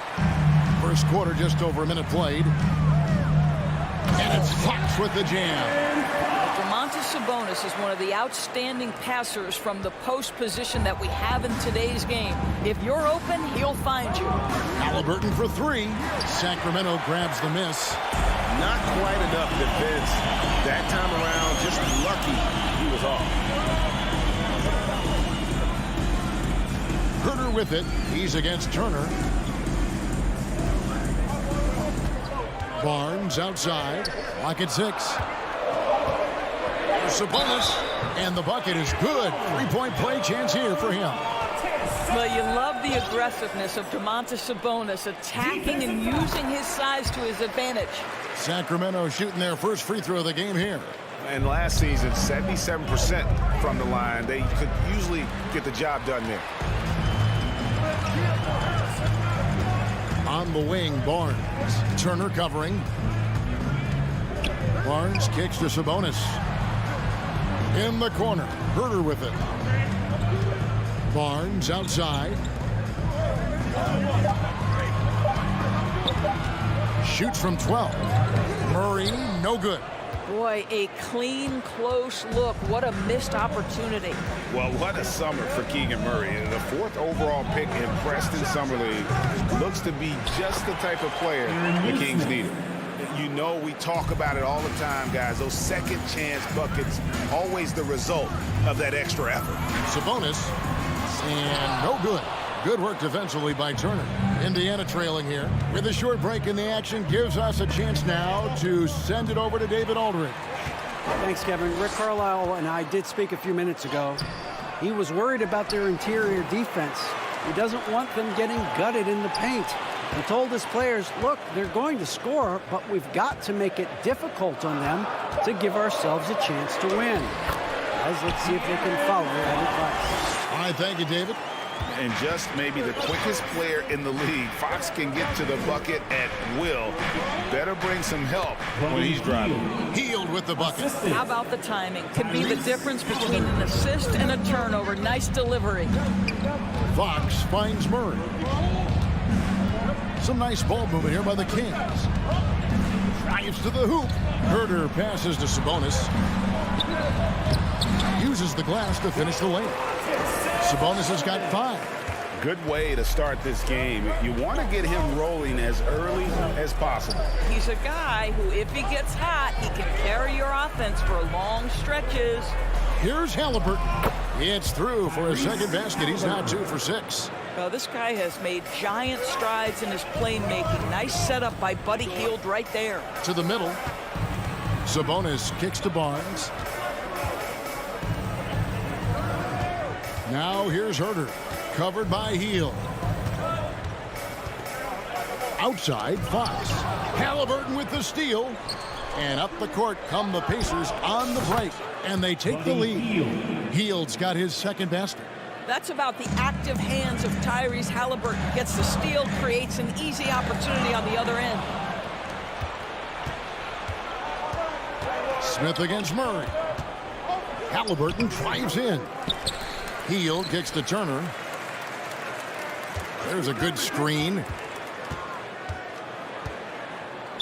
First quarter, just over a minute played. And it's Fox with the jam. Domantas Sabonis is one of the outstanding passers from the post position that we have in today's game. If you're open, he'll find you. Halliburton for 3. Sacramento grabs the miss. Not quite enough defense that time around. Just lucky he was off. Herder with it. He's against Turner. Barnes outside. Lock at 6. Sabonis. And the bucket is good. 3-point play chance here for him. Well, you love the aggressiveness of Domantas Sabonis, attacking and using his size to his advantage. Sacramento shooting their first free throw of the game here. And last season, 77% from the line. They could usually get the job done there. On the wing, Barnes. Turner covering. Barnes kicks to Sabonis. In the corner, Herder with it. Barnes outside. Shoots from 12. Murray, no good. Boy, a clean, close look. What a missed opportunity. Well, what a summer for Keegan Murray. The 4th overall pick in Preston Summer League. Looks to be just the type of player the Kings needed. You know, we talk about it all the time, guys. Those second chance buckets, always the result of that extra effort. Sabonis, and no good. Good work defensively by Turner. Indiana trailing here. With a short break in the action, gives us a chance now to send it over to David Aldridge. Thanks, Kevin. Rick Carlisle and I did speak a few minutes ago. He was worried about their interior defense. He doesn't want them getting gutted in the paint. He told his players, look, they're going to score, but we've got to make it difficult on them to give ourselves a chance to win. Guys, let's see if they can follow that advice. All right, thank you, David. And just maybe the quickest player in the league. Fox can get to the bucket at will. Better bring some help when he's driving. Hield with the bucket. How about the timing? Could be the difference between an assist and a turnover. Nice delivery. Fox finds Murray. Some nice ball movement here by the Kings. Drives to the hoop. Herder passes to Sabonis. Uses the glass to finish the lane. Sabonis has got 5. Good way to start this game. You want to get him rolling as early as possible. He's a guy who, if he gets hot, he can carry your offense for long stretches. Here's Halliburton. It's through for a second basket. He's now 2 for 6. Well, this guy has made giant strides in his playmaking. Nice setup by Buddy Hield right there. To the middle. Sabonis kicks to Barnes. Now here's Herder. Covered by Hield. Outside, Fox. Halliburton with the steal. And up the court come the Pacers on the break. And they take the lead. Hield's got his second basket. That's about the active hands of Tyrese Halliburton. Gets the steal, creates an easy opportunity on the other end. Smith against Murray. Halliburton drives in. Hield kicks to Turner. There's a good screen.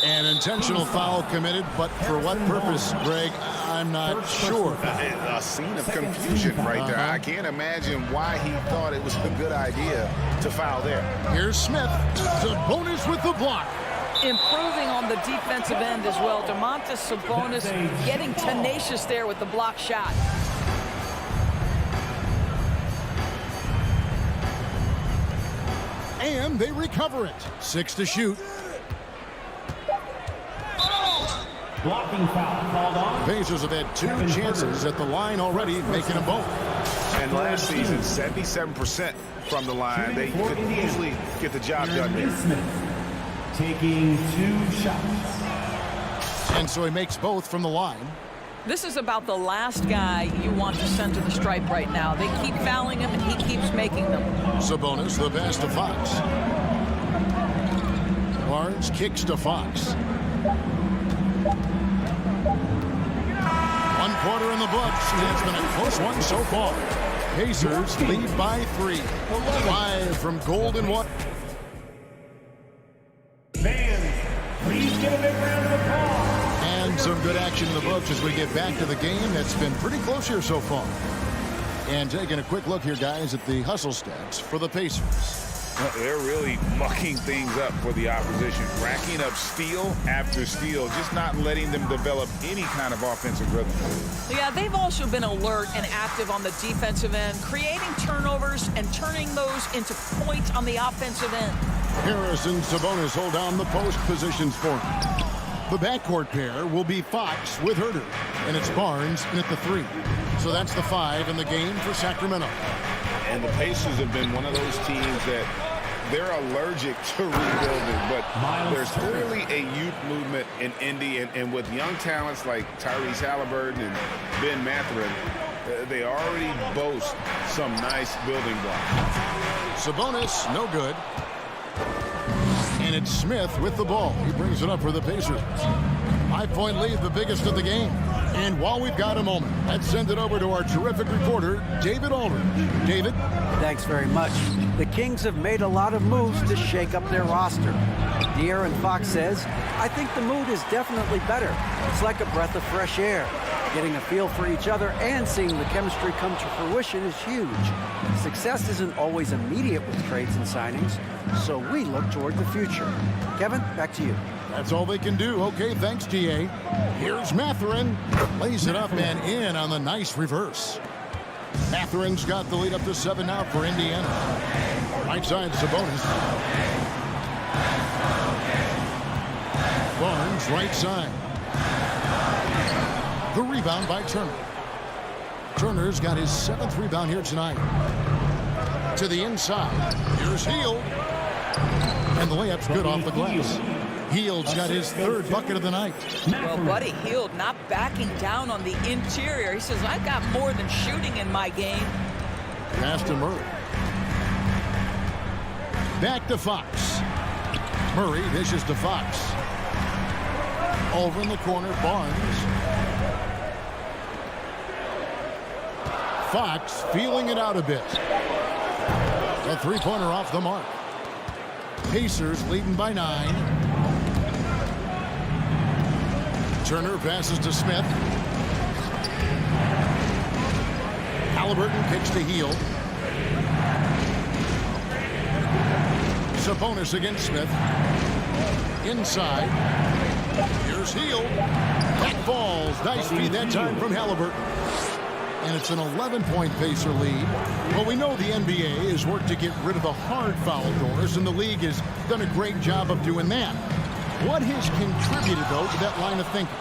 An intentional foul committed, but for what purpose, Greg, I'm not sure. A scene of confusion right there. I can't imagine why he thought it was a good idea to foul there. Here's Smith. Sabonis with the block. Improving on the defensive end as well. Domantas Sabonis getting tenacious there with the block shot. And they recover it. 6 to shoot. Blocking foul called on. Pacers have had 2 chances at the line already, making them both. And last season, 77% from the line. They could easily get the job done there. Smith taking 2 shots. And so he makes both from the line. This is about the last guy you want to send to the stripe right now. They keep fouling him, and he keeps making them. Sabonis, the pass to Fox. Barnes kicks to Fox. 1 quarter in the books. It's been a close one so far. Pacers lead by 3. 5 from Golden One. Fans, please give a big round of applause. And some good action in the books as we get back to the game. That's been pretty close here so far. And taking a quick look here, guys, at the hustle stats for the Pacers. They're really mucking things up for the opposition, racking up steal after steal, just not letting them develop any kind of offensive rhythm. Yeah, they've also been alert and active on the defensive end, creating turnovers and turning those into points on the offensive end. Harris and Sabonis hold down the post positions for him. The backcourt pair will be Fox with Herter, and it's Barnes in at the 3. So that's the 5 in the game for Sacramento. And the Pacers have been one of those teams that they're allergic to rebuilding, but there's clearly a youth movement in Indy, and with young talents like Tyrese Halliburton and Ben Mathurin, they already boast some nice building blocks. Sabonis, no good. And it's Smith with the ball. He brings it up for the Pacers. 5-point lead, the biggest of the game. And while we've got a moment, let's send it over to our terrific reporter, David Aldridge. David? Thanks very much. The Kings have made a lot of moves to shake up their roster. De'Aaron Fox says, I think the mood is definitely better. It's like a breath of fresh air. Getting a feel for each other and seeing the chemistry come to fruition is huge. Success isn't always immediate with trades and signings, so we look toward the future. Kevin, back to you. That's all they can do. Okay, thanks, TA. Here's Mathurin. Lays it up and in on the nice reverse. Mathurin's got the lead up to 7 now for Indiana. Right side, Sabonis. Barnes, right side. The rebound by Turner. Turner's got his 7th rebound here tonight. To the inside. Here's Hield. And the layup's good off the glass. Hield's got his 3rd bucket of the night. Well, Buddy Hield not backing down on the interior. He says, I've got more than shooting in my game. Pass to Murray. Back to Fox. Murray dishes to Fox. Over in the corner, Barnes. Fox feeling it out a bit. A 3-pointer off the mark. Pacers leading by 9. Turner passes to Smith. Halliburton kicks to Hield. Sabonis against Smith. Inside. Here's Hield. That falls. Nice feed that time from Halliburton. And it's an 11-point Pacer lead. Well, we know the NBA has worked to get rid of the hard foul doors, and the league has done a great job of doing that. What has contributed, though, to that line of thinking?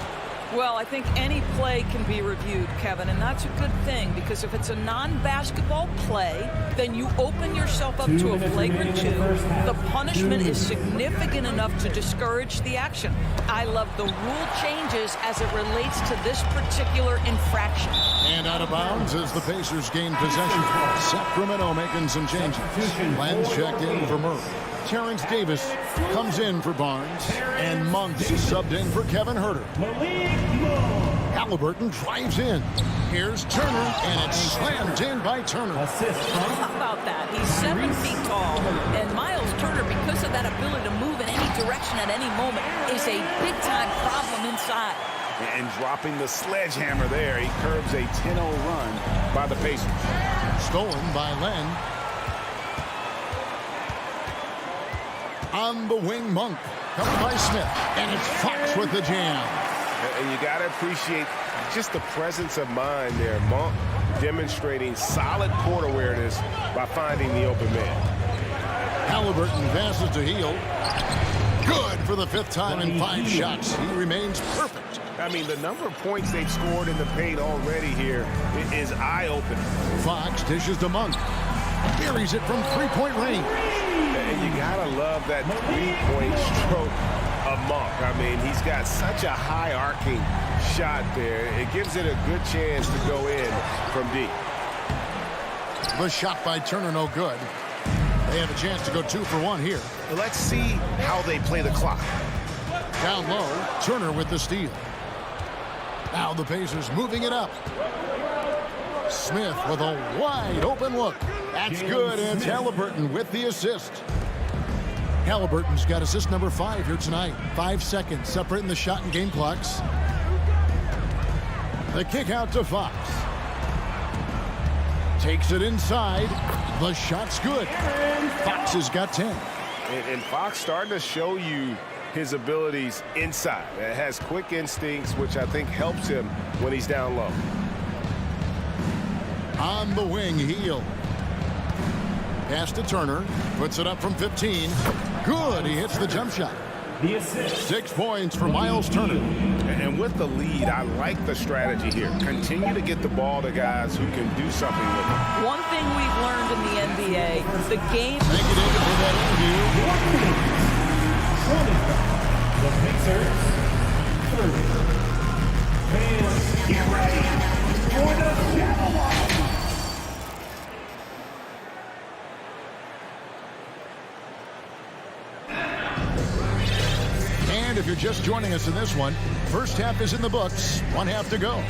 Well, I think any play can be reviewed, Kevin, and that's a good thing, because if it's a non-basketball play, then you open yourself up to a flagrant 2. The punishment is significant enough to discourage the action. I love the rule changes as it relates to this particular infraction. And out of bounds as the Pacers gain possession. Sacramento making some changes. Lenz checked in for Murray. Terrence Davis comes in for Barnes. And Monks subbed in for Kevin Herter. Malik Monk. Halliburton drives in. Here's Turner, and it's slammed in by Turner. How about that? He's 7 feet tall, and Miles Turner, because of that ability to move in any direction at any moment, is a big-time problem inside. And dropping the sledgehammer there, he curbs a 10-0 run by the Pacers. Stolen by Len. On the wing, Monk. Covered by Smith. And it's Fox with the jam. And you got to appreciate just the presence of mind there. Monk demonstrating solid court awareness by finding the open man. Halliburton passes to Hield. Good for the 5th time in 5 shots. He remains perfect. I mean, the number of points they've scored in the paint already here is eye-opening. Fox dishes to Monk. Buries it from 3-point range. And you got to love that 3-point stroke of Monk. I mean, he's got such a high arcing shot there. It gives it a good chance to go in from deep. The shot by Turner, no good. They have a chance to go 2 for 1 here. Let's see how they play the clock. Down low, Turner with the steal. Now the Pacers moving it up. Smith with a wide open look. That's good, and it's Halliburton with the assist. Halliburton's got assist number 5 here tonight. 5 seconds separating the shot and game clocks. The kick out to Fox. Takes it inside. The shot's good. Fox has got 10. And Fox starting to show you his abilities inside. It has quick instincts, which I think helps him when he's down low. On the wing, Hield. Pass to Turner. Puts it up from 15. Good. He hits the jump shot. 6 points for Miles Turner. And with the lead, I like the strategy here. Continue to get the ball to guys who can do something with it. One thing we've learned in the NBA, the game... Thank you, David, for that interview. The Pacers, 30. And get ready for the Javelin. And if you're just joining us in this one, first half is in the books. 1 half to go.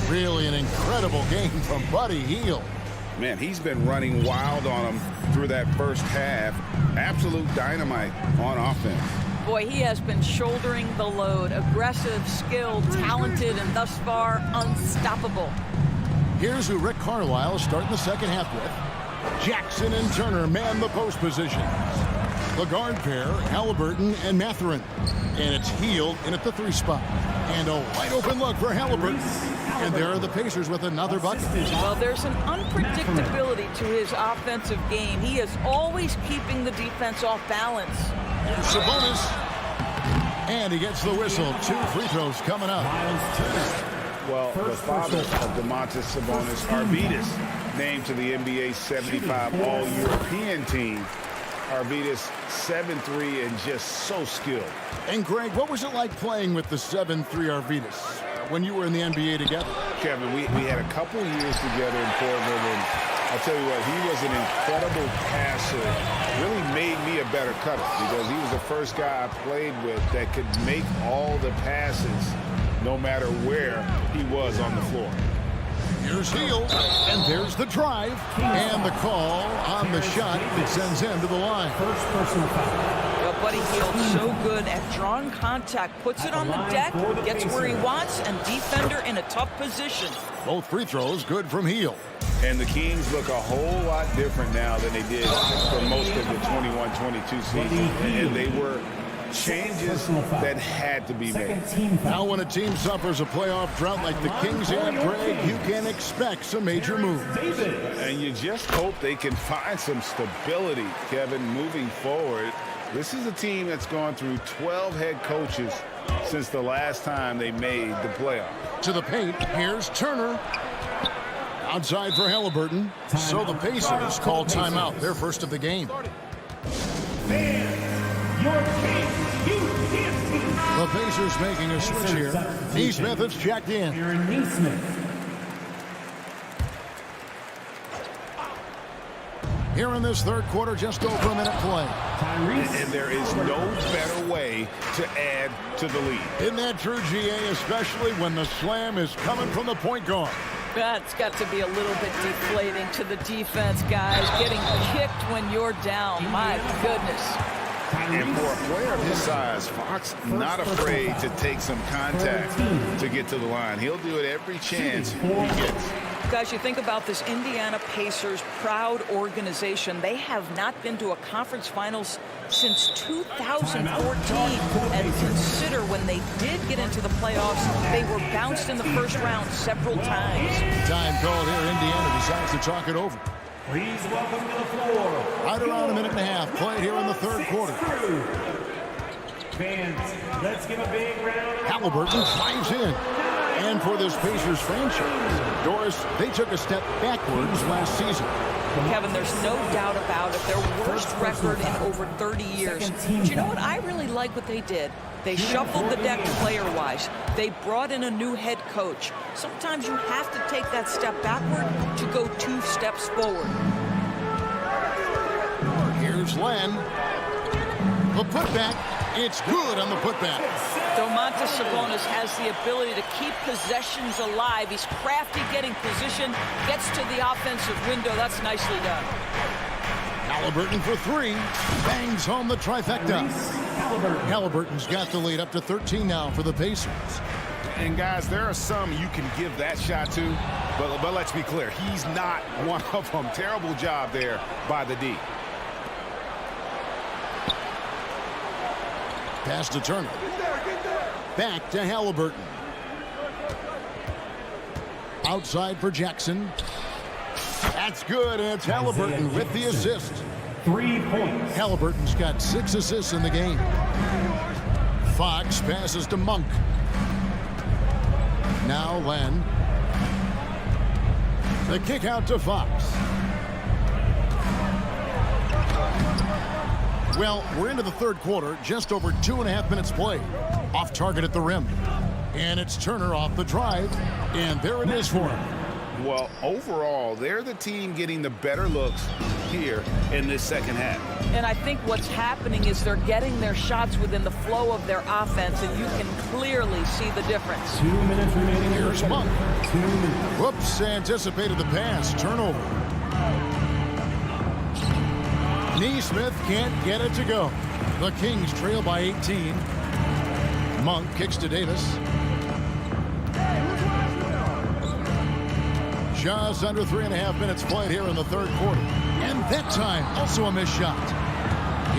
Really an incredible game from Buddy Hield. Man, he's been running wild on him through that first half. Absolute dynamite on offense. Boy, he has been shouldering the load. Aggressive, skilled, talented, and thus far, unstoppable. Here's who Rick Carlisle is starting the second half with. Jackson and Turner man the post position. The guard pair, Halliburton and Mathurin. And it's Hield in at the 3 spot. And a wide open look for Halliburton. And there are the Pacers with another bucket. Well, there's an unpredictability to his offensive game. He is always keeping the defense off balance. Sabonis. And he gets the whistle. 2 free throws coming up. Well, the father of Domantas Sabonis, Arvydas, named to the NBA 75 All-European team. Arvydas 7'3" and just so skilled. And Greg, what was it like playing with the 7'3" Arvydas when you were in the NBA together? Kevin, we had a couple years together in Portland, and I'll tell you what, he was an incredible passer. Really made me a better cutter because he was the first guy I played with that could make all the passes no matter where he was on the floor. Here's Hield, and there's the drive, and the call on the shot that sends him to the line. First personal foul. Well, Buddy Hield's so good at drawing contact, puts it on the deck, gets where he wants, and defender in a tough position. Both free throws good from Hield. And the Kings look a whole lot different now than they did for most of the 21-22 season. And they were changes that had to be made. Now when a team suffers a playoff drought like the Kings have, Greg, you can expect some major moves. And you just hope they can find some stability, Kevin, moving forward. This is a team that's gone through 12 head coaches since the last time they made the playoff. To the paint, here's Turner. Outside for Halliburton. So the Pacers call timeout, their first of the game. The Pacers making a switch here. Neesmith has checked in. Here in this third quarter, just over a minute play. And there is no better way to add to the lead. Isn't that true, GA, especially when the slam is coming from the point guard? That's got to be a little bit deflating to the defense, guys. Getting kicked when you're down. My goodness. And for a player of his size, Fox not afraid to take some contact to get to the line. He'll do it every chance he gets. Guys, you think about this Indiana Pacers proud organization. They have not been to a conference finals since 2014. And consider when they did get into the playoffs, they were bounced in the first round several times. Time called here. Indiana decides to talk it over. Please welcome to the floor. Right around a minute and a half played here in the third quarter. Fans, let's give a big round. Halliburton drives in. And for this Pacers franchise, Doris, they took a step backwards last season. Kevin, there's no doubt about it. Their worst record in over 30 years. But you know what? I really like what they did. They shuffled the deck player-wise. They brought in a new head coach. Sometimes you have to take that step backward to go 2 steps forward. Here's Len. The putback. It's good on the putback. Domantas Sabonis has the ability to keep possessions alive. He's crafty getting position, gets to the offensive window. That's nicely done. Halliburton for 3. Bangs home the trifecta. Halliburton's got the lead up to 13 now for the Pacers. And guys, there are some you can give that shot to, but let's be clear, he's not one of them. Terrible job there by the D. Pass to Turner. Back to Halliburton. Outside for Jackson. That's good, and it's Halliburton with the assist. 3 points. Halliburton's got 6 assists in the game. Fox passes to Monk. Now Len. The kick out to Fox. Well, we're into the third quarter, just over 2.5 minutes played. Off target at the rim. And it's Turner off the drive. And there it is for him. Well, overall, they're the team getting the better looks here in this second half. And I think what's happening is they're getting their shots within the flow of their offense, and you can clearly see the difference. 2 minutes remaining. Here's Monk. 2 minutes. Whoops, anticipated the pass. Turnover. Neesmith can't get it to go. The Kings trail by 18. Monk kicks to Davis. Just under 3.5 minutes played here in the third quarter. And that time, also a missed shot.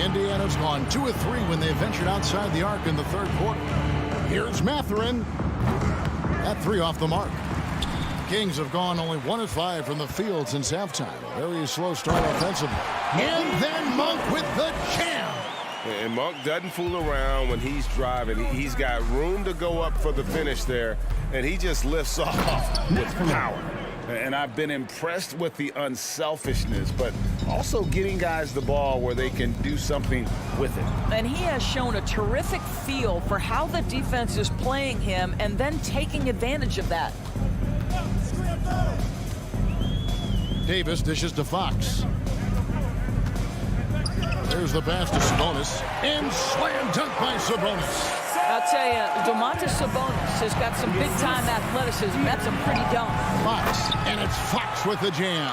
Indiana's gone 2 of 3 when they ventured outside the arc in the third quarter. Here's Mathurin. That 3 off the mark. Kings have gone only 1 of 5 from the field since halftime. Very slow start offensively. And then Monk with the jam. And Monk doesn't fool around when he's driving. He's got room to go up for the finish there, and he just lifts off with power. And I've been impressed with the unselfishness, but also getting guys the ball where they can do something with it. And he has shown a terrific feel for how the defense is playing him and then taking advantage of that. Davis dishes to Fox. There's the pass to Sabonis. And slam dunk by Sabonis. I'll tell you, Domantas Sabonis has got some big-time athleticism. That's a pretty dunk. Fox, and it's Fox with the jam.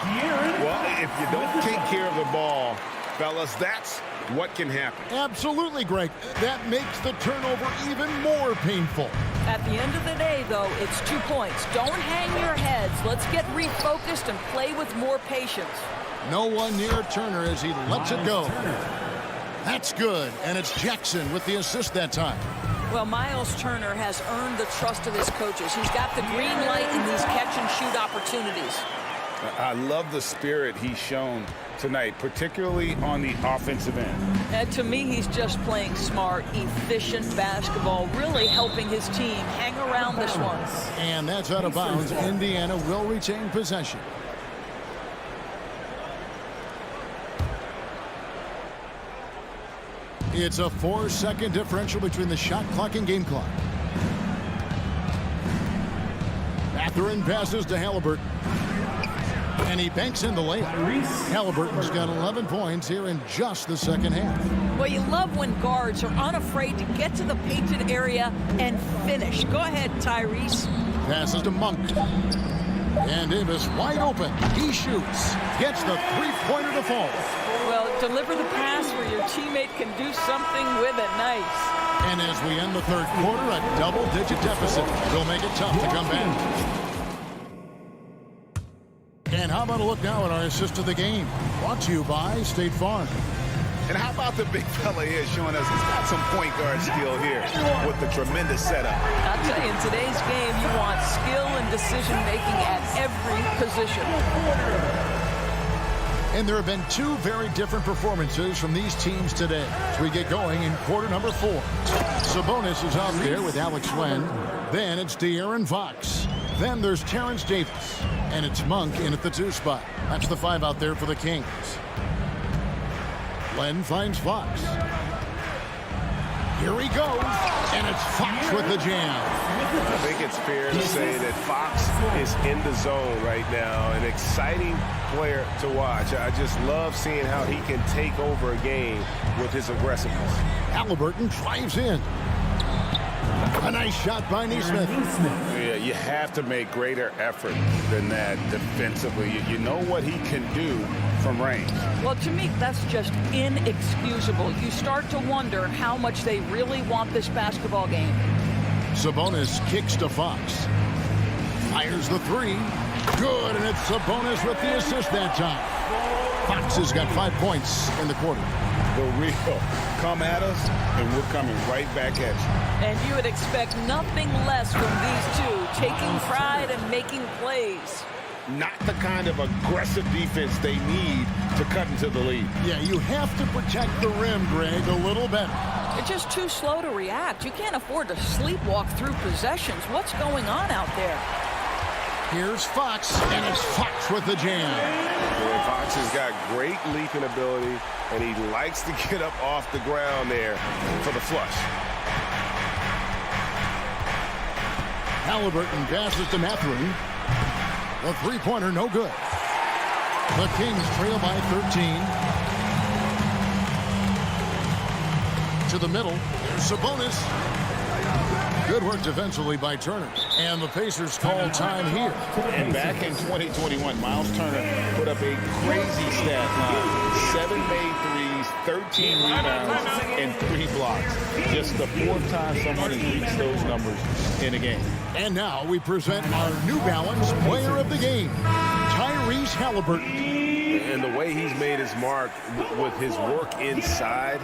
Well, if you don't take care of the ball, fellas, that's what can happen. Absolutely, Greg. That makes the turnover even more painful. At the end of the day, though, it's 2 points. Don't hang your heads. Let's get refocused and play with more patience. No one near Turner as he lets it go. That's good, and it's Jackson with the assist that time. Well, Miles Turner has earned the trust of his coaches. He's got the green light in these catch-and-shoot opportunities. I love the spirit he's shown tonight, particularly on the offensive end. And to me, he's just playing smart, efficient basketball, really helping his team hang around this one. And that's out of bounds. Indiana will retain possession. It's a 4-second differential between the shot clock and game clock. Mathurin passes to Halliburton. And he banks in the layup. Halliburton's got 11 points here in just the second half. Well, you love when guards are unafraid to get to the painted area and finish. Go ahead, Tyrese. Passes to Monk. And Davis wide open. He shoots. Gets the three-pointer to fall. Well, deliver the pass where your teammate can do something with it. Nice. And as we end the third quarter, a double-digit deficit will make it tough to come back. And how about a look now at our assist of the game? Brought to you by State Farm. And how about the big fella here showing us he's got some point guard skill here with the tremendous setup. I'll tell you, in today's game, you want skill and decision-making at every position. And there have been two very different performances from these teams today as we get going in quarter number 4. Sabonis is out there with Alex Len. Then it's De'Aaron Fox. Then there's Terrence Davis. And it's Monk in at the 2 spot. That's the 5 out there for the Kings. Len finds Fox. Here he goes. And it's Fox with the jam. I think it's fair to say that Fox is in the zone right now. An exciting player to watch. I just love seeing how he can take over a game with his aggressiveness. Halliburton drives in. A nice shot by Nesmith. Yeah, you have to make greater effort than that defensively. You know what he can do from range. Well, to me, that's just inexcusable. You start to wonder how much they really want this basketball game. Sabonis kicks to Fox. Fires the 3. Good, and it's Sabonis with the assist that time. Fox has got 5 points in the quarter. The real come at us, and we're coming right back at you. And you would expect nothing less from these two, taking pride and making plays. Not the kind of aggressive defense they need to cut into the lead. Yeah, you have to protect the rim, Greg, a little better. They're just too slow to react. You can't afford to sleepwalk through possessions. What's going on out there? Here's Fox, and it's Fox with the jam. Yeah, Fox has got great leaping ability, and he likes to get up off the ground there for the flush. Halliburton passes to Mathurin. The three-pointer, no good. The Kings trail by 13. To the middle, there's Sabonis. Good work defensively by Turner. And the Pacers call time here. And back in 2021, Miles Turner put up a crazy stat line. 7 made threes, 13 rebounds, and 3 blocks. Just the 4th time someone has reached those numbers in a game. And now we present our New Balance Player of the Game, Tyrese Halliburton. And the way he's made his mark with his work inside,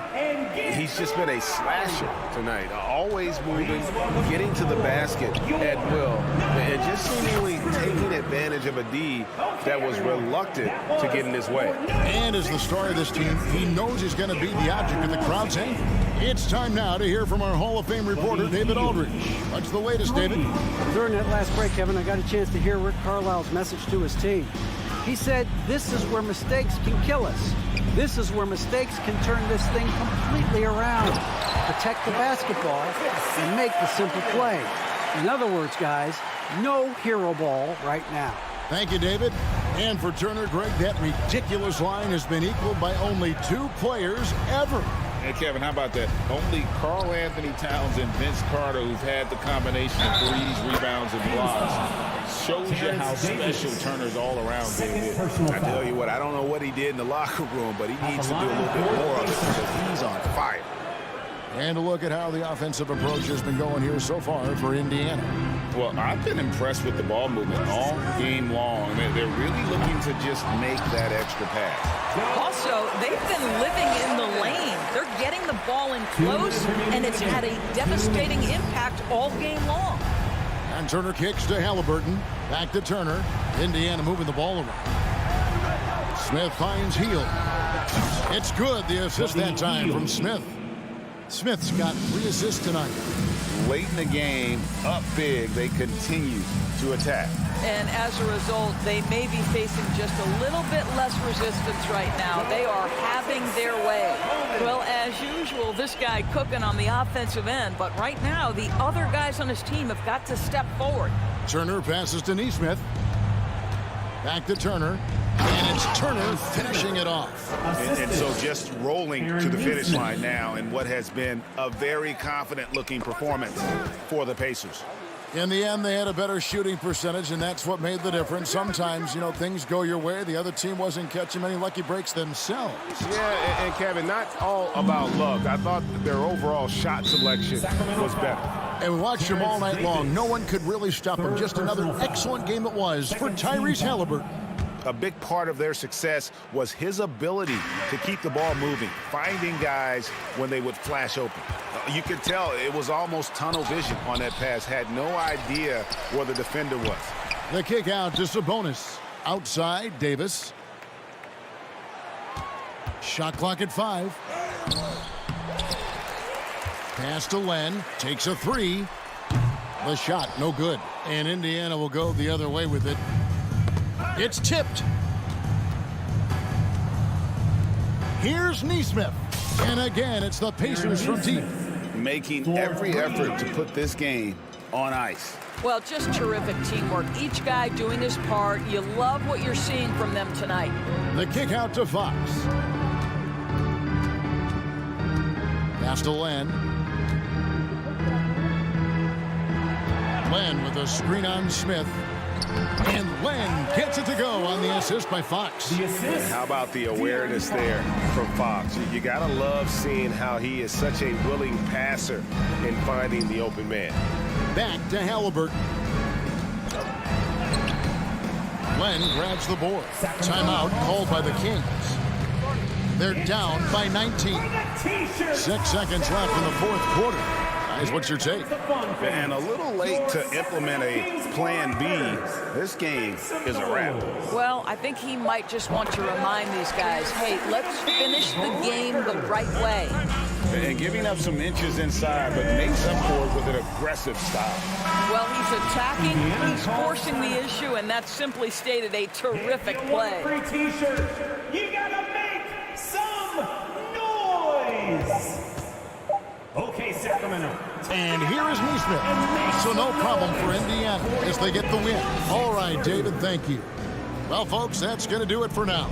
he's just been a slasher tonight. Always moving, getting to the basket at will, and just seemingly taking advantage of a D that was reluctant to get in his way. And as the star of this team, he knows he's going to be the object of the crowd's anger. It's time now to hear from our Hall of Fame reporter, David Aldridge. What's the latest, David? During that last break, Kevin, I got a chance to hear Rick Carlisle's message to his team. He said, this is where mistakes can kill us. This is where mistakes can turn this thing completely around. Protect the basketball and make the simple play. In other words, guys, no hero ball right now. Thank you, David. And for Turner, Greg, that ridiculous line has been equaled by only 2 players ever. Hey, Kevin, how about that? Only Karl Anthony Towns and Vince Carter, who've had the combination of threes, rebounds, and blocks. Shows you how special Turner's all around, David. I tell you what, I don't know what he did in the locker room, but he needs to do a little bit more of it because he's on fire. And a look at how the offensive approach has been going here so far for Indiana. Well, I've been impressed with the ball movement all game long. They're really looking to just make that extra pass. Also, they've been living in the lane. They're getting the ball in close, and it's had a devastating impact all game long. And Turner kicks to Halliburton. Back to Turner. Indiana moving the ball around. Smith finds Heel. It's good. The assist that time from Smith. Smith's got 3 assists tonight. Late in the game, up big, they continue to attack. And as a result, they may be facing just a little bit less resistance right now. They are having their way. Well, as usual, this guy cooking on the offensive end. But right now, the other guys on his team have got to step forward. Turner passes to Nesmith. Back to Turner. And it's Turner finishing it off. And so just rolling to the finish line now in what has been a very confident-looking performance for the Pacers. In the end, they had a better shooting percentage, and that's what made the difference. Sometimes, you know, things go your way. The other team wasn't catching many lucky breaks themselves. Yeah, and Kevin, not all about luck. I thought their overall shot selection was better. And we watched them all night long. No one could really stop them. Just another excellent game it was for Tyrese Haliburton. A big part of their success was his ability to keep the ball moving, finding guys when they would flash open. You could tell it was almost tunnel vision on that pass. Had no idea where the defender was. The kick out to Sabonis. Outside, Davis. Shot clock at 5. Pass to Len. Takes a 3. The shot, no good. And Indiana will go the other way with it. It's tipped. Here's Nesmith. And again, it's the Pacers from deep. Making every effort to put this game on ice. Well, just terrific teamwork. Each guy doing his part. You love what you're seeing from them tonight. The kick out to Fox. Pass to Len. Len with a screen on Smith. And Len gets it to go on the assist by Fox. How about the awareness there from Fox? You got to love seeing how he is such a willing passer in finding the open man. Back to Haliburton. Len grabs the board. Timeout called by the Kings. They're down by 19. 6 seconds left in the fourth quarter. Guys, what's your take? And a little late to implement a plan B. This game is a wrap. Well, I think he might just want to remind these guys, hey, let's finish the game the right way. And giving up some inches inside, but makes up for it with an aggressive style. Well, he's attacking, he's forcing the issue, and that's simply stated a terrific play. Free t-shirt. You gotta make some noise. Okay, Sacramento. And here is Nesmith. So no problem for Indiana as they get the win. All right, David, thank you. Well, folks, that's going to do it for now.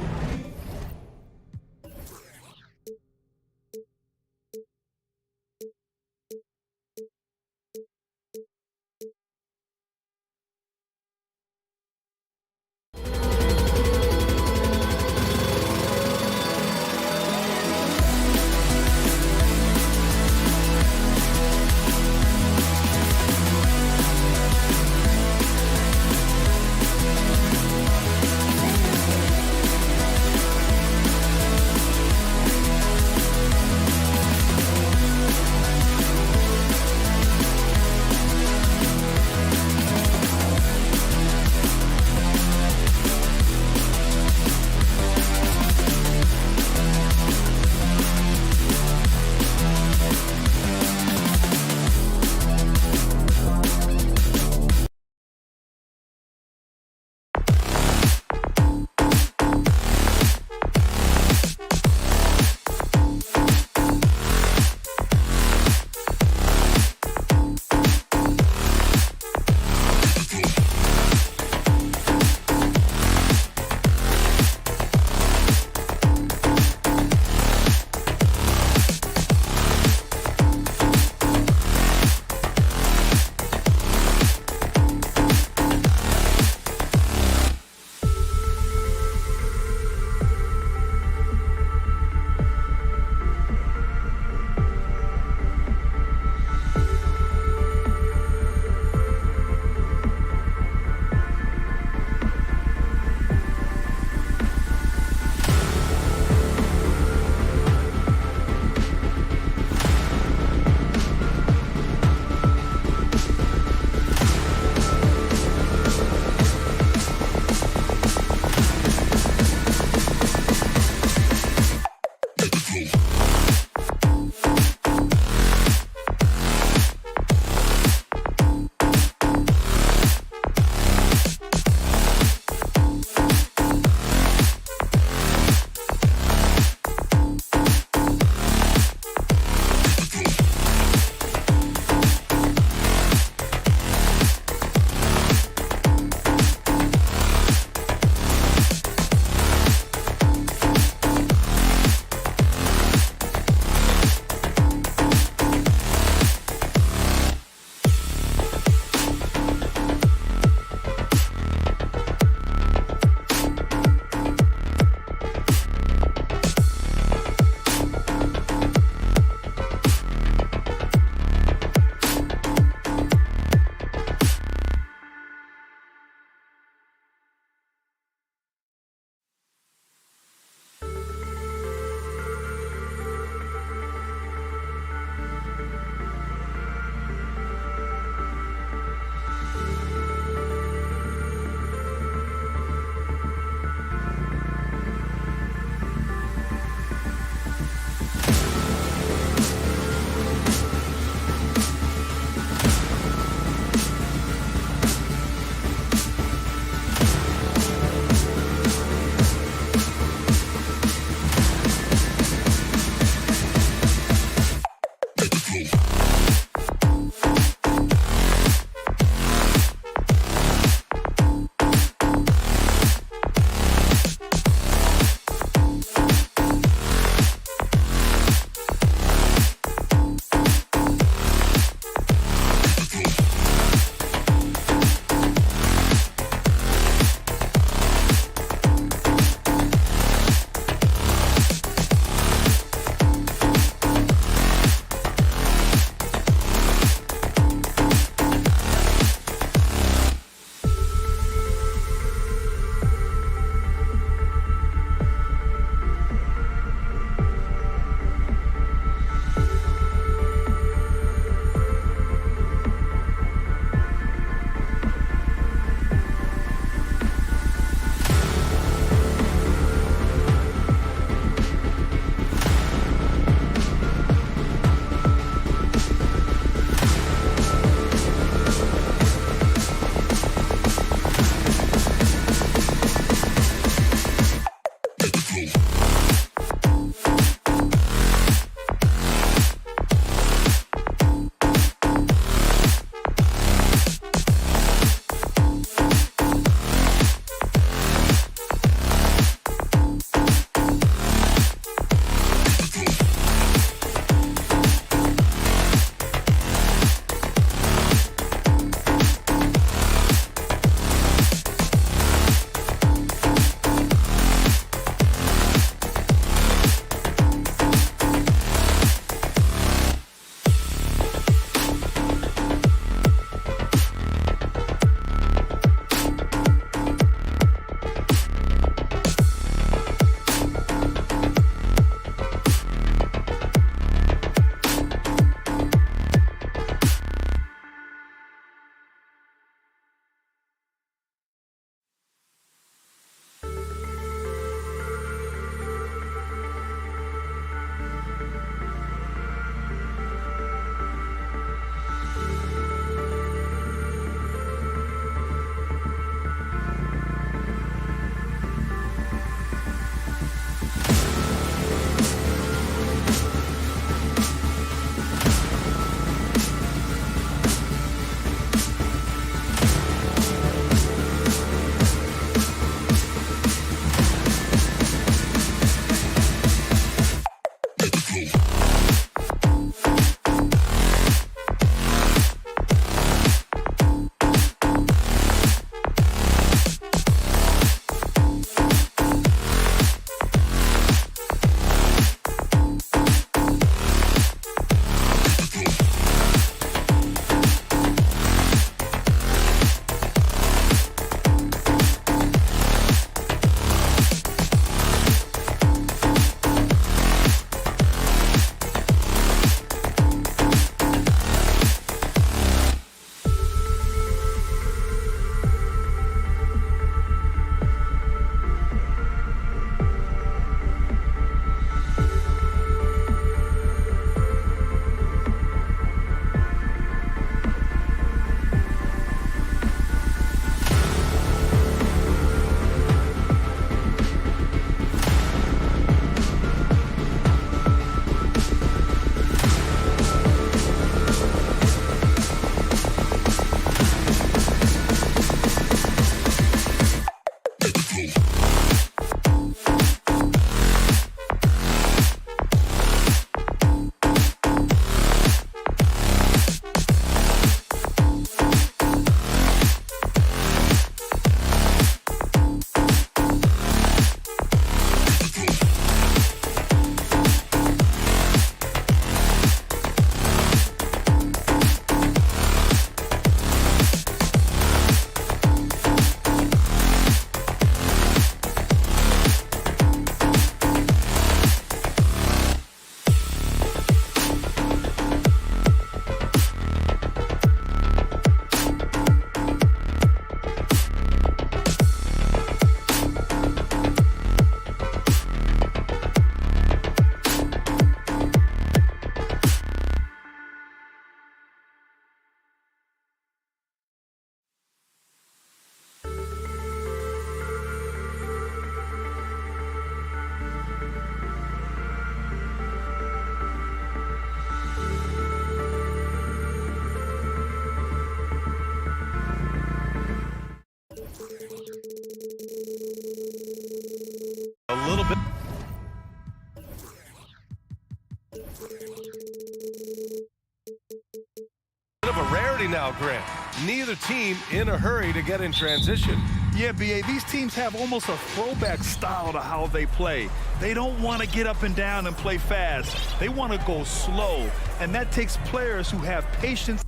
quickly now, Grant. Neither team in a hurry to get in transition. Yeah, B.A., these teams have almost a throwback style to how they play. They don't want to get up and down and play fast. They want to go slow, and that takes players who have patience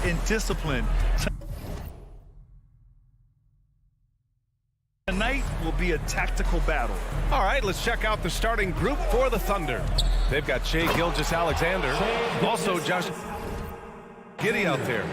and discipline. Tonight will be a tactical battle. All right, let's check out the starting group for the Thunder. They've got Shai Gilgeous-Alexander, also Josh Giddey out there.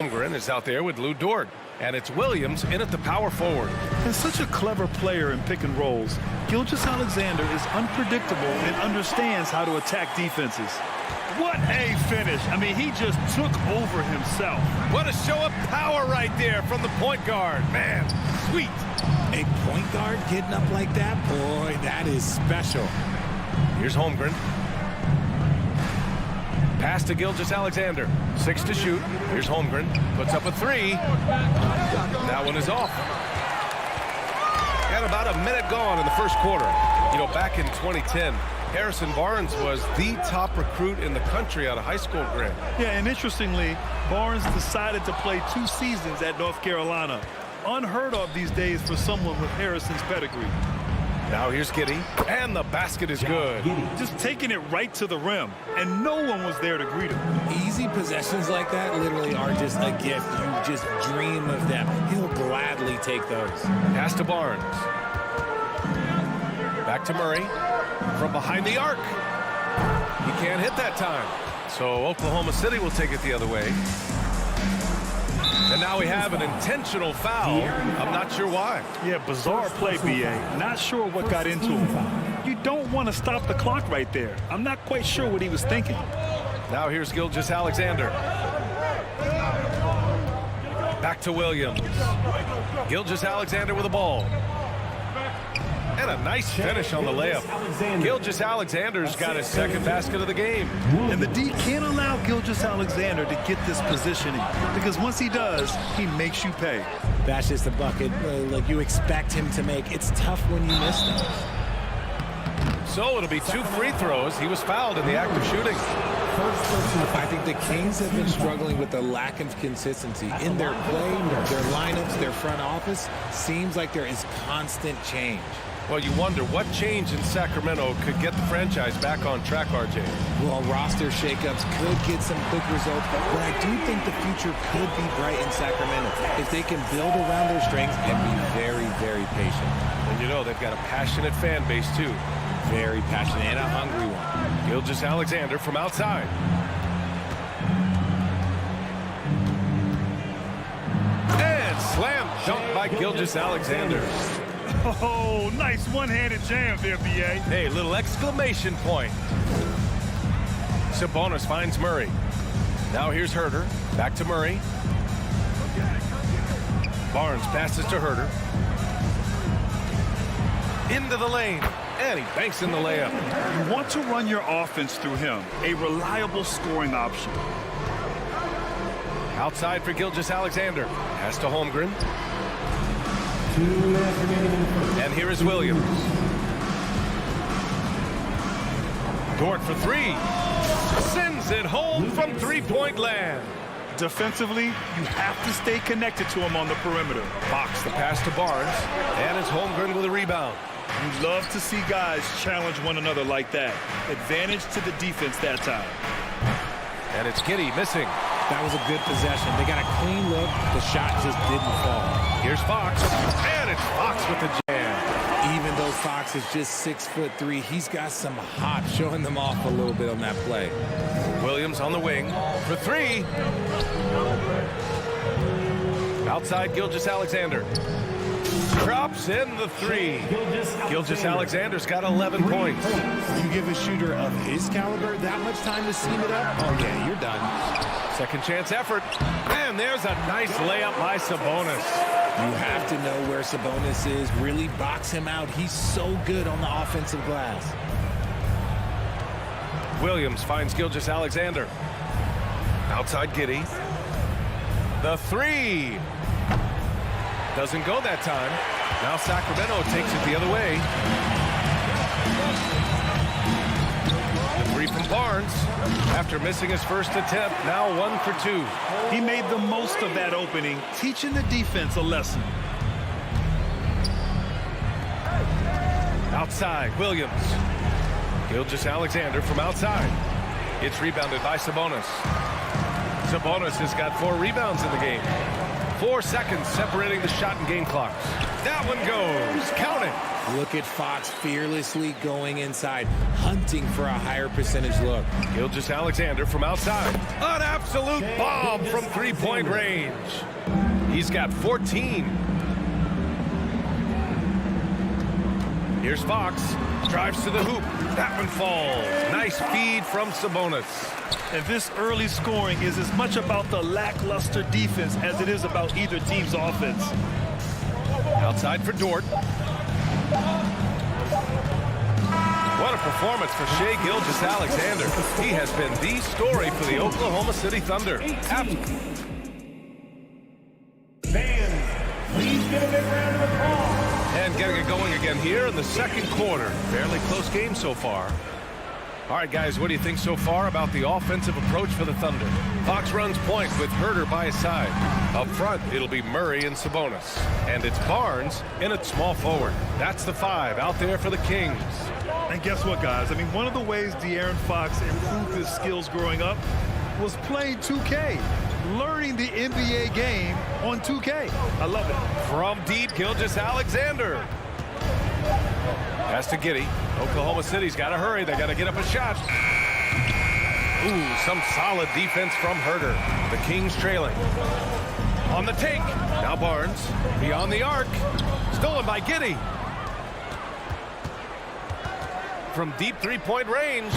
Holmgren is out there with Lou Dort, and it's Williams in at the power forward. And such a clever player in pick and rolls. Gilgeous-Alexander is unpredictable and understands how to attack defenses. What a finish. I mean, he just took over himself. What a show of power right there from the point guard. Man, sweet. A point guard getting up like that? Boy, that is special. Here's Holmgren. Pass to Gilgeous-Alexander. 6 to shoot. Here's Holmgren. Puts up a 3. That one is off. Got about a minute gone in the first quarter. You know, back in 2010, Harrison Barnes was the top recruit in the country out of high school, Grant. Yeah, and interestingly, Barnes decided to play 2 seasons at North Carolina. Unheard of these days for someone with Harrison's pedigree. Now here's Giddey, and the basket is good. Just taking it right to the rim, and no one was there to greet him. Easy possessions like that literally are just a gift. You just dream of them. He'll gladly take those. Pass to Barnes. Back to Murray. From behind the arc. He can't hit that time. So Oklahoma City will take it the other way. And now we have an intentional foul. I'm not sure why. Yeah, bizarre play, B.A. Not sure what got into him. You don't want to stop the clock right there. I'm not quite sure what he was thinking. Now here's Gilgeous-Alexander. Back to Williams. Gilgeous-Alexander with the ball. And a nice finish on the layup. Gilgeous-Alexander's got his second basket of the game. And the D can't allow Gilgeous-Alexander to get this positioning, because once he does, he makes you pay. That's just a bucket like you expect him to make. It's tough when you miss them. So it'll be 2 free throws. He was fouled in the act of shooting. I think the Kings have been struggling with the lack of consistency in their play, their lineups, their front office. Seems like there is constant change. Well, you wonder what change in Sacramento could get the franchise back on track, RJ. Well, roster shakeups could get some quick results, but I do think the future could be bright in Sacramento if they can build around their strengths and be very, very patient. And you know, they've got a passionate fan base, too. Very passionate and a hungry one. Gilgeous-Alexander from outside. And slam dunk by Gilgeous-Alexander. Oh, nice one-handed jam there, B.A. Hey, little exclamation point. Sabonis finds Murray. Now here's Herter. Back to Murray. Barnes passes to Herter. Into the lane. And he banks in the layup. You want to run your offense through him. A reliable scoring option. Outside for Gilgeous-Alexander. Pass to Holmgren. And here is Williams. Dort for 3. Sends it home from three-point land. Defensively, you have to stay connected to him on the perimeter. Fox, the pass to Barnes, and it's Holmgren with a rebound. You love to see guys challenge one another like that. Advantage to the defense that time. And it's Giddey missing. That was a good possession. They got a clean look. The shot just didn't fall. Here's Fox, and it's Fox with the jam. Even though Fox is just 6'3", he's got some hop, showing them off a little bit on that play. Williams on the wing for three. Outside Gilgeous-Alexander. Drops in the three. Gilgeous-Alexander's got 11 points. You give a shooter of his caliber that much time to seam it up, oh yeah, you're done. Second chance effort. And there's a nice layup by Sabonis. You have to know where Sabonis is. Really box him out. He's so good on the offensive glass. Williams finds Gilgeous-Alexander. Outside Giddey. The three. Doesn't go that time. Now Sacramento takes it the other way. The three from Barnes. After missing his first attempt, now 1 for 2. He made the most of that opening, teaching the defense a lesson. Outside, Williams. Gilgeous-Alexander from outside. It's rebounded by Sabonis. Sabonis has got 4 rebounds in the game. 4 seconds separating the shot and game clocks. That one goes. Count it. Look at Fox fearlessly going inside, hunting for a higher percentage look. Gilgeous-Alexander from outside. An absolute bomb from three-point range. He's got 14. Here's Fox. Drives to the hoop. That one falls. Nice feed from Sabonis. And this early scoring is as much about the lackluster defense as it is about either team's offense. Outside for Dort. What a performance for Shai Gilgeous-Alexander. He has been the story for the Oklahoma City Thunder. Please give a big round of applause. And getting it going again here in the second quarter. Fairly close game so far. All right, guys, what do you think so far about the offensive approach for the Thunder? Fox runs point with Herter by his side. Up front, it'll be Murray and Sabonis. And it's Barnes in at small forward. That's the 5 out there for the Kings. And guess what, guys? I mean, one of the ways De'Aaron Fox improved his skills growing up was playing 2K. Learning the NBA game on 2K. I love it. From deep, Gilgeous-Alexander. Pass to Giddey. Oklahoma City's got to hurry. They got to get up a shot. Ooh, some solid defense from Herter. The Kings trailing. On the take. Now Barnes. Beyond the arc. Stolen by Giddey. From deep three-point range.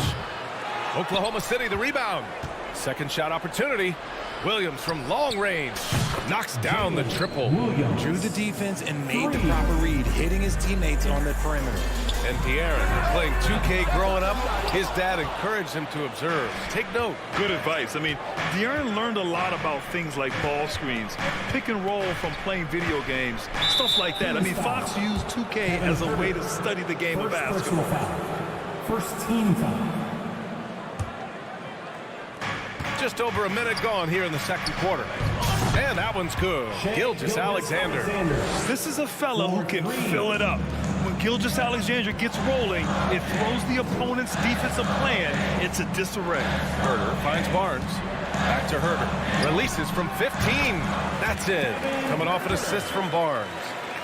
Oklahoma City the rebound. Second shot opportunity. Williams from long range knocks down the triple. Drew the defense and made the proper read, hitting his teammates on the perimeter. And De'Aaron, playing 2K growing up, his dad encouraged him to observe. Take note. Good advice. I mean, De'Aaron learned a lot about things like ball screens, pick and roll from playing video games, stuff like that. I mean, Fox used 2K as a way to study the game of basketball. First team foul. Just over a minute gone here in the second quarter. And that one's good. Gilgeous-Alexander. This is a fella who can fill it up. When Gilgeous-Alexander gets rolling, it throws the opponent's defensive plan into disarray. Herter finds Barnes. Back to Herter. Releases from 15. That's it. Coming off an assist from Barnes.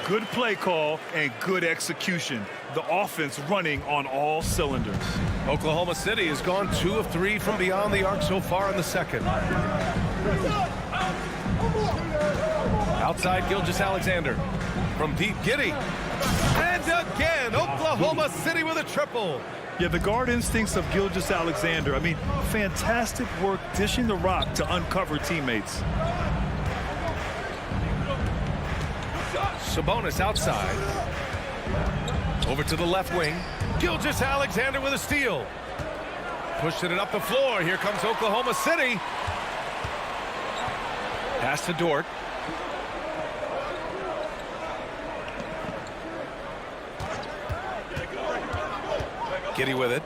Good play call and good execution. The offense running on all cylinders. Oklahoma City has gone 2 of 3 from beyond the arc so far in the second. Outside Gilgeous-Alexander. From deep, Giddey. And again, Oklahoma City with a triple. Yeah, the guard instincts of Gilgeous-Alexander. I mean, fantastic work dishing the rock to uncover teammates. Sabonis outside. Over to the left wing. Gilgeous-Alexander with a steal. Pushing it up the floor. Here comes Oklahoma City. Pass to Dort. Giddey with it.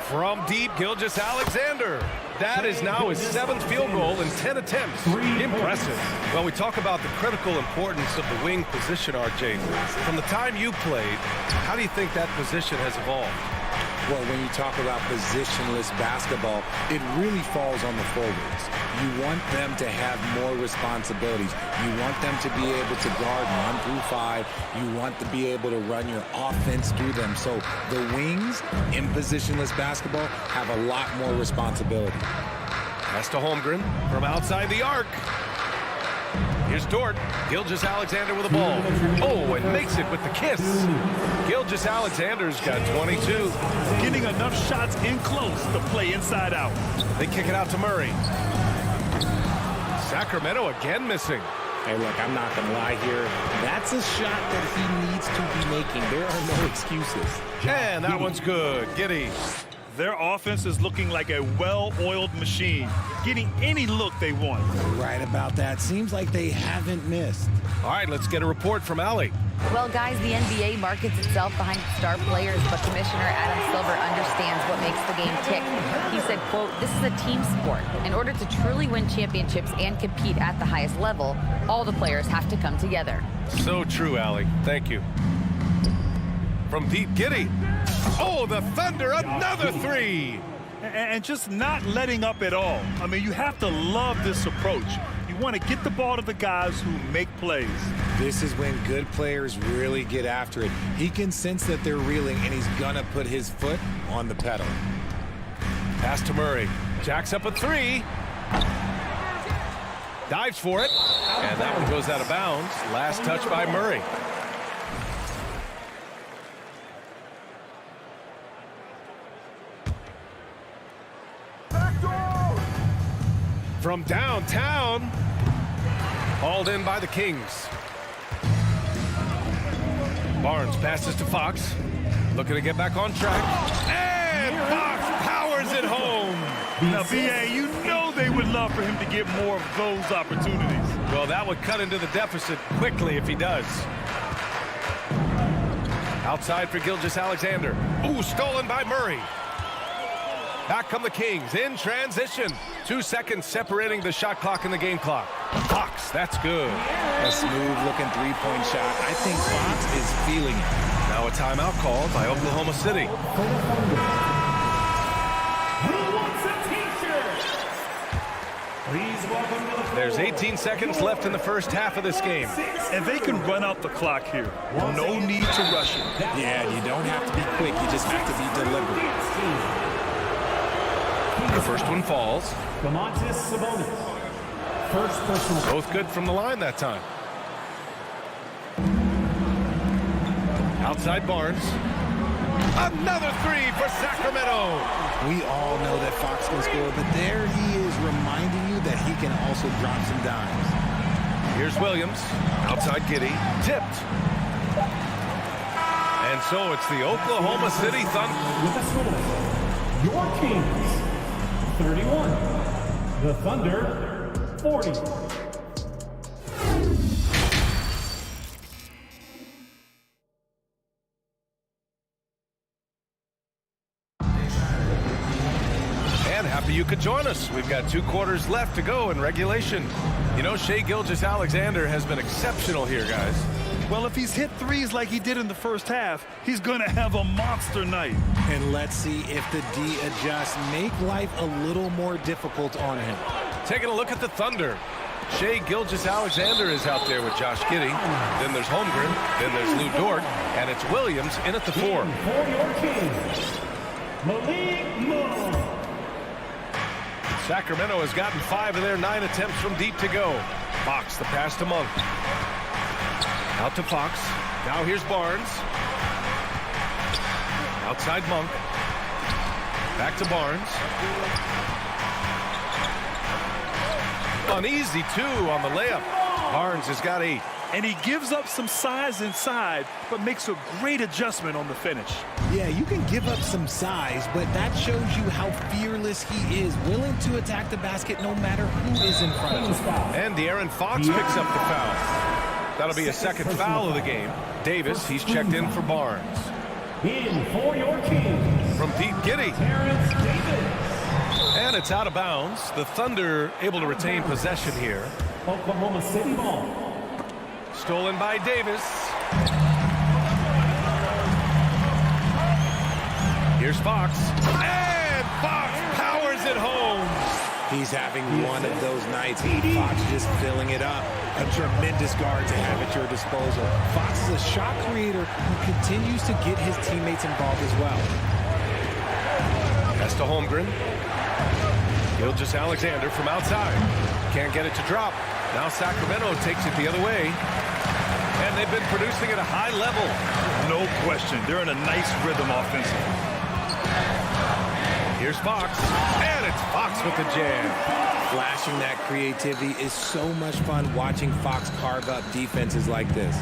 From deep, Gilgeous-Alexander. That is now his 7th field goal in 10 attempts. Impressive. Well, we talk about the critical importance of the wing position, RJ. From the time you played, how do you think that position has evolved? Well, when you talk about positionless basketball, it really falls on the forwards. You want them to have more responsibilities. You want them to be able to guard 1 through 5. You want to be able to run your offense through them. So the wings in positionless basketball have a lot more responsibility. Pass to Holmgren from outside the arc. Here's Dort. Gilgeous-Alexander with the ball. Oh, and makes it with the kiss. Gilgeous-Alexander's got 22. Getting enough shots in close to play inside out. They kick it out to Murray. Sacramento again missing. Hey, look, I'm not going to lie here. That's a shot that he needs to be making. There are no excuses. And that one's good. Giddey. Their offense is looking like a well-oiled machine, getting any look they want. Right about that. Seems like they haven't missed. All right, let's get a report from Allie. Well, guys, the NBA markets itself behind star players, but Commissioner Adam Silver understands what makes the game tick. He said, quote, "This is a team sport. In order to truly win championships and compete at the highest level, all the players have to come together." So true, Allie. Thank you. From deep, Giddey. Oh, the Thunder, another 3. And just not letting up at all. I mean, you have to love this approach. You want to get the ball to the guys who make plays. This is when good players really get after it. He can sense that they're reeling, and he's going to put his foot on the pedal. Pass to Murray. Jacks up a 3. Dives for it. And that one goes out of bounds. Last touch by Murray. From downtown, hauled in by the Kings. Barnes passes to Fox, looking to get back on track. And Fox powers it home. Now, B.A., you know they would love for him to get more of those opportunities. Well, that would cut into the deficit quickly if he does. Outside for Gilgeous-Alexander. Ooh, stolen by Murray. Back come the Kings in transition. 2 seconds separating the shot clock and the game clock. Fox, that's good. A smooth-looking three-point shot. I think Fox is feeling it. Now a timeout called by Oklahoma City. There's 18 seconds left in the first half of this game. And they can run out the clock here. No need to rush it. Yeah, you don't have to be quick. You just have to be deliberate. The first one falls. First personal. Both good from the line that time. Outside Barnes. Another 3 for Sacramento. We all know that Fox can score, but there he is reminding you that he can also drop some dimes. Here's Williams. Outside Giddey. Tipped. And so it's the Oklahoma City Thunder. With a score, your Kings 31, the Thunder 40. And happy you could join us. We've got 2 quarters left to go in regulation. You know, Shai Gilgeous-Alexander has been exceptional here, guys. Well, if he's hit threes like he did in the first half, he's going to have a monster night. And let's see if the D adjusts, make life a little more difficult on him. Taking a look at the Thunder. Shai Gilgeous-Alexander is out there with Josh Giddey. Then there's Holmgren. Then there's Lou Dort. And it's Williams in at the 4. For your Kings, Malik Monk. Sacramento has gotten 5 of their 9 attempts from deep to go. Fox, the pass to Monk. Out to Fox. Now here's Barnes. Outside Monk. Back to Barnes. Uneasy, 2 on the layup. Barnes has got 8. And he gives up some size inside, but makes a great adjustment on the finish. Yeah, you can give up some size, but that shows you how fearless he is, willing to attack the basket no matter who is in front of him. And De'Aaron Fox picks up the foul. That'll be a second foul of the game. Davis, he's checked in for Barnes. In for your Kings. From deep, Giddey. Terrence Davis. And it's out of bounds. The Thunder able to retain possession here. Oklahoma City ball. Stolen by Davis. Here's Fox. And Fox powers it home. He's having one of those nights. Fox just filling it up. A tremendous guard to have at your disposal. Fox is a shot creator who continues to get his teammates involved as well. That's to Holmgren. Gilgeous-Alexander from outside. Can't get it to drop. Now Sacramento takes it the other way. And they've been producing at a high level. No question. They're in a nice rhythm offensively. Here's Fox. And it's Fox with the jam. Flashing that creativity is so much fun watching Fox carve up defenses like this.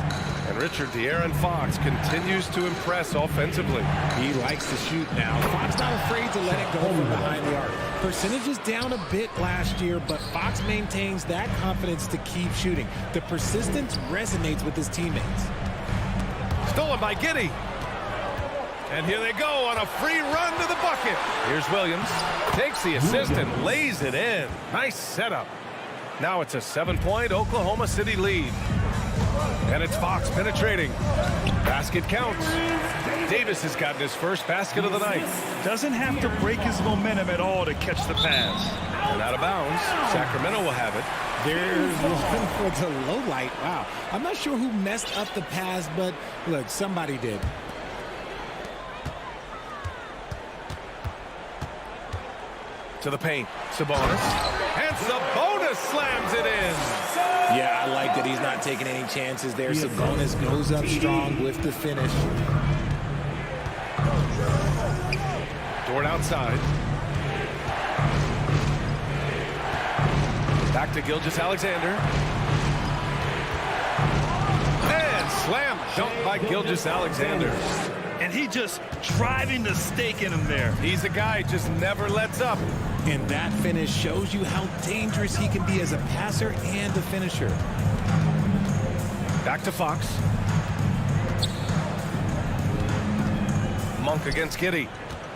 And Richard, De'Aaron Fox continues to impress offensively. He likes to shoot now. Fox not afraid to let it go from behind the arc. Percentage is down a bit last year, but Fox maintains that confidence to keep shooting. The persistence resonates with his teammates. Stolen by Giddey. And here they go on a free run to the bucket. Here's Williams. Takes the assist and lays it in. Nice setup. Now it's a 7-point Oklahoma City lead. And it's Fox penetrating. Basket counts. Davis has gotten his first basket of the night. Doesn't have to break his momentum at all to catch the pass. And out of bounds. Sacramento will have it. There's one for the low light. Wow. I'm not sure who messed up the pass, but look, somebody did. To the paint. Sabonis. And Sabonis slams it in. Yeah, I like that he's not taking any chances there. Sabonis goes up strong with the finish. Dort outside. Back to Gilgeous-Alexander. And slam dunk by Gilgeous-Alexander. And he just driving the stake in him there. He's a guy who just never lets up. And that finish shows you how dangerous he can be as a passer and a finisher. Back to Fox. Monk against Giddey.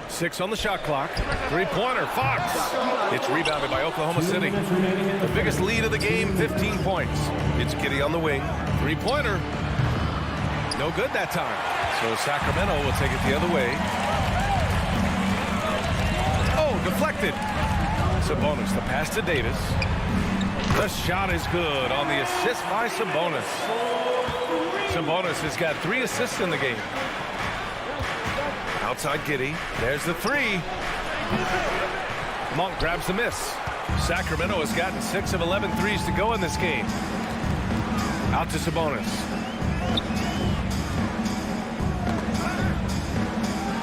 6 on the shot clock. Three-pointer, Fox. It's rebounded by Oklahoma City. The biggest lead of the game, 15 points. It's Giddey on the wing. Three-pointer. No good that time. So Sacramento will take it the other way. Oh, deflected. Sabonis, the pass to Davis. The shot is good on the assist by Sabonis. Sabonis has got 3 assists in the game. Outside Giddey. There's the 3. Monk grabs the miss. Sacramento has gotten 6 of 11 threes to go in this game. Out to Sabonis.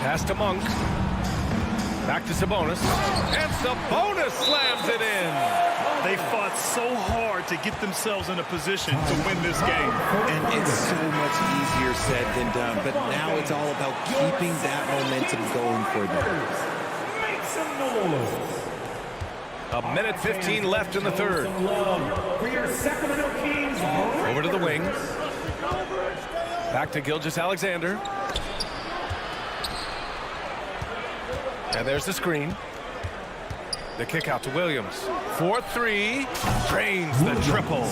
Pass to Monk. Back to Sabonis. And Sabonis slams it in. They fought so hard to get themselves in a position to win this game. And it's so much easier said than done. But now it's all about keeping that momentum going for them. Make some noise. A minute 15 left in the third. For your Sacramento Kings. Over to the wing. Back to Gilgeous-Alexander. And there's the screen. The kick out to Williams. 4-3. Drains the triple.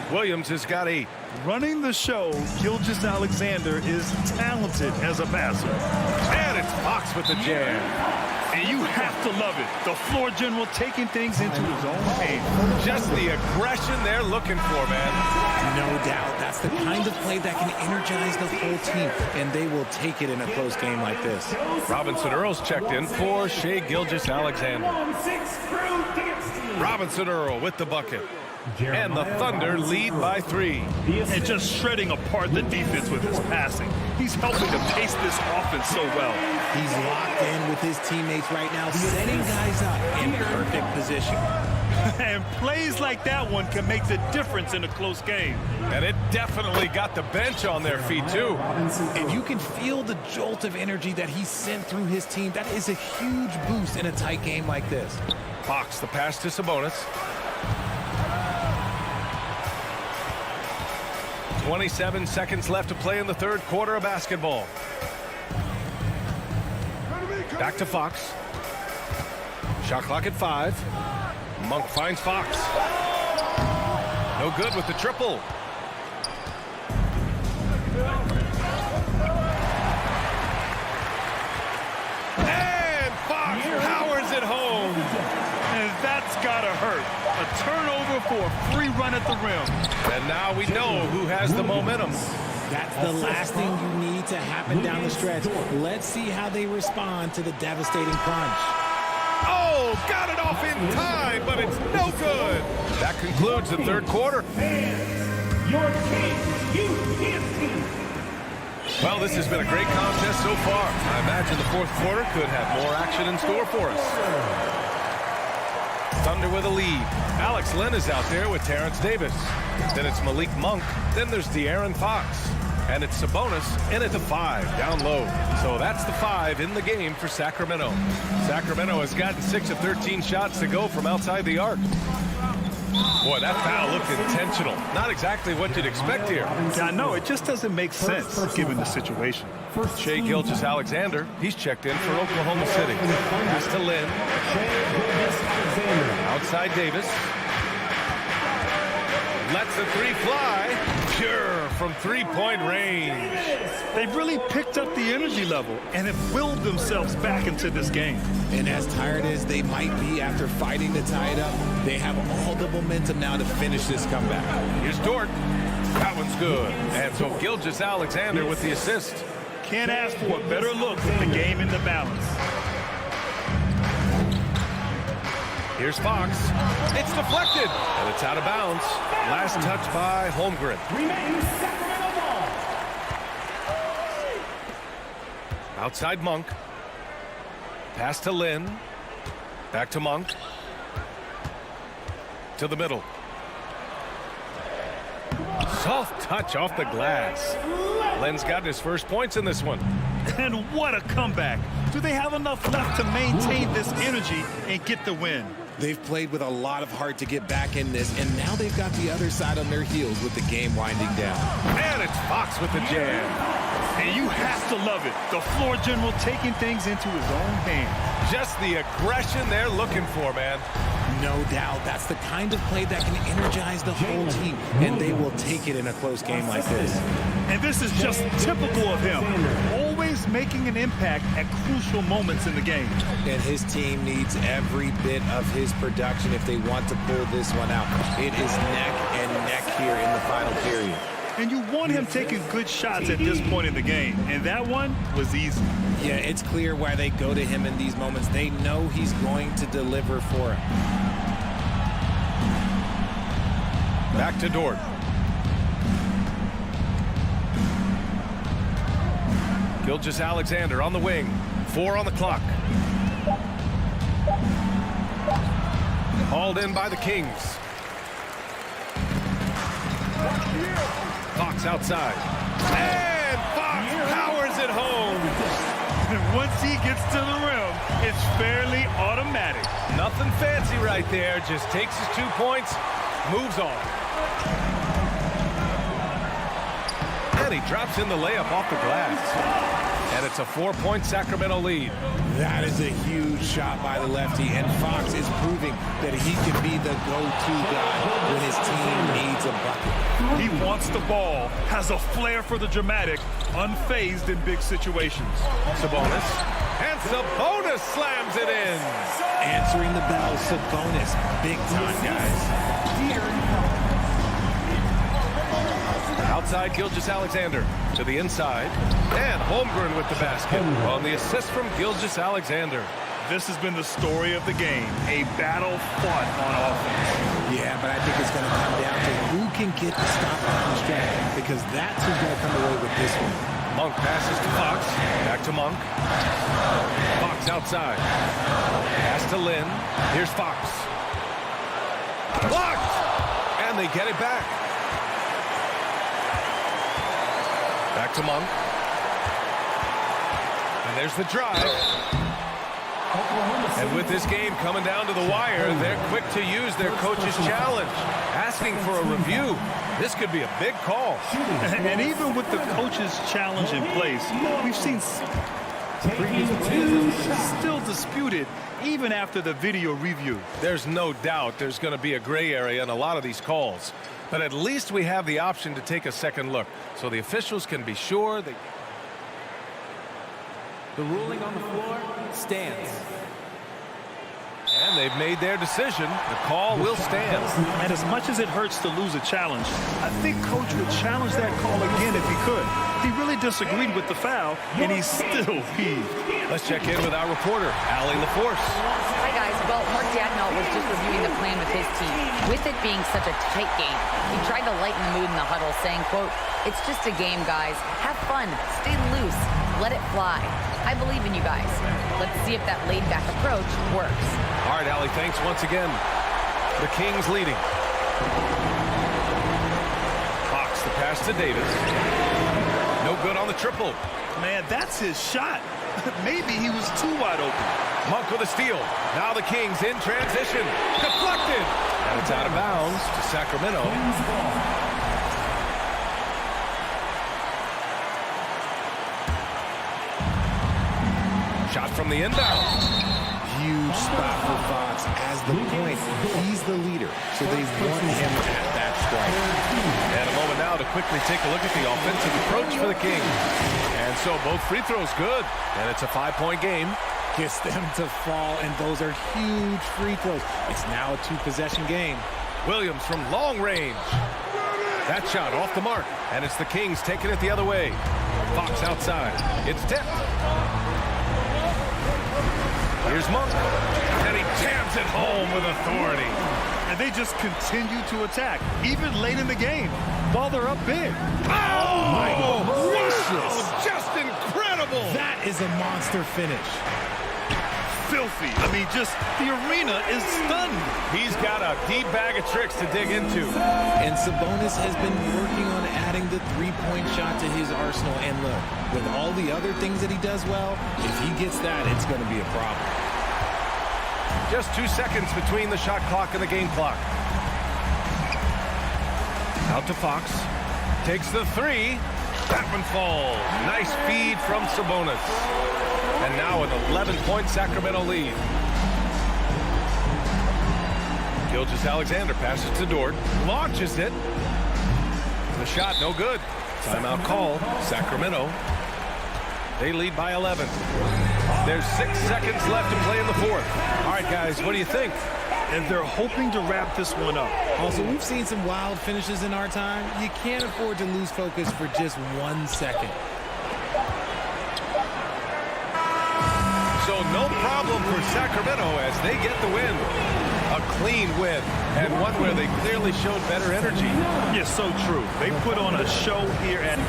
Williams has got 8. Running the show, Gilgeous-Alexander is talented as a passer. And it's Fox with the jam. And you have to love it. The floor general taking things into his own hands. Just the aggression they're looking for, man. No doubt. That's the kind of play that can energize the whole team, and they will take it in a close game like this. Robinson Earl's checked in for Shai Gilgeous-Alexander. Robinson Earl with the bucket. And the Thunder lead by 3. And just shredding apart the defense with his passing. He's helping to pace this offense so well. He's locked in with his teammates right now, setting guys up in perfect position. And plays like that one can make the difference in a close game. And it definitely got the bench on their feet, too. And you can feel the jolt of energy that he sent through his team. That is a huge boost in a tight game like this. Fox, the pass to Sabonis. 27 seconds left to play in the third quarter of basketball. Back to Fox. Shot clock at 5. Monk finds Fox. No good with the triple. And Fox powers it home. And that's got to hurt. A turnover for a free run at the rim. And now we know who has the momentum. That's the last thing you need to happen down the stretch. Let's see how they respond to the devastating crunch. Oh, got it off in time, but it's no good. That concludes the third quarter. Well, this has been a great contest so far. I imagine the fourth quarter could have more action in store for us. Thunder with a lead. Alex Len is out there with Terrence Davis. Then it's Malik Monk. Then there's De'Aaron Fox. And it's Sabonis in at the 5, down low. So that's the 5 in the game for Sacramento. Sacramento has gotten 6 of 13 shots to go from outside the arc. Boy, that foul looked intentional. Not exactly what you'd expect here. Yeah, no, it just doesn't make sense given the situation. Shai Gilgeous-Alexander, he's checked in for Oklahoma City. Pass to Lynn. Outside Davis. Lets the 3 fly. Pure from three-point range. They've really picked up the energy level and have willed themselves back into this game. And as tired as they might be after fighting to tie it up, they have all the momentum now to finish this comeback. Here's Dort. That one's good. And so Gilgeous-Alexander with the assist. Can't ask for a better look with the game in the balance. Here's Fox. It's deflected, and it's out of bounds. Last touch by Holmgren. Outside Monk. Pass to Lynn. Back to Monk. To the middle. Soft touch off the glass. Lynn's got his first points in this one. And what a comeback. Do they have enough left to maintain this energy and get the win? They've played with a lot of heart to get back in this, and now they've got the other side on their heels with the game winding down. And it's Fox with the jam. And you have to love it. The floor general taking things into his own hands. Just the aggression they're looking for, man. No doubt. That's the kind of play that can energize the whole team, and they will take it in a close game like this. And this is just typical of him. Always making an impact at crucial moments in the game. And his team needs every bit of his production if they want to pull this one out. It is neck and neck here in the final period. And you want him taking good shots at this point in the game. And that one was easy. Yeah, it's clear why they go to him in these moments. They know he's going to deliver for him. Back to Dort. Gilgeous-Alexander on the wing. 4 on the clock. Hauled in by the Kings. Fox outside. And Fox powers it home. And once he gets to the rim, it's fairly automatic. Nothing fancy right there. Just takes his 2 points, moves on. And he drops in the layup off the glass. And it's a 4-point Sacramento lead. That is a huge shot by the lefty, and Fox is proving that he can be the go-to guy when his team needs a bucket. He wants the ball, has a flair for the dramatic, unfazed in big situations. Sabonis. And Sabonis slams it in. Answering the bell, Sabonis. Big time, guys. Outside Gilgeous-Alexander to the inside. And Holmgren with the basket on the assist from Gilgeous-Alexander. This has been the story of the game, a battle fought on offense. Yeah, but I think it's going to come down to who can get the stop down the stretch, because that's who's going to come away with this one. Monk passes to Fox. Back to Monk. Fox outside. Pass to Lynn. Here's Fox. Blocked! And they get it back. Back to Monk. And there's the drive. And with this game coming down to the wire, they're quick to use their coach's challenge. Asking for a review. This could be a big call. And even with the coach's challenge in place, we've seen Still disputed even after the video review. There's no doubt there's going to be a gray area in a lot of these calls. But at least we have the option to take a second look, so the officials can be sure that... The ruling on the floor stands. And they've made their decision. The call will stand. And as much as it hurts to lose a challenge, I think Coach would challenge that call again if he could. He really disagreed with the foul, and he's still peeved. Let's check in with our reporter, Allie LaForce. Hi, guys. Well, Mark Dagnall was just reviewing the plan with his team. With it being such a tight game, he tried to lighten the mood in the huddle, saying, quote, "It's just a game, guys. Have fun. Stay loose. Let it fly. I believe in you guys. Let's see if that laid-back approach works." All right, Allie, thanks once again. The Kings leading. Fox the pass to Davis. No good on the triple. Man, that's his shot. Maybe he was too wide open. Monk with a steal. Now the Kings in transition. Deflected. And it's out of bounds to Sacramento. Shot from the inbound. Huge spot for Fox as the point. He's the leader, so they want him at that strike. And a moment now to quickly take a look at the offensive approach for the Kings. And so both free throws good, and it's a 5-point game. Gets them to fall, and those are huge free throws. It's now a 2-possession game. Williams from long range. That shot off the mark, and it's the Kings taking it the other way. Fox outside. It's tipped. Here's Monk, and he jams it home with authority. And they just continue to attack, even late in the game, while they're up big. Oh, my gracious. Just incredible. That is a monster finish. Filthy. I mean, just the arena is stunned. He's got a deep bag of tricks to dig into. And Sabonis has been working on adding the three-point shot to his arsenal. And look, with all the other things that he does well, if he gets that, it's going to be a problem. Just 2 seconds between the shot clock and the game clock. Out to Fox. Takes the three. That one falls. Nice feed from Sabonis. And now an 11-point Sacramento lead. Gilgeous-Alexander passes to Dort. Launches it. The shot no good. Timeout call. Sacramento. They lead by 11. There's 6 seconds left to play in the fourth. All right, guys, what do you think? And they're hoping to wrap this one up. Also, we've seen some wild finishes in our time. You can't afford to lose focus for just 1 second. So no problem for Sacramento as they get the win. A clean win, and one where they clearly showed better energy. Yes, so true. They put on a show here at